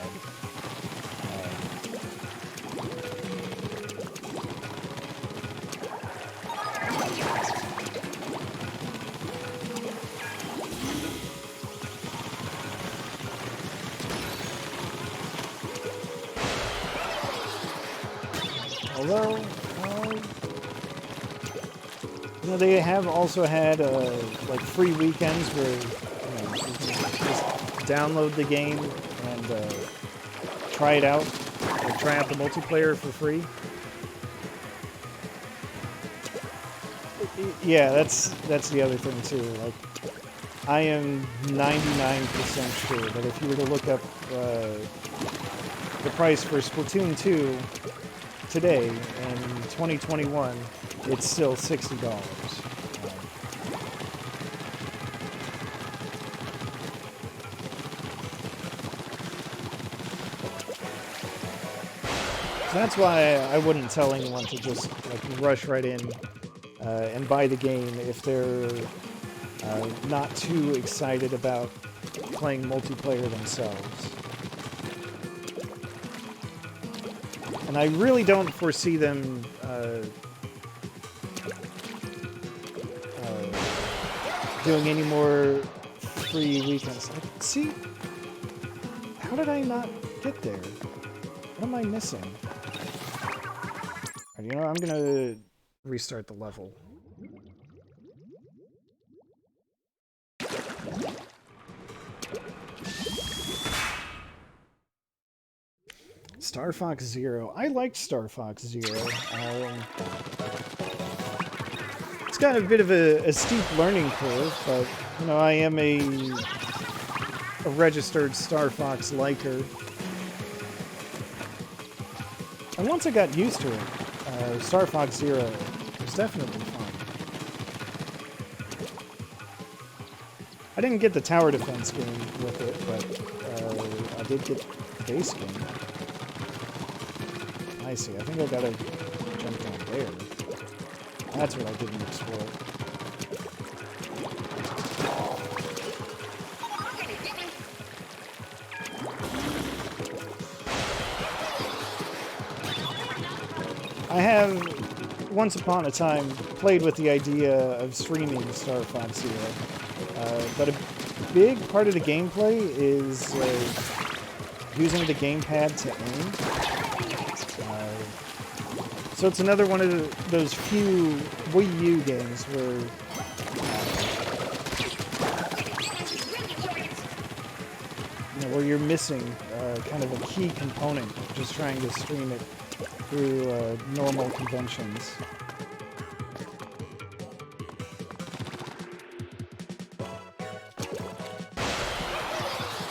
Although, they have also had free weekends where you can just download the game and try it out, try out the multiplayer for free. Yeah, that's the other thing too. Like, I am 99% sure that if you were to look up the price for Splatoon 2 today in 2021, it's still $60. that's why I wouldn't tell anyone to just like rush right in and buy the game if they're not too excited about playing multiplayer themselves. And I really don't foresee them doing any more free weekends. See, how did I not get there? What am I missing? You know, I'm gonna restart the level. Star Fox Zero. I liked Star Fox Zero. It's got a bit of a steep learning curve, but you know, I am a registered Star Fox liker. And once I got used to it, Star Fox Zero was definitely fun. I didn't get the tower defense game with it, but I did get the base game. I see. I think I gotta jump down there. That's what I didn't explore. I have, once upon a time, played with the idea of streaming Star Fox Zero, but a big part of the gameplay is using the gamepad to aim. So it's another one of those few Wii U games where where you're missing kind of a key component, just trying to stream it through normal conventions.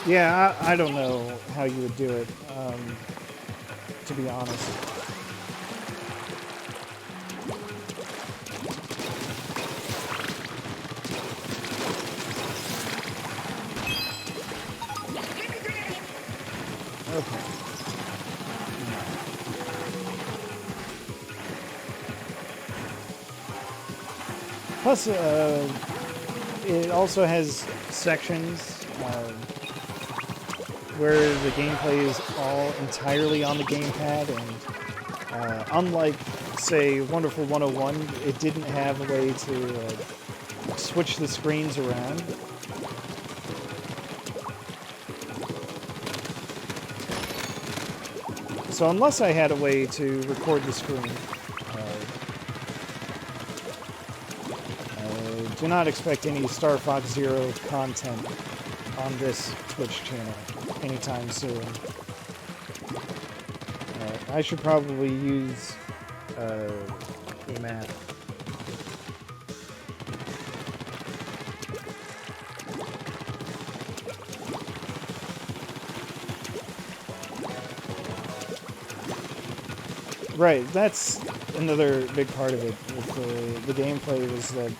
Yeah, I don't know how you would do it, to be honest. Okay. Plus, it also has sections where the gameplay is all entirely on the gamepad, and unlike, say, Wonderful 101, it didn't have a way to switch the screens around. So unless I had a way to record the screen, do not expect any Star Fox Zero content on this Twitch channel anytime soon. I should probably use a map. Right, that's another big part of it with the gameplay, was that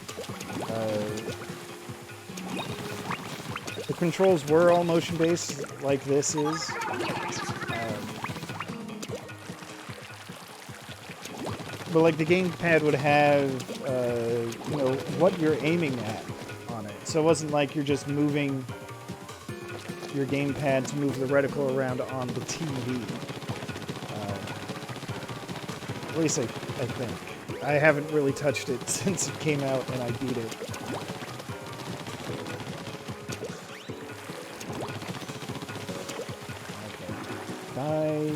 the controls were all motion-based, like this is. But like the gamepad would have, you know, what you're aiming at on it. So it wasn't like you're just moving your gamepad to move the reticle around on the TV. At least I think. I haven't really touched it since it came out and I beat it. Okay. Did I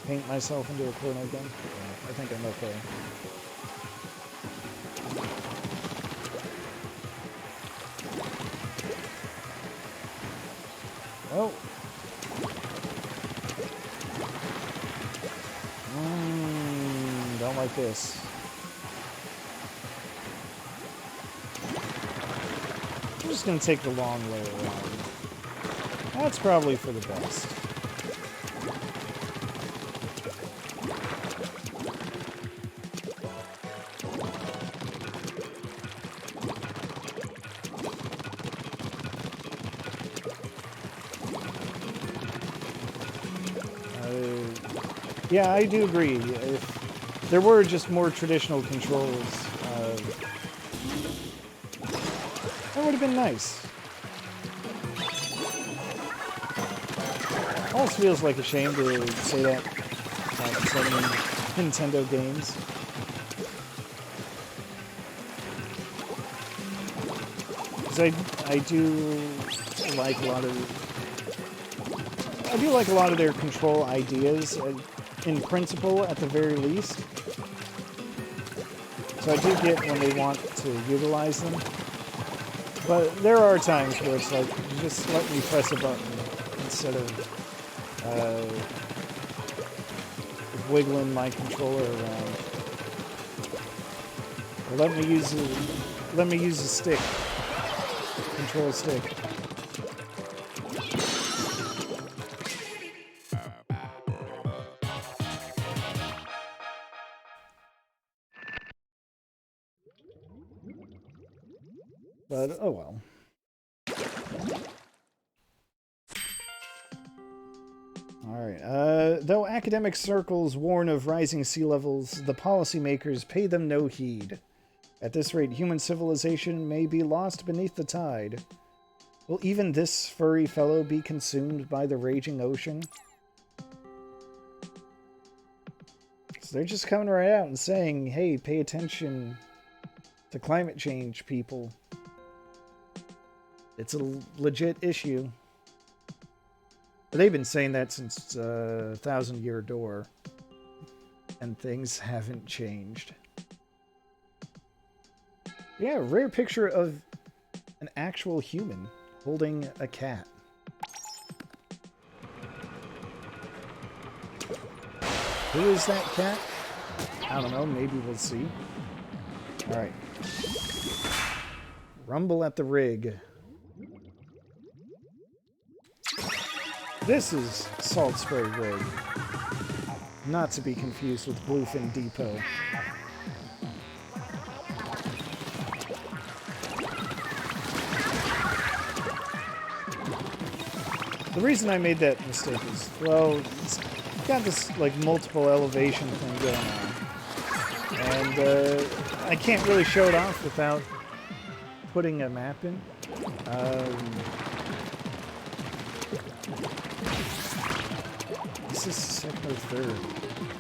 paint myself into a corner again? Yeah, I think I'm okay. Oh. Don't like this. I'm just going to take the long way around. That's probably for the best. Yeah, I do agree. If there were just more traditional controls, that would have been nice. Almost feels like a shame to say that about so many Nintendo games. Because I do like a lot of their control ideas, in principle, at the very least. So I do get when they want to utilize them. But there are times where it's like, just let me press a button instead of wiggling my controller around. Or let me use a stick, control stick. But oh well. Alright, though academic circles warn of rising sea levels, the policymakers pay them no heed. At this rate, human civilization may be lost beneath the tide. Will even this furry fellow be consumed by the raging ocean? So they're just coming right out and saying, hey, pay attention to climate change, people. It's a legit issue. They've been saying that since Thousand Year Door, and things haven't changed. Yeah, rare picture of an actual human holding a cat. Who is that cat? I don't know, maybe we'll see. Alright. Rumble at the rig. This is Salt Spray Rig. Not to be confused with Bluefin Depot. The reason I made that mistake is, well, it's got this, like, multiple elevation thing going on. And, I can't really show it off without putting a map in. Is this second or third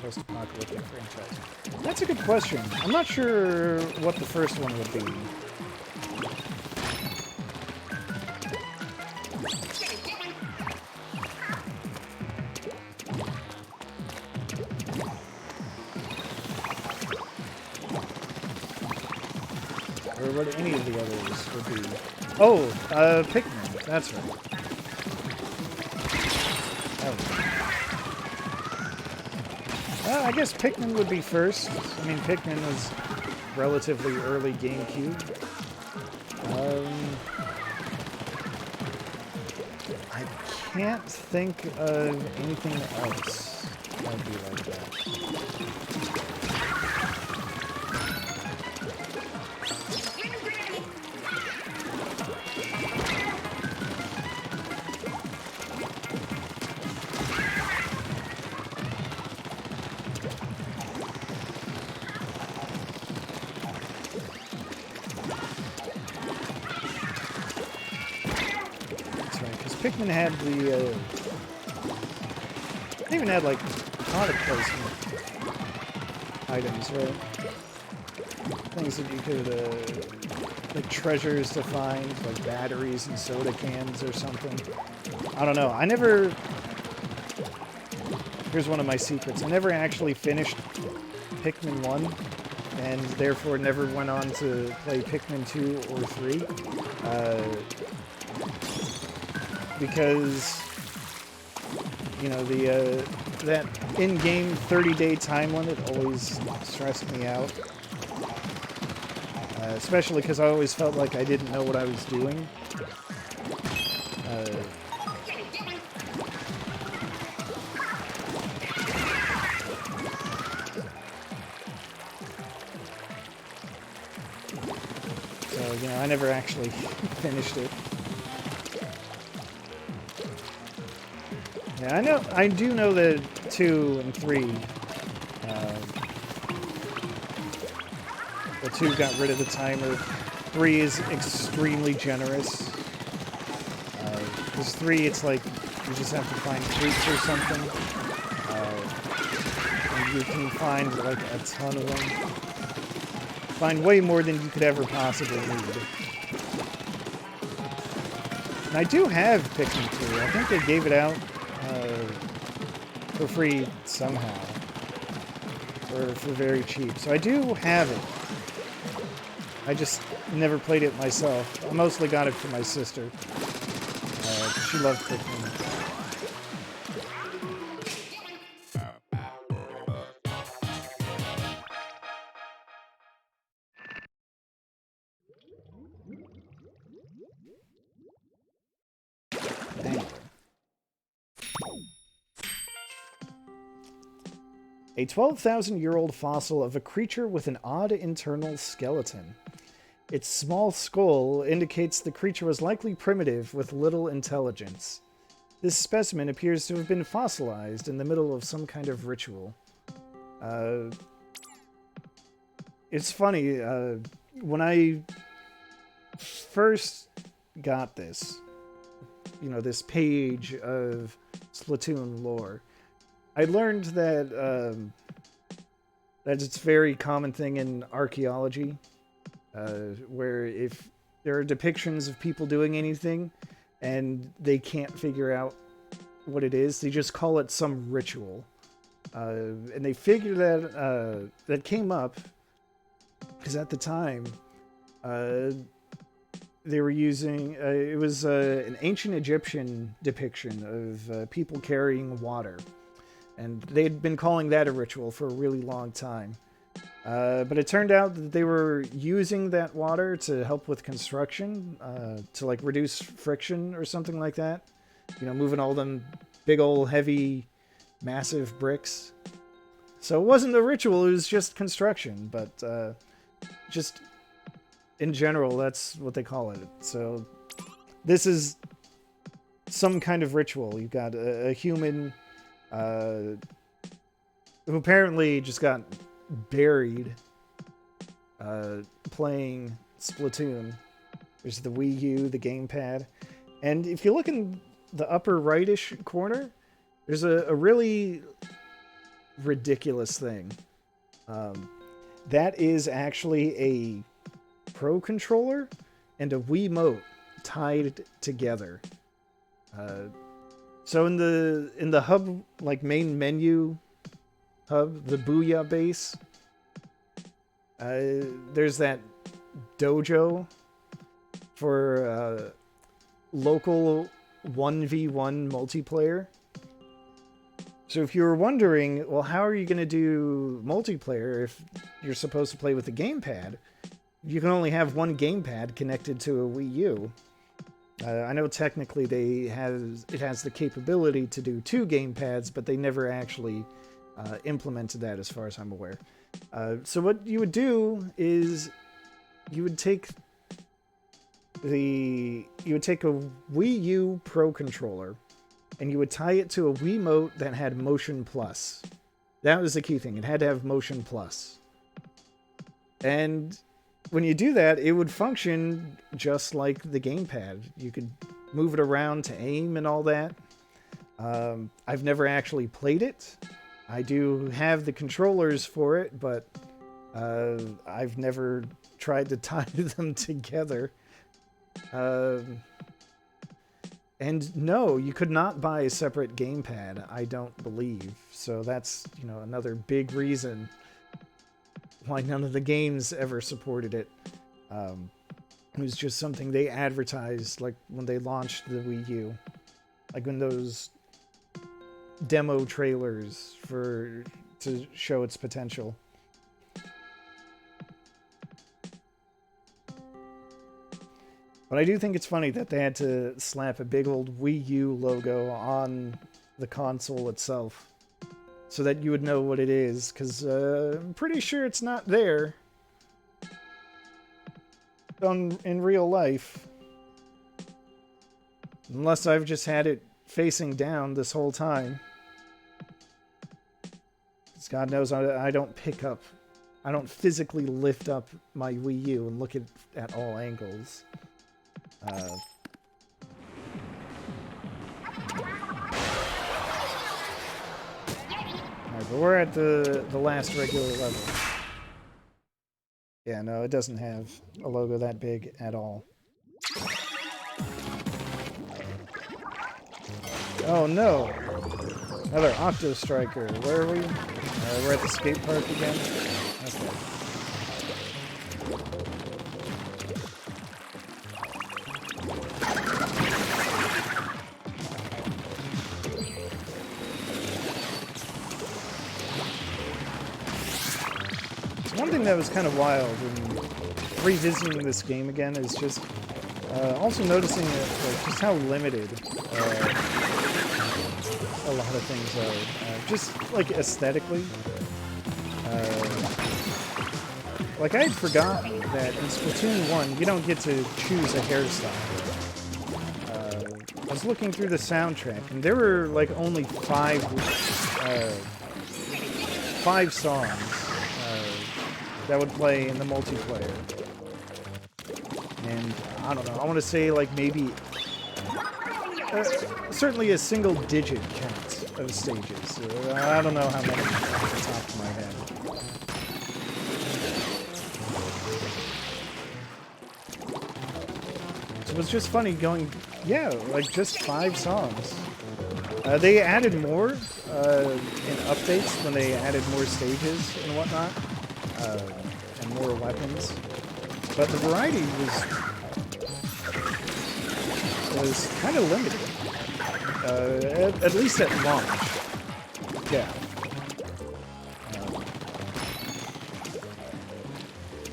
post-apocalyptic franchise? That's a good question. I'm not sure what the first one would be. Or what any of the others would be. Oh, Pikmin. That's right. I guess Pikmin would be first. I mean, Pikmin was relatively early GameCube. I can't think of anything else that would be like that. Pikmin had the, they even had, like, product placement items, right? Things that you could, like, treasures to find, like batteries and soda cans or something. I don't know. Here's one of my secrets. I never actually finished Pikmin 1, and therefore never went on to play Pikmin 2 or 3. Because, you know, that in-game 30-day time limit always stressed me out. Especially because I always felt like I didn't know what I was doing. So, you know, I never actually finished it. Yeah, I know. I do know that 2 and 3. The 2 got rid of the timer. 3 is extremely generous. Because 3, it's like you just have to find fruits or something. And you can find like a ton of them. Find way more than you could ever possibly need. And I do have Pikmin 3. I think they gave it out for free somehow. Or for very cheap. So I do have it. I just never played it myself. I mostly got it for my sister. She loves Pikmin. Anyway. A 12,000-year-old fossil of a creature with an odd internal skeleton. Its small skull indicates the creature was likely primitive with little intelligence. This specimen appears to have been fossilized in the middle of some kind of ritual. It's funny, when I first got this, this page of Splatoon lore, I learned that it's a very common thing in archaeology, where if there are depictions of people doing anything and they can't figure out what it is, they just call it some ritual. And they figured that that came up because at the time they were using it was an ancient Egyptian depiction of people carrying water, and they'd been calling that a ritual for a really long time. But it turned out that they were using that water to help with construction, to like reduce friction or something like that. Moving all them big old heavy, massive bricks. So it wasn't a ritual, it was just construction, but just in general, that's what they call it. So this is some kind of ritual. You've got a human who apparently just got buried playing Splatoon. There's the Wii U, the gamepad, and if you look in the upper rightish corner, there's a really ridiculous thing. That is actually a Pro controller and a Wiimote tied together. So in the hub, like main menu hub, the Booyah base, there's that dojo for local 1v1 multiplayer. So if you were wondering, well, how are you going to do multiplayer if you're supposed to play with a gamepad? You can only have one gamepad connected to a Wii U. I know technically it has the capability to do 2 gamepads, but they never actually implemented that as far as I'm aware. So what you would do is you would take a Wii U Pro controller and you would tie it to a Wiimote that had Motion Plus. That was the key thing. It had to have Motion Plus. And when you do that, it would function just like the gamepad. You could move it around to aim and all that. I've never actually played it. I do have the controllers for it, but I've never tried to tie them together. And no, you could not buy a separate gamepad, I don't believe. So that's, another big reason why none of the games ever supported it. It was just something they advertised, like when they launched the Wii U. Like when those demo trailers to show its potential. But I do think it's funny that they had to slap a big old Wii U logo on the console itself so that you would know what it is, because I'm pretty sure it's not there in real life. Unless I've just had it facing down this whole time. Because God knows I don't pick up, I don't physically lift up my Wii U and look at all angles. Alright, but we're at the last regular level. Yeah, no, it doesn't have a logo that big at all. Oh no! Another Octo Striker. Where are we? We're at the skate park again? Okay. So one thing that was kind of wild in revisiting this game again is just also noticing just how limited a lot of things are. Just like aesthetically. Like I had forgotten that in Splatoon 1 you don't get to choose a hairstyle. I was looking through the soundtrack and there were like only five songs that would play in the multiplayer. And I don't know, I want to say like maybe certainly a single-digit count of stages. I don't know how many off the top of my head. So it was just funny going, yeah, like just 5 songs. They added more in updates when they added more stages and whatnot, and more weapons. But the variety was kind of limited, at least at launch. Yeah.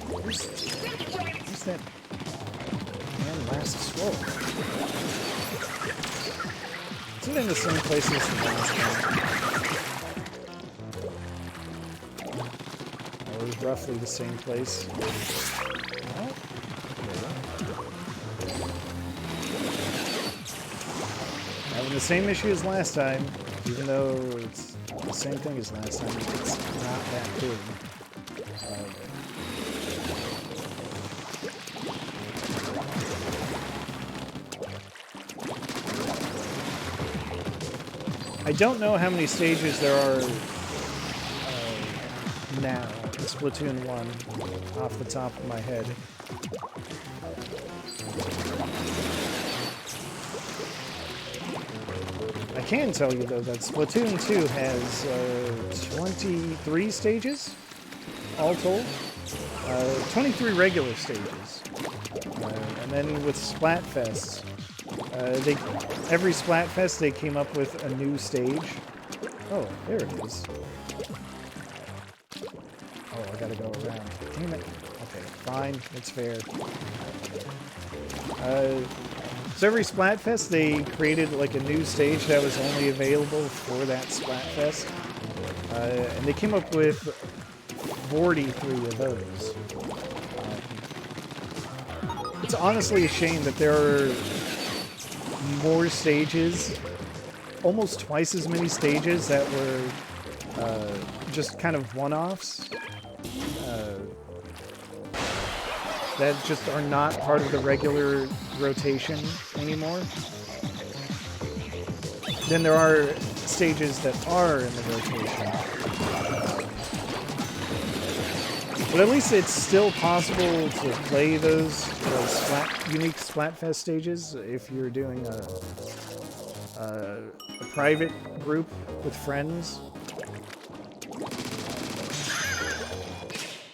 Where's that man last scroll? Is it in the same place as the last one? It was roughly the same place. Oh. Having the same issue as last time, even though it's the same thing as last time, it's not that big. I don't know how many stages there are now in Splatoon 1 off the top of my head. I can tell you, though, that Splatoon 2 has 23 stages, all told. 23 regular stages. And then with Splatfest, every Splatfest they came up with a new stage. Oh, there it is. Oh, I gotta go around. Damn it. Okay, fine. It's fair. So every Splatfest, they created like a new stage that was only available for that Splatfest. And they came up with 43 of those. It's honestly a shame that there are more stages, almost twice as many stages that were just kind of one-offs. That just are not part of the regular rotation anymore. Then there are stages that are in the rotation. But at least it's still possible to play those unique Splatfest stages if you're doing a private group with friends.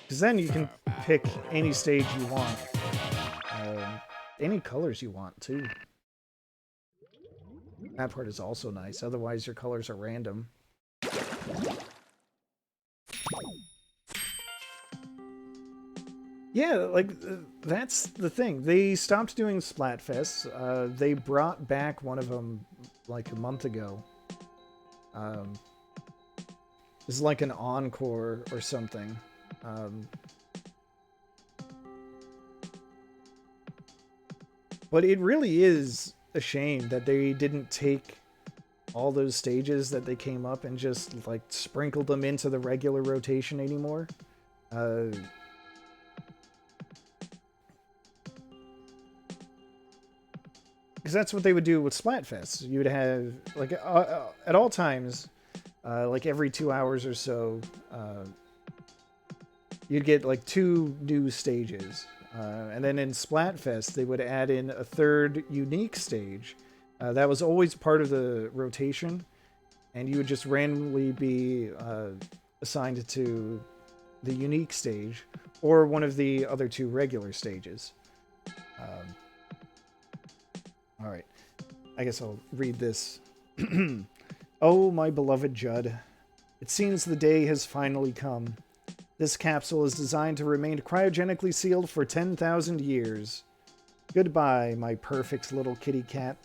Because then you can pick any stage you want. Any colors you want, too. That part is also nice. Otherwise, your colors are random. Yeah, like, that's the thing. They stopped doing Splatfests. They brought back one of them, like, a month ago. It's like an encore or something. But it really is a shame that they didn't take all those stages that they came up and just like sprinkled them into the regular rotation anymore. Because that's what they would do with Splatfest. You would have, like, at all times, like every 2 hours or so, you'd get like 2 new stages. And then in Splatfest, they would add in a 3rd unique stage. That was always part of the rotation. And you would just randomly be assigned to the unique stage or one of the other 2 regular stages. All right, I guess I'll read this. Oh, my beloved Judd. It seems the day has finally come. This capsule is designed to remain cryogenically sealed for 10,000 years. Goodbye, my perfect little kitty cat.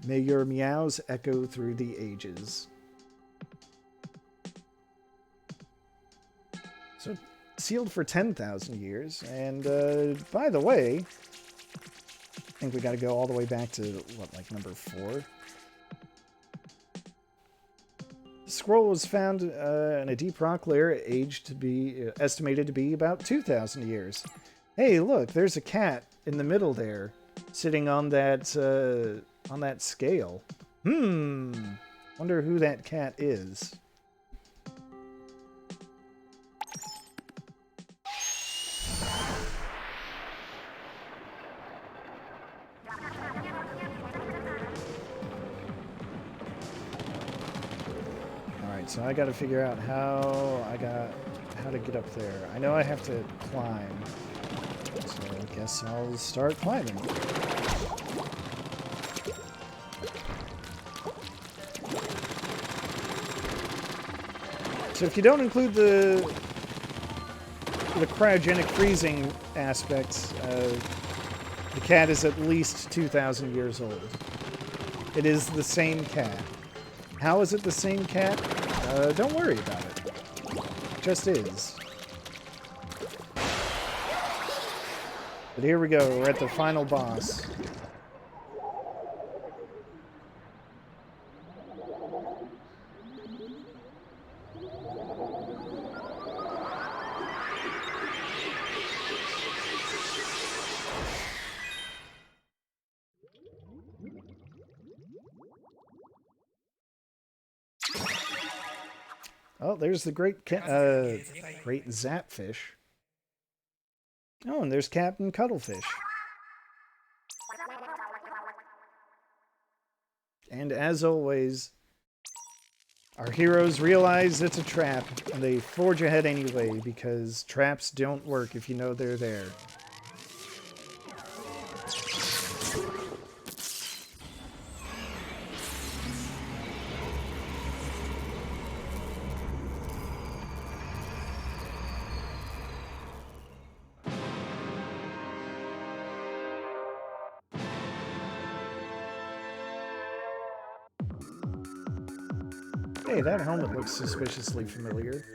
May your meows echo through the ages. So, sealed for 10,000 years. And, by the way, I think we got to go all the way back to, what, like number 4? The scroll was found in a deep rock layer, aged to be estimated to be about 2,000 years. Hey, look, there's a cat in the middle there, sitting on that scale. Wonder who that cat is. So I got to figure out how to get up there. I know I have to climb, so I guess I'll start climbing. So if you don't include the cryogenic freezing aspects, the cat is at least 2,000 years old. It is the same cat. How is it the same cat? Don't worry about it. It just is. But here we go. We're at the final boss. Oh, there's the great Zapfish. Oh, and there's Captain Cuttlefish. And as always, our heroes realize it's a trap, and they forge ahead anyway, because traps don't work if you know they're there. Hey, that helmet looks suspiciously familiar.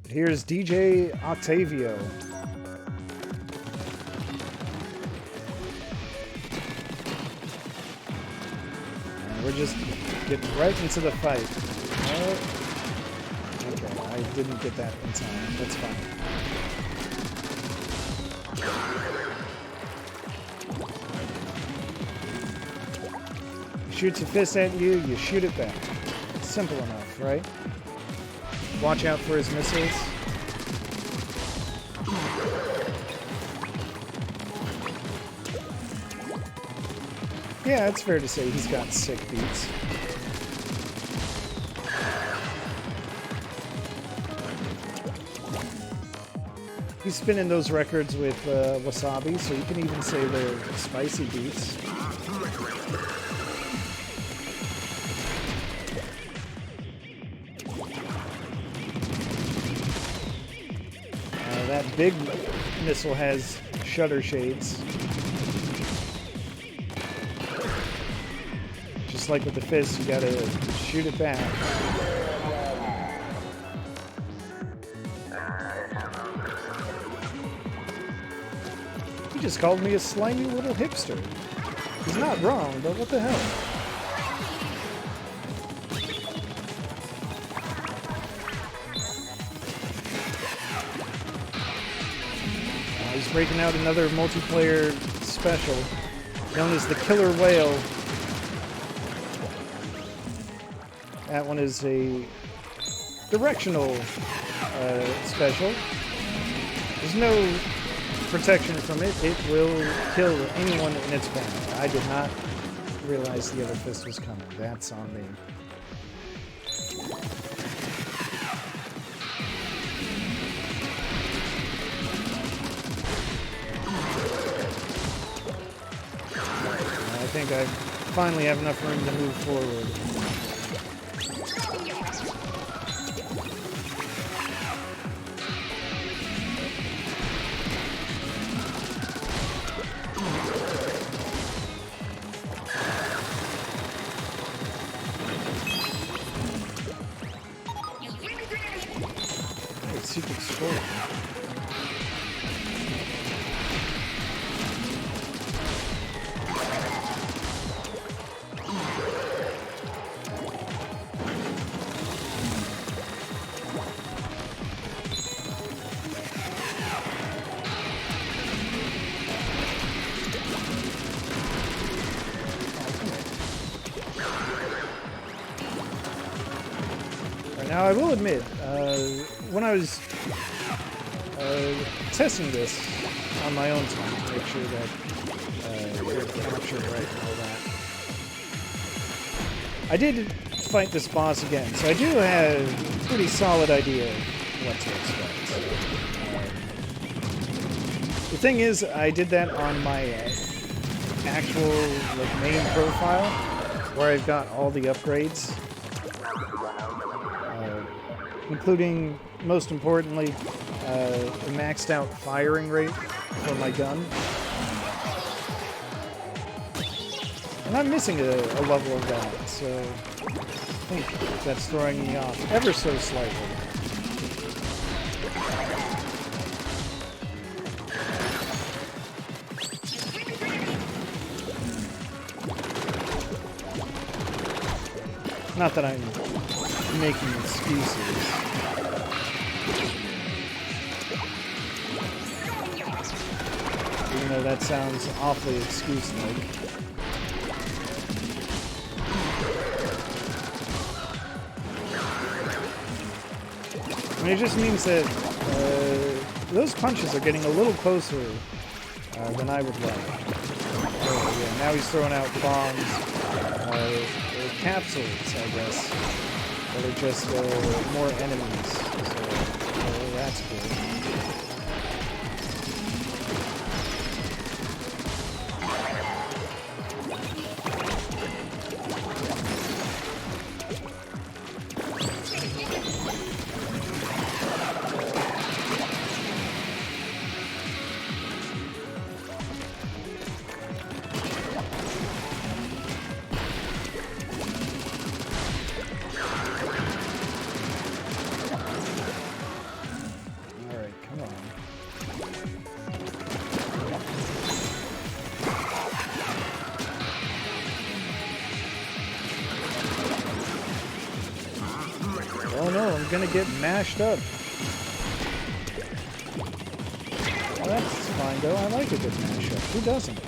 But here's DJ Octavio. And we're just getting right into the fight. Oh. Okay, I didn't get that in time. That's fine. He shoots a fist at you, you shoot it back. Simple enough, right? Watch out for his missiles. Yeah, it's fair to say he's got sick beats. He's spinning those records with Wasabi, so you can even say they're spicy beats. That big missile has shutter shades. Just like with the fist, you gotta shoot it back. He just called me a slimy little hipster. He's not wrong, but what the hell? is breaking out another multiplayer special known as the Killer Whale. That one is a directional special. There's no protection from it. It will kill anyone in its path. I did not realize the other fist was coming. That's on me. I think I finally have enough room to move forward. Secret scroll. Now, I will admit, when I was testing this on my own time to make sure that it captured right and all that, I did fight this boss again, so I do have a pretty solid idea of what to expect. The thing is, I did that on my actual main profile, where I've got all the upgrades. Including, most importantly, a maxed out firing rate for my gun. And I'm missing a level of that, so I think that's throwing me off ever so slightly. Not that I'm making excuses. Even though that sounds awfully excuse-like. I mean, it just means that those punches are getting a little closer than I would like. Oh, yeah, now he's throwing out bombs, or capsules, I guess. But they're just more enemies, so that's good. Oh no, I'm gonna get mashed up. Well, that's fine though, I like a good mash up. Who doesn't?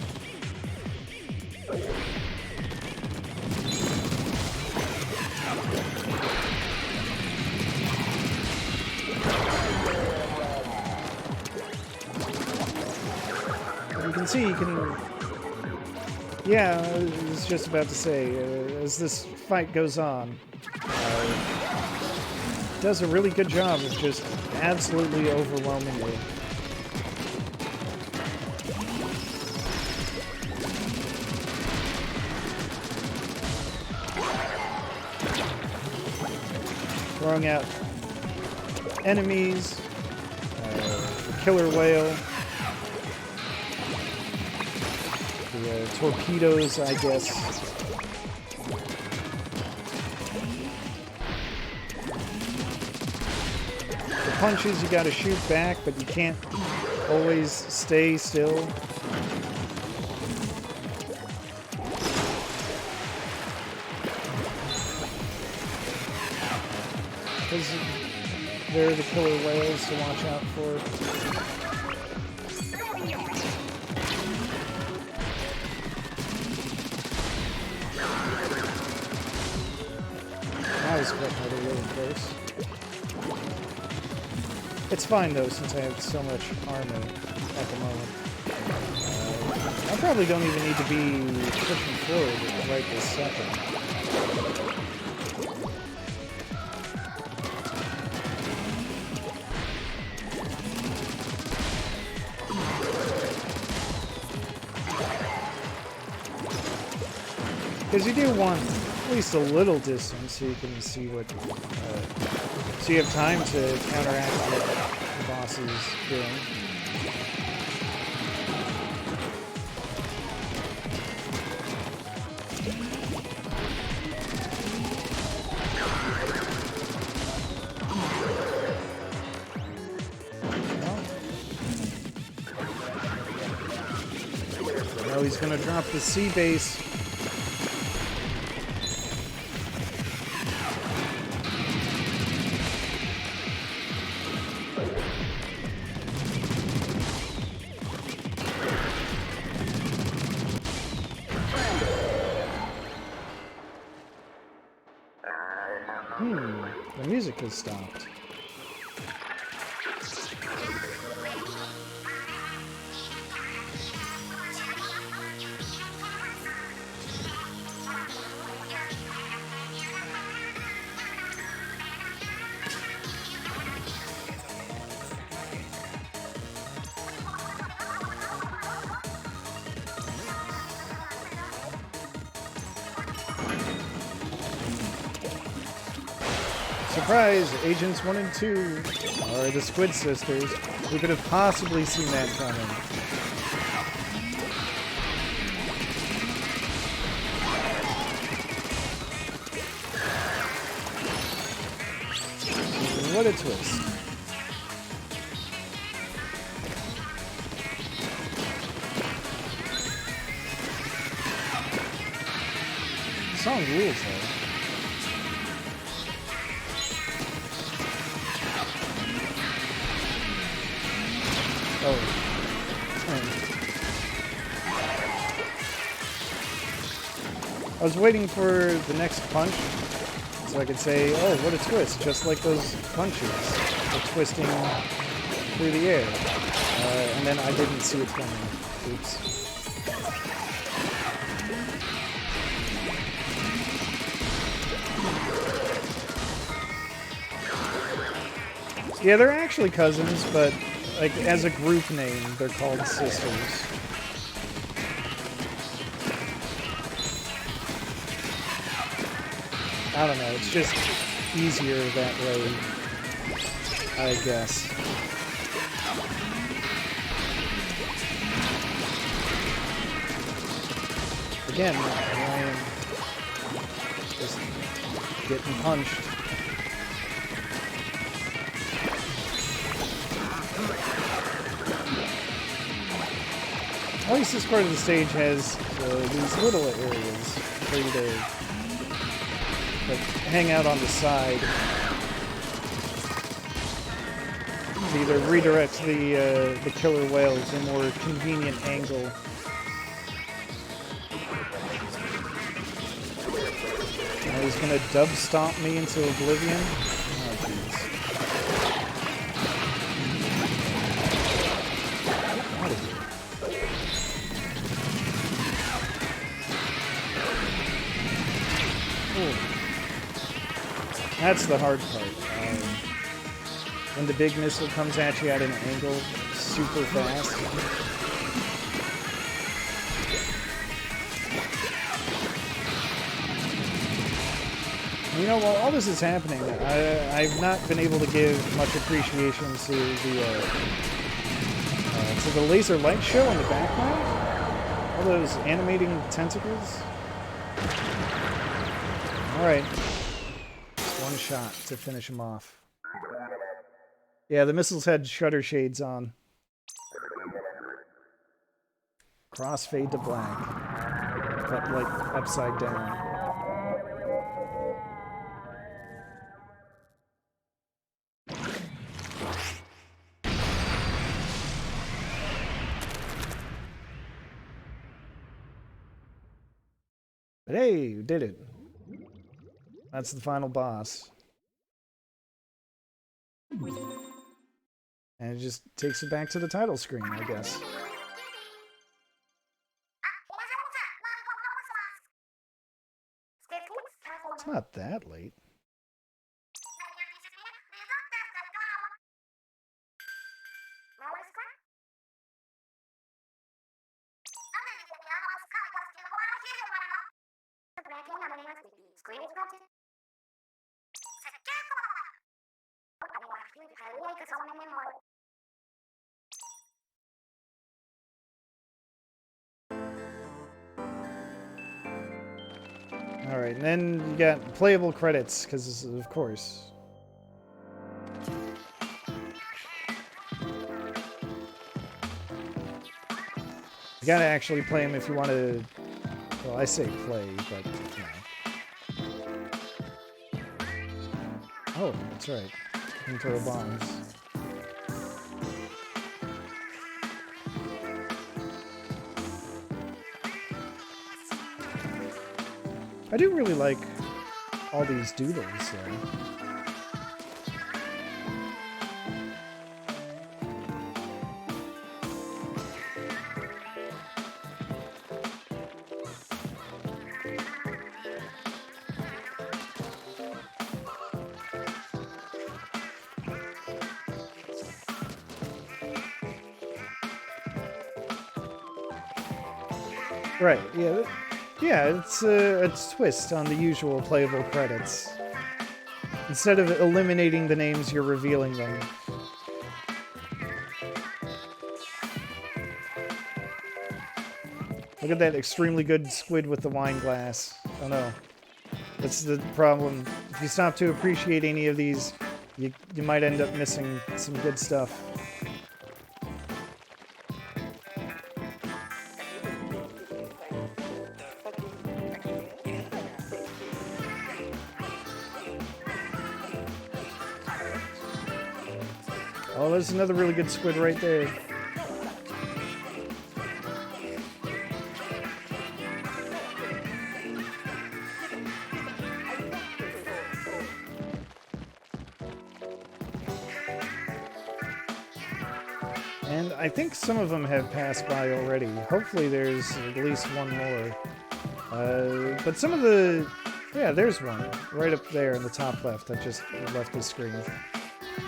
You can see, you can... Yeah, I was just about to say, as this fight goes on, does a really good job of just absolutely overwhelming you. Throwing out enemies, the killer whale, the torpedoes, I guess. Punches you gotta shoot back, but you can't always stay still. Because they're the killer whales to watch out for. It's fine though, since I have so much armor at the moment. I probably don't even need to be pushing forward right this second. Because you do want at least a little distance so you can see what, so you have time to counteract what the boss is doing. Well, now he's going to drop the C base. The music has stopped. Surprise! Agents 1 and 2 are the Squid sisters. Who could have possibly seen that coming? What a twist. The song rules, though. Oh. I was waiting for the next punch so I could say, oh, what a twist, just like those punches. They're twisting through the air. And then I didn't see it coming. Oops. Yeah, they're actually cousins, but like, as a group name, they're called sisters. I don't know, it's just easier that way, I guess. Again, I am just getting punched. At least this part of the stage has these little areas for you to like, hang out on the side. To either redirect the killer whale to a more convenient angle. Now he's gonna dub stomp me into oblivion. Oh, jeez. That's the hard part. When the big missile comes at you at an angle super fast. You know, while all this is happening, I've not been able to give much appreciation to the laser light show in the background. All those animating tentacles. Alright. One shot to finish him off. Yeah, the missiles had shutter shades on. Crossfade to black. But, like, upside down. But hey, you did it. That's the final boss. And it just takes it back to the title screen, I guess. It's not that late. Alright, and then you got playable credits, because of course. You gotta actually play them if you want to... Well, I say play, but, you know. Oh, that's right. You can throw bombs. I do really like all these doodles, though. Right, yeah. Yeah, it's a twist on the usual playable credits. Instead of eliminating the names, you're revealing them. Look at that extremely good squid with the wine glass. Oh no. That's the problem. If you stop to appreciate any of these, you might end up missing some good stuff. Oh, there's another really good squid right there. And I think some of them have passed by already. Hopefully there's at least one more. But some of the... Yeah, there's one. Right up there in the top left that just left the screen.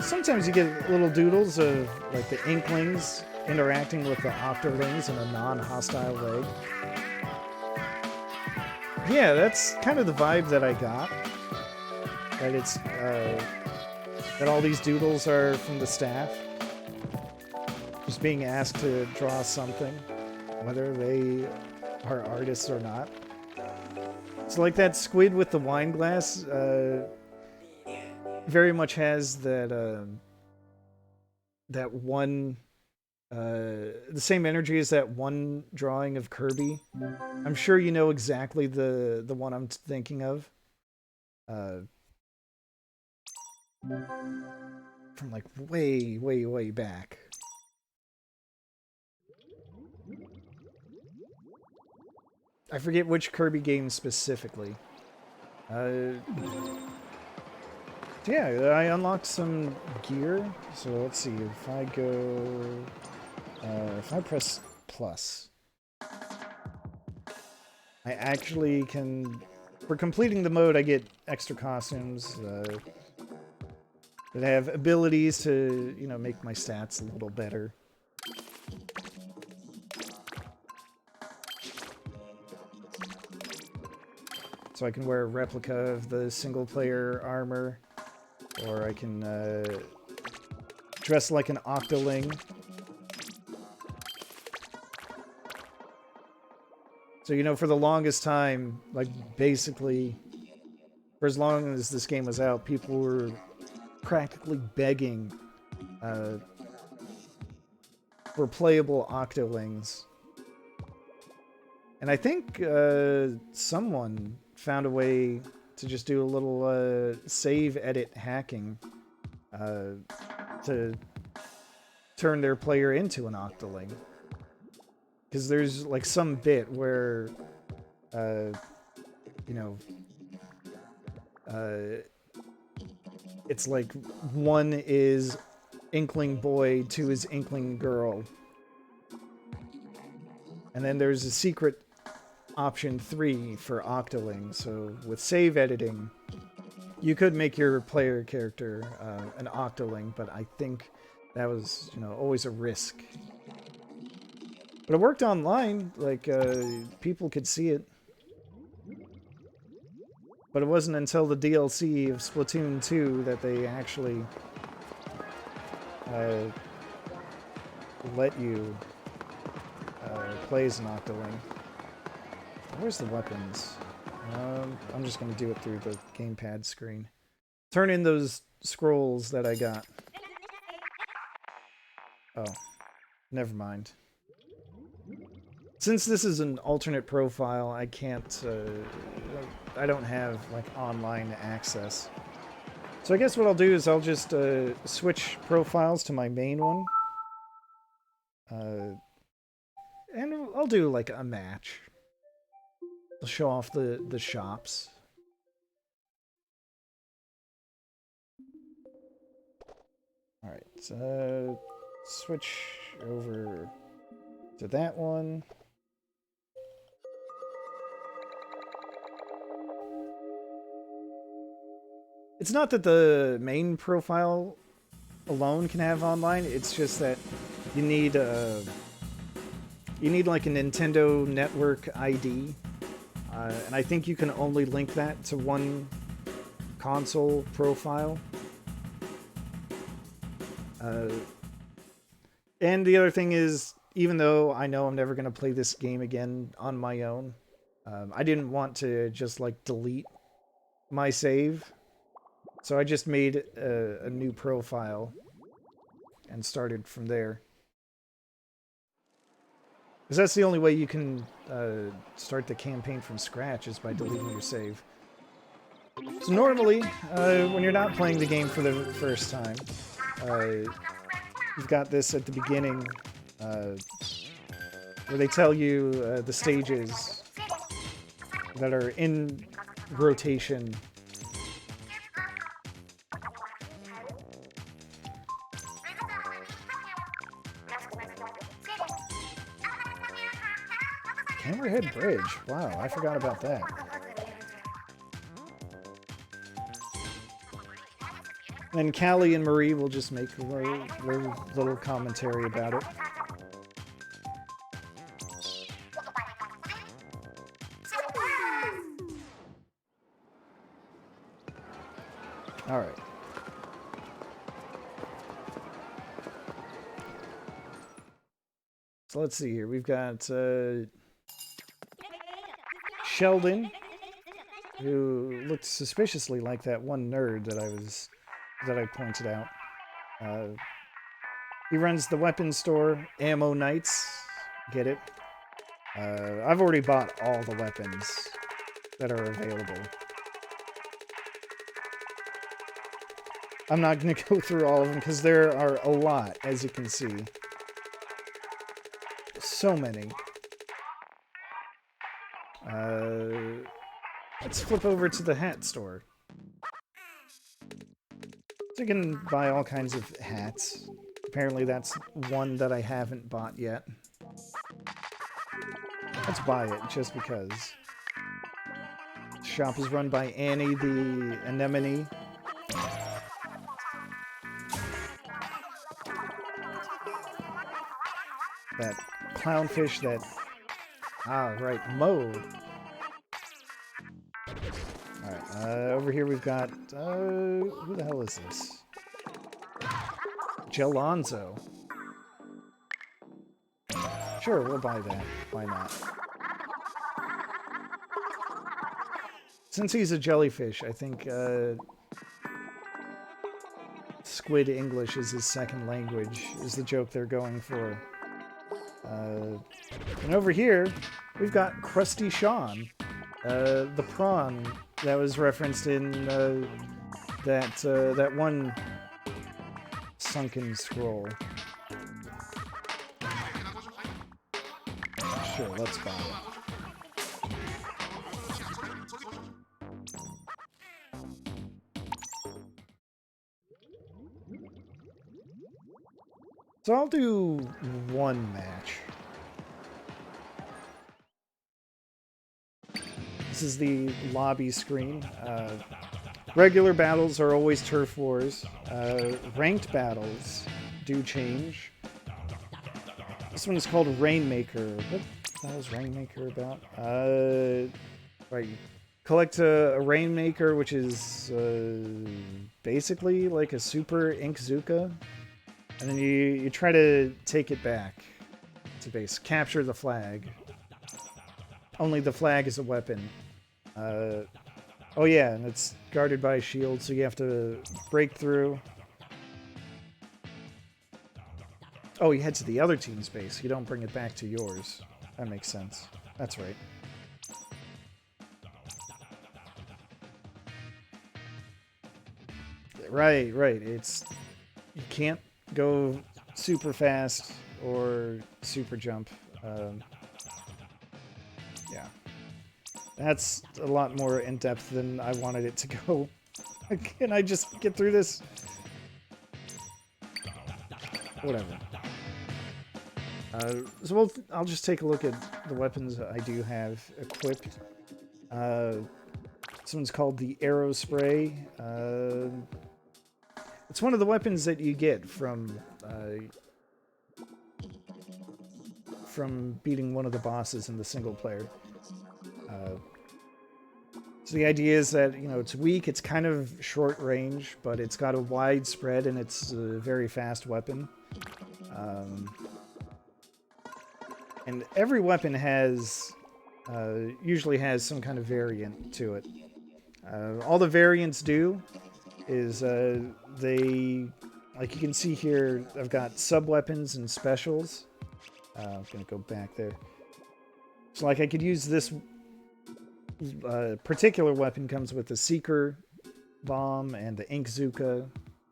Sometimes you get little doodles of, like, the Inklings interacting with the Octolings in a non-hostile way. Yeah, that's kind of the vibe that I got. That it's, that all these doodles are from the staff. Just being asked to draw something, whether they are artists or not. So like that squid with the wine glass, very much has that, that one, the same energy as that one drawing of Kirby. I'm sure you know exactly the one I'm thinking of. From like way, way, way back. I forget which Kirby game specifically. Yeah, I unlocked some gear. So let's see, if I go... if I press plus, I actually can... For completing the mode, I get extra costumes that have abilities to, you know, make my stats a little better. So I can wear a replica of the single-player armor, or I can dress like an Octoling. So, you know, for the longest time, like, basically, for as long as this game was out, people were practically begging for playable Octolings. And I think someone found a way to just do a little save edit hacking to turn their player into an Octoling. Because there's like some bit where, you know, it's like one is Inkling boy to his Inkling girl. And then there's a secret option 3 for Octoling. So with save editing, you could make your player character an Octoling, but I think that was, you know, always a risk. But it worked online, like, people could see it. But it wasn't until the DLC of Splatoon 2 that they actually let you play as an Octoling. Where's the weapons? I'm just going to do it through the gamepad screen. Turn in those scrolls that I got. Oh, never mind. Since this is an alternate profile, I can't, I don't have, like, online access. So I guess what I'll do is I'll just switch profiles to my main one. And I'll do, like, a match. I'll show off the shops. Alright, so switch over to that one. It's not that the main profile alone can have online, it's just that you need like a Nintendo Network ID. And I think you can only link that to one console profile. And the other thing is, even though I know I'm never going to play this game again on my own, I didn't want to just, like, delete my save. So I just made a new profile and started from there. Because that's the only way you can start the campaign from scratch, is by deleting your save. So normally, when you're not playing the game for the first time, you've got this at the beginning, where they tell you the stages that are in rotation. Hammerhead Bridge. Wow, I forgot about that. And Callie and Marie will just make their little commentary about it. Alright. So let's see here. We've got Sheldon, who looked suspiciously like that one nerd that I pointed out. He runs the weapons store, Ammo Nights. Get it? I've already bought all the weapons that are available. I'm not going to go through all of them because there are a lot, as you can see. So many. Let's flip over to the hat store. So you can buy all kinds of hats. Apparently that's one that I haven't bought yet. Let's buy it, just because. The shop is run by Annie the Anemone. That clownfish that... Ah, right, Mo. Alright, over here we've got... who the hell is this? Gelonzo. Sure, we'll buy that. Why not? Since he's a jellyfish, I think, Squid English is his second language, is the joke they're going for. And over here, we've got Krusty Sean, the prawn that was referenced in that one sunken scroll. Sure, let's buy it. So I'll do one match. This is the lobby screen. Regular battles are always turf wars. Ranked battles do change. This one is called Rainmaker. What the hell is Rainmaker about? Right. Collect a Rainmaker, which is basically like a super Inkzuka. And then you try to take it back to base. Capture the flag. Only the flag is a weapon. Oh yeah, and it's guarded by a shield, so you have to break through. Oh, you head to the other team's base. You don't bring it back to yours. That makes sense. That's right. Right. It's... You can't go super fast or super jump. Yeah. That's a lot more in-depth than I wanted it to go. Can I just get through this? Whatever. So I'll just take a look at the weapons I do have equipped. This one's called the Arrow Spray. It's one of the weapons that you get from beating one of the bosses in the single player. So the idea is that, you know, it's weak, it's kind of short range, but it's got a wide spread and it's a very fast weapon. And every weapon has, usually has some kind of variant to it. All the variants do is they, like you can see here, I've got sub-weapons and specials. I'm going to go back there. So like I could use this particular weapon comes with the Seeker Bomb and the Inkzuka,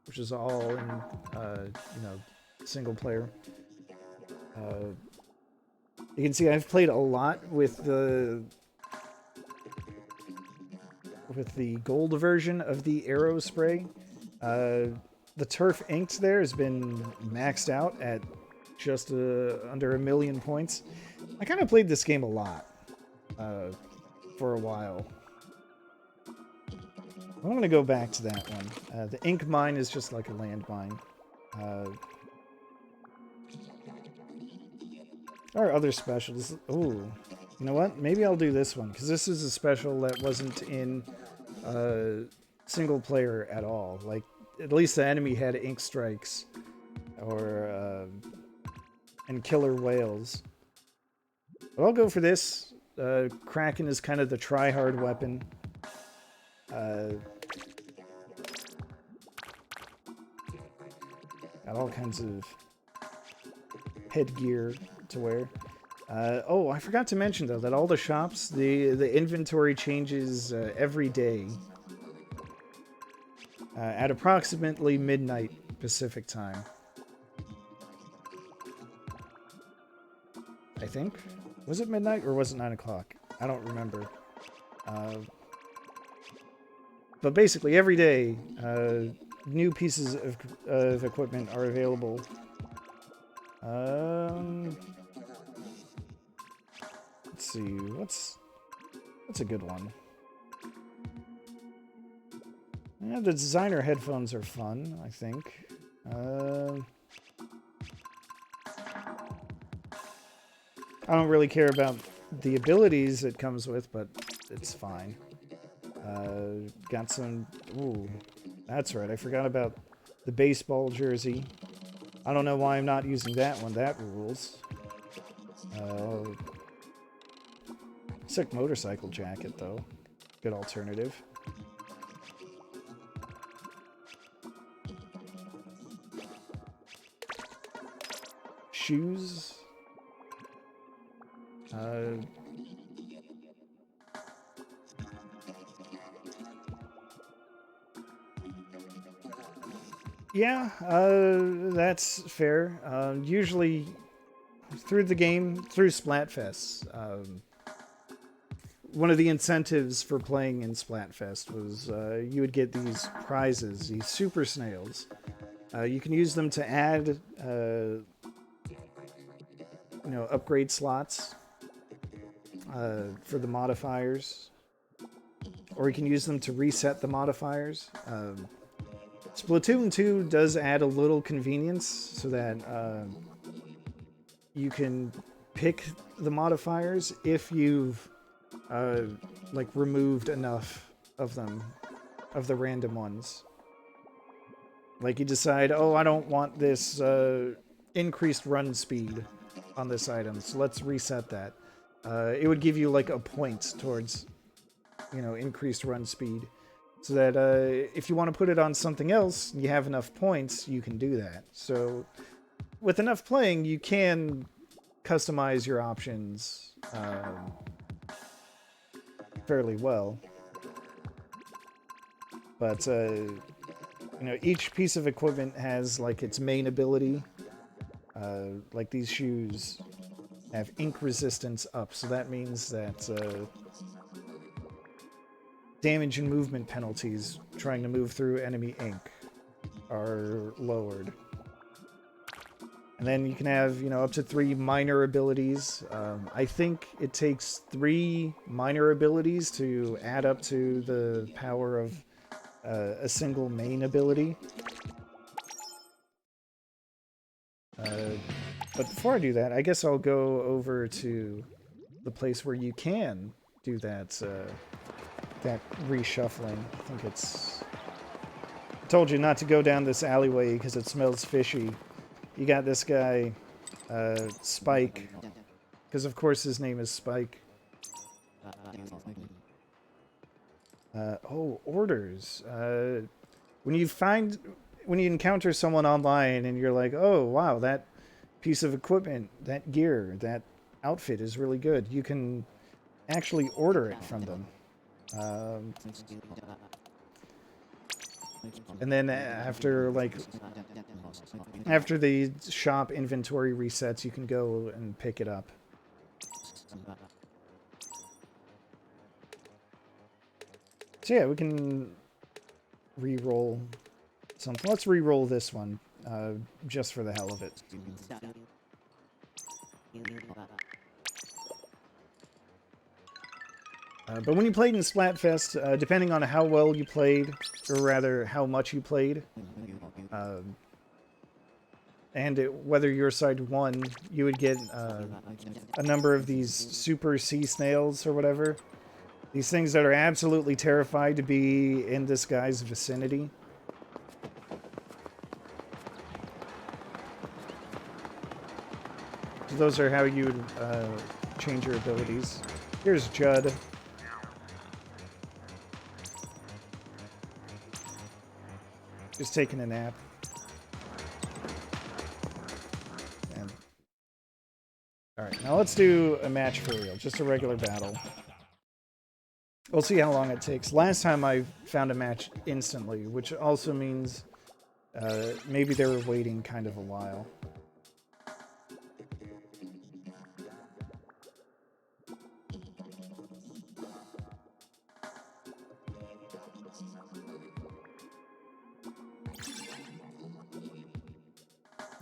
which is all in, you know, single player. You can see I've played a lot with the gold version of the Arrow Spray. The Turf Inked there has been maxed out at just under 1 million points. I kind of played this game a lot for a while. I'm going to go back to that one. The Ink Mine is just like a landmine. There are other specials. Ooh, you know what? Maybe I'll do this one, because this is a special that wasn't in single player at all. Like, at least the enemy had Ink Strikes or and Killer Whales. But I'll go for this. Kraken is kind of the try-hard weapon. Got all kinds of headgear to wear. Oh, I forgot to mention though that all the shops, the inventory changes every day at approximately midnight Pacific time. I think. Was it midnight or was it 9 o'clock? I don't remember. But basically every day, new pieces of equipment are available. Let's see, what's a good one? Yeah, the designer headphones are fun, I think. I don't really care about the abilities it comes with, but it's fine. Got some... Ooh, that's right, I forgot about the baseball jersey. I don't know why I'm not using that one. That rules. Sick motorcycle jacket, though. Good alternative. Shoes. Yeah, that's fair. Usually, through the game, through Splatfest, one of the incentives for playing in Splatfest was you would get these prizes, these super snails. You can use them to add, upgrade slots for the modifiers, or you can use them to reset the modifiers. Splatoon 2 does add a little convenience so that you can pick the modifiers if you've removed enough of them, of the random ones. Like you decide, oh, I don't want this increased run speed on this item, so let's reset that. It would give you like a point towards, increased run speed, so that if you want to put it on something else, you have enough points, you can do that. So with enough playing, you can customize your options fairly well. But each piece of equipment has like its main ability. Like these shoes have ink resistance up, so that means that damage and movement penalties trying to move through enemy ink are lowered. And then you can have, up to 3 minor abilities. I think it takes 3 minor abilities to add up to the power of a single main ability. But before I do that, I guess I'll go over to the place where you can do that that reshuffling. I think it's... I told you not to go down this alleyway because it smells fishy. You got this guy, Spike, because of course his name is Spike. Orders. When you encounter someone online and you're like, oh wow, that piece of equipment, that gear, that outfit is really good, you can actually order it from them. And then after the shop inventory resets, you can go and pick it up. So yeah, we can re-roll something. Let's re-roll this one, just for the hell of it. But when you played in Splatfest, depending on how well you played, or rather how much you played, and whether your side won, you would get a number of these super sea snails or whatever. These things that are absolutely terrified to be in this guy's vicinity. So those are how you would change your abilities. Here's Judd. Just taking a nap. And... Alright, now let's do a match for real. Just a regular battle. We'll see how long it takes. Last time I found a match instantly, which also means maybe they were waiting kind of a while.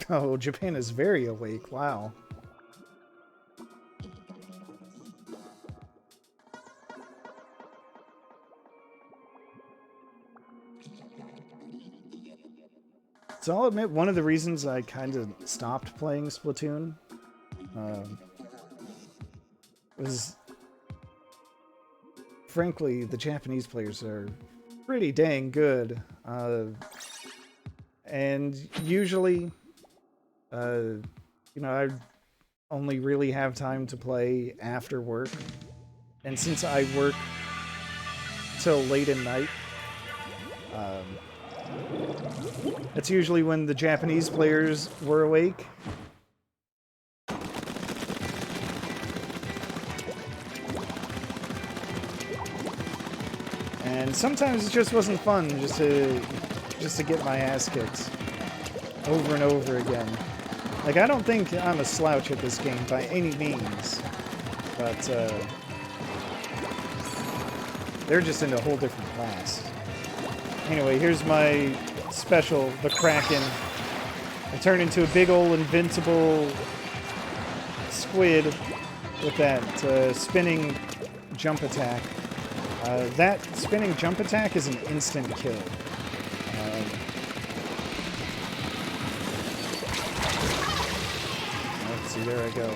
Oh, Japan is very awake. Wow. So I'll admit, one of the reasons I kind of stopped playing Splatoon was, frankly, the Japanese players are pretty dang good. And usually, I only really have time to play after work. And since I work till late at night, that's usually when the Japanese players were awake. And sometimes it just wasn't fun just to get my ass kicked over and over again. Like, I don't think I'm a slouch at this game by any means, but they're just in a whole different class. Anyway, here's my special, the Kraken. I turn into a big old invincible squid with that spinning jump attack. That spinning jump attack is an instant kill. Let's see, there I go.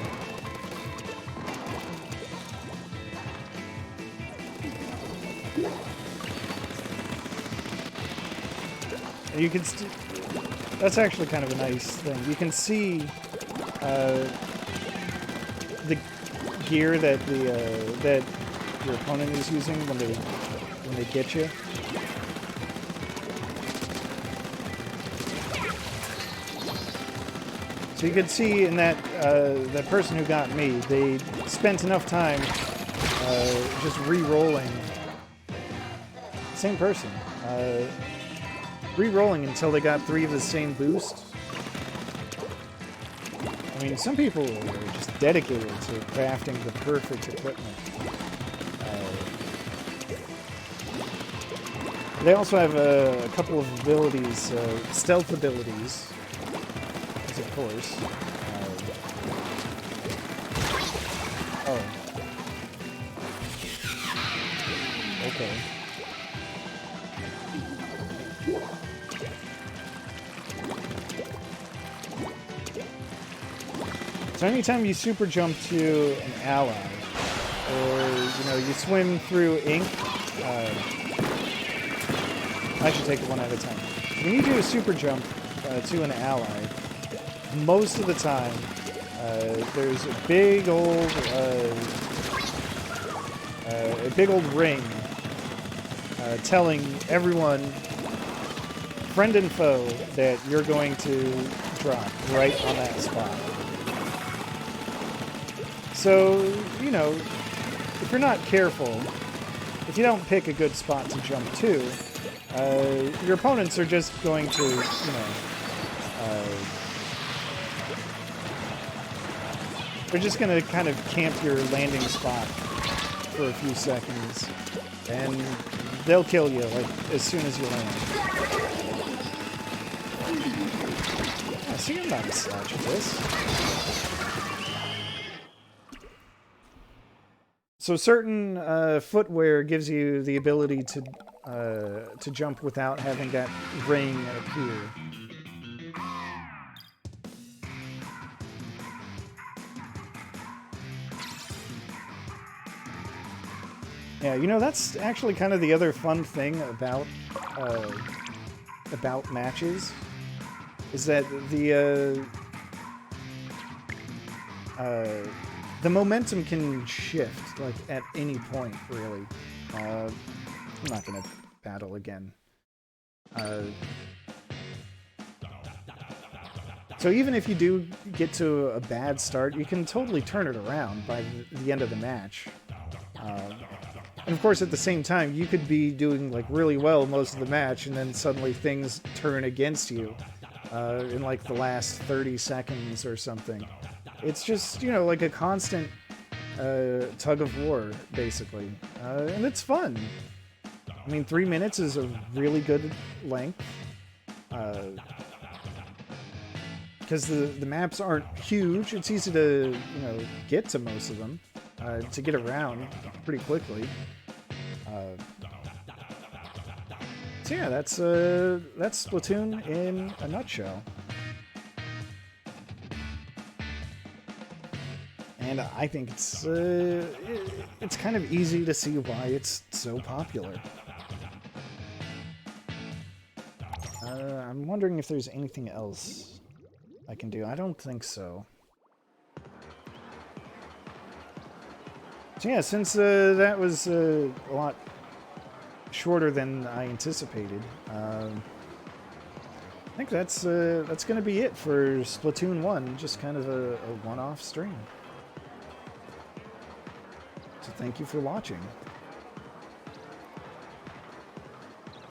You can that's actually kind of a nice thing. You can see the gear that that your opponent is using when they get you. So you could see in that that person who got me, they spent enough time just re-rolling. Same person. Re-rolling until they got 3 of the same boost. I mean, some people are just dedicated to crafting the perfect equipment. They also have a couple of abilities, stealth abilities, of course. Oh. Okay. So anytime you super jump to an ally, or you swim through ink, I should take it one at a time. When you do a super jump to an ally, most of the time there's a big old ring telling everyone, friend and foe, that you're going to drop right on that spot. So, if you're not careful, if you don't pick a good spot to jump to, your opponents are just going to, they're just going to kind of camp your landing spot for a few seconds, and they'll kill you, as soon as you land. I see I'm not a slouch at this. So certain footwear gives you the ability to jump without having that ring appear. Yeah, that's actually kind of the other fun thing about matches, is that the momentum can shift, at any point, really. I'm not going to battle again. So even if you do get to a bad start, you can totally turn it around by the end of the match. And of course, at the same time, you could be doing, really well most of the match, and then suddenly things turn against you in, the last 30 seconds or something. It's just, a constant tug of war, basically. And it's fun. I mean, 3 minutes is a really good length. Because the maps aren't huge. It's easy to, get to most of them. To get around pretty quickly. So yeah, that's Splatoon in a nutshell. And I think it's kind of easy to see why it's so popular. I'm wondering if there's anything else I can do. I don't think so. So yeah, since that was a lot shorter than I anticipated, I think that's going to be it for Splatoon 1. Just kind of a one-off stream. So thank you for watching.